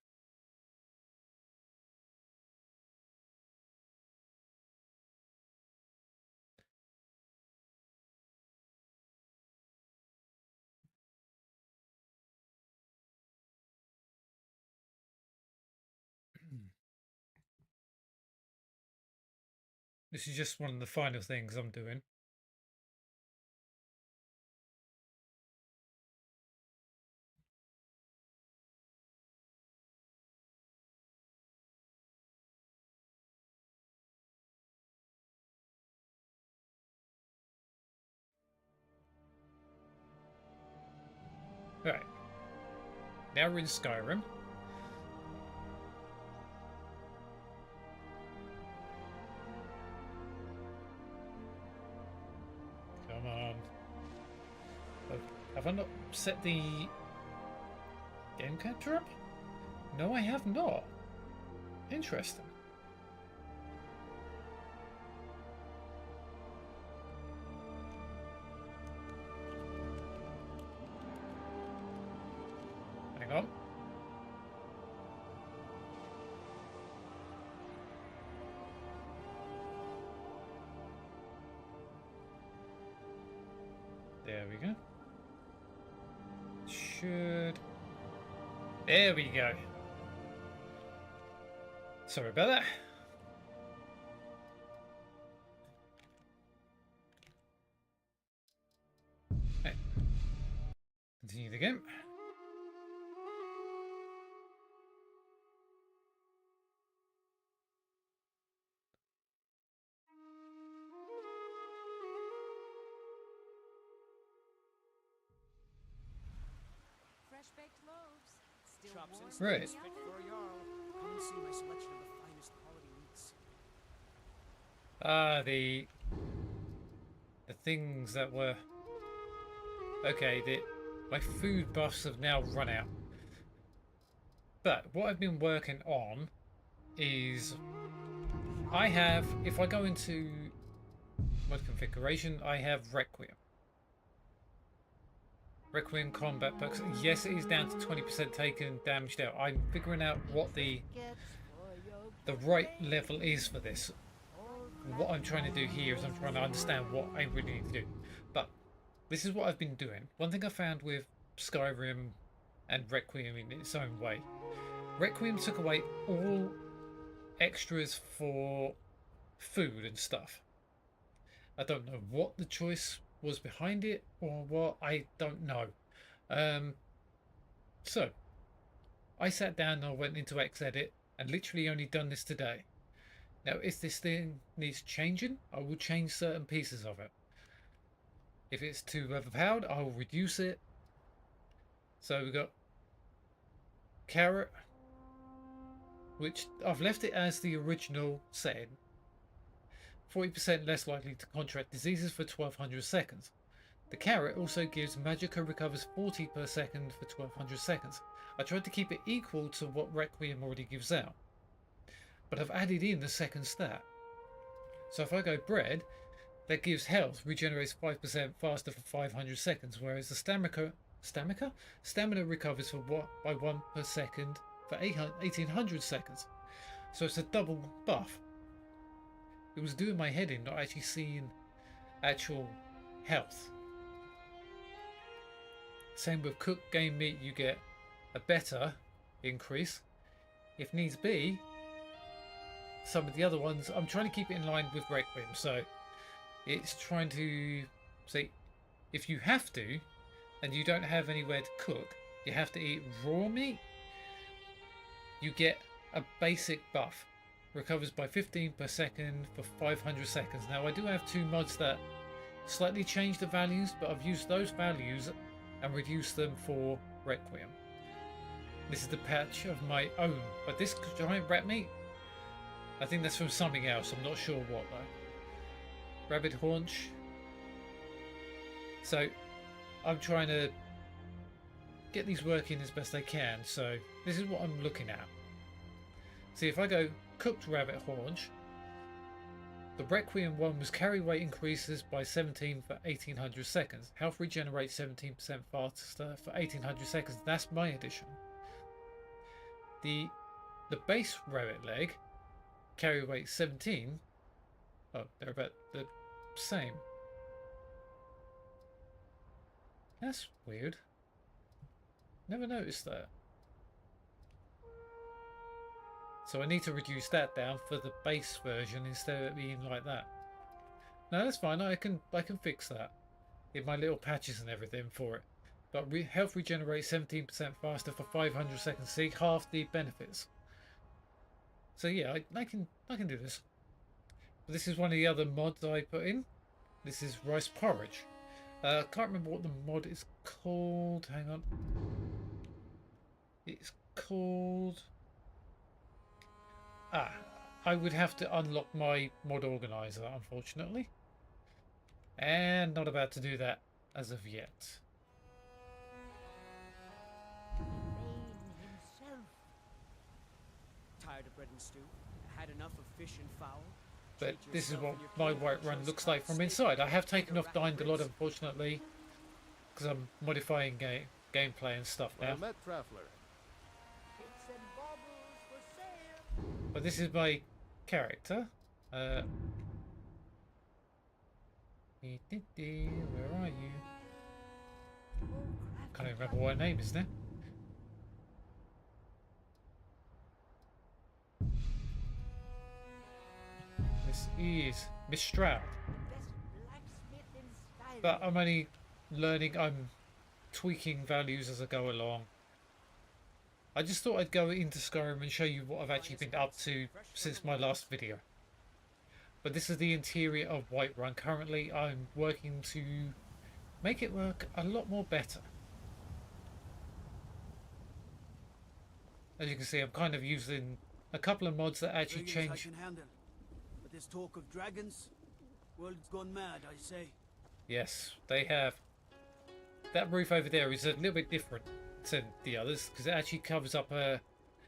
This is just one of the final things I'm doing. Right. Now we're in Skyrim. Come on. Oh, have I not set the game capture up? No, I have not. Interesting. Hang on. There we go. Should... There we go. Sorry about that. Right. Continue the game. Fresh-baked loaves. Still Chops warm. and right. Fit for a jarl. Come and see my selection of the finest quality meats. The things that were... Okay, my food buffs have now run out. But what I've been working on is I have, if I go into mod configuration, I have Requiem. Requiem combat perks. Yes, it is down to 20% taken, damaged out. I'm figuring out what the right level is for this. What I'm trying to do here is I'm trying to understand what I really need to do. But this is what I've been doing. One thing I found with Skyrim and Requiem in its own way. Requiem took away all extras for food and stuff. I don't know what the choice was behind it or what, I don't know. So I sat down and I went into Xedit and literally only done this today. Now if this thing needs changing, I will change certain pieces of it. If it's too overpowered, I will reduce it. So we've got carrot, which I've left it as the original setting. 40% less likely to contract diseases for 1200 seconds. The carrot also gives Magicka recovers 40 per second for 1200 seconds. I tried to keep it equal to what Requiem already gives out, but I've added in the second stat. So if I go bread, that gives health, regenerates 5% faster for 500 seconds, whereas the stamina recovers by 1 per second for 1800 seconds. So it's a double buff. It was doing my head in, not actually seeing actual health. Same with cooked game meat, you get a better increase. If needs be, some of the other ones, I'm trying to keep it in line with Requiem. So it's trying to say, if you have to, and you don't have anywhere to cook, you have to eat raw meat, you get a basic buff. Recovers by 15 per second for 500 seconds. Now I do have two mods that slightly change the values, but I've used those values and reduced them for Requiem. This is the patch of my own, but this giant rat meat, I think that's from something else, I'm not sure what though. Rabbit haunch. So I'm trying to get these working as best I can, so this is what I'm looking at. See, if I go cooked rabbit haunch, the Requiem one was carry weight increases by 17 for 1800 seconds. Health regenerates 17% faster for 1800 seconds. That's my addition. The base rabbit leg, carry weight 17. Oh, they're about the same. That's weird. Never noticed that. So I need to reduce that down for the base version instead of it being like that. No, that's fine. I can fix that in my little patches and everything for it. But health regenerates 17% faster for 500 seconds. See, half the benefits. So yeah, I can do this. But this is one of the other mods I put in. This is rice porridge. I can't remember what the mod is called. Hang on. It's called... I would have to unlock my mod organizer, unfortunately. And not about to do that as of yet. Tired of bread and stew? Had enough of fish and fowl? But this is what my Whiterun looks like from inside. I have taken off Dined a lot, unfortunately, because I'm modifying gameplay and stuff now. But this is my character. Where are you? Can't even remember what her name is now. This is Miss Stroud. But I'm only learning, I'm tweaking values as I go along. I just thought I'd go into Skyrim and show you what I've actually been up to since my last video. But this is the interior of Whiterun. Currently I'm working to make it work a lot more better. As you can see, I'm kind of using a couple of mods that actually change. I can handle. But this talk of dragons, world's gone mad, I say. Yes, they have. That roof over there is a little bit different to the others because it actually covers up a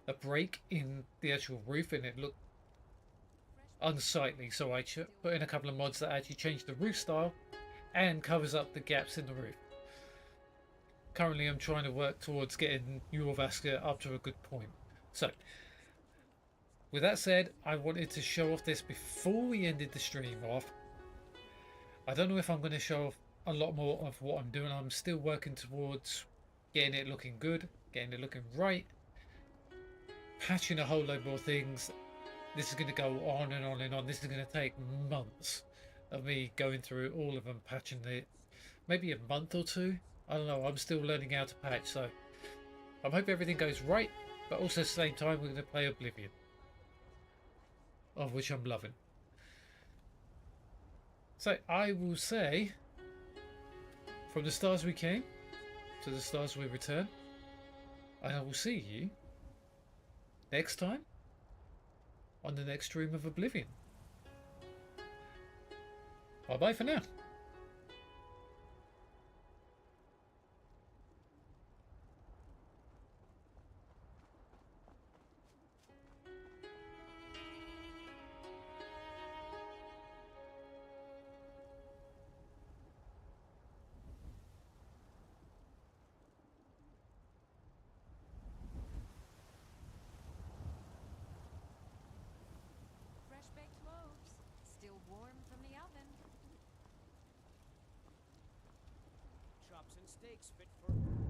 a break in the actual roof and it looked unsightly, so I put in a couple of mods that actually change the roof style and covers up the gaps in the roof. Currently I'm trying to work towards getting Euravaska up to a good point. So, with that said, I wanted to show off this before we ended the stream off. I don't know if I'm going to show off a lot more of what I'm doing. I'm still working towards getting it looking good, getting it looking right, patching a whole load more things. This is going to go on and on and on. This is going to take months of me going through all of them, patching it. Maybe a month or two. I don't know. I'm still learning how to patch, so I hope everything goes right. But also at the same time, we're going to play Oblivion, of which I'm loving. So I will say, from the stars we came to the stars we return, and I will see you next time on the next stream of Oblivion. Bye bye for now. Fresh-baked loaves, still warm from the oven. Chops and steaks fit for...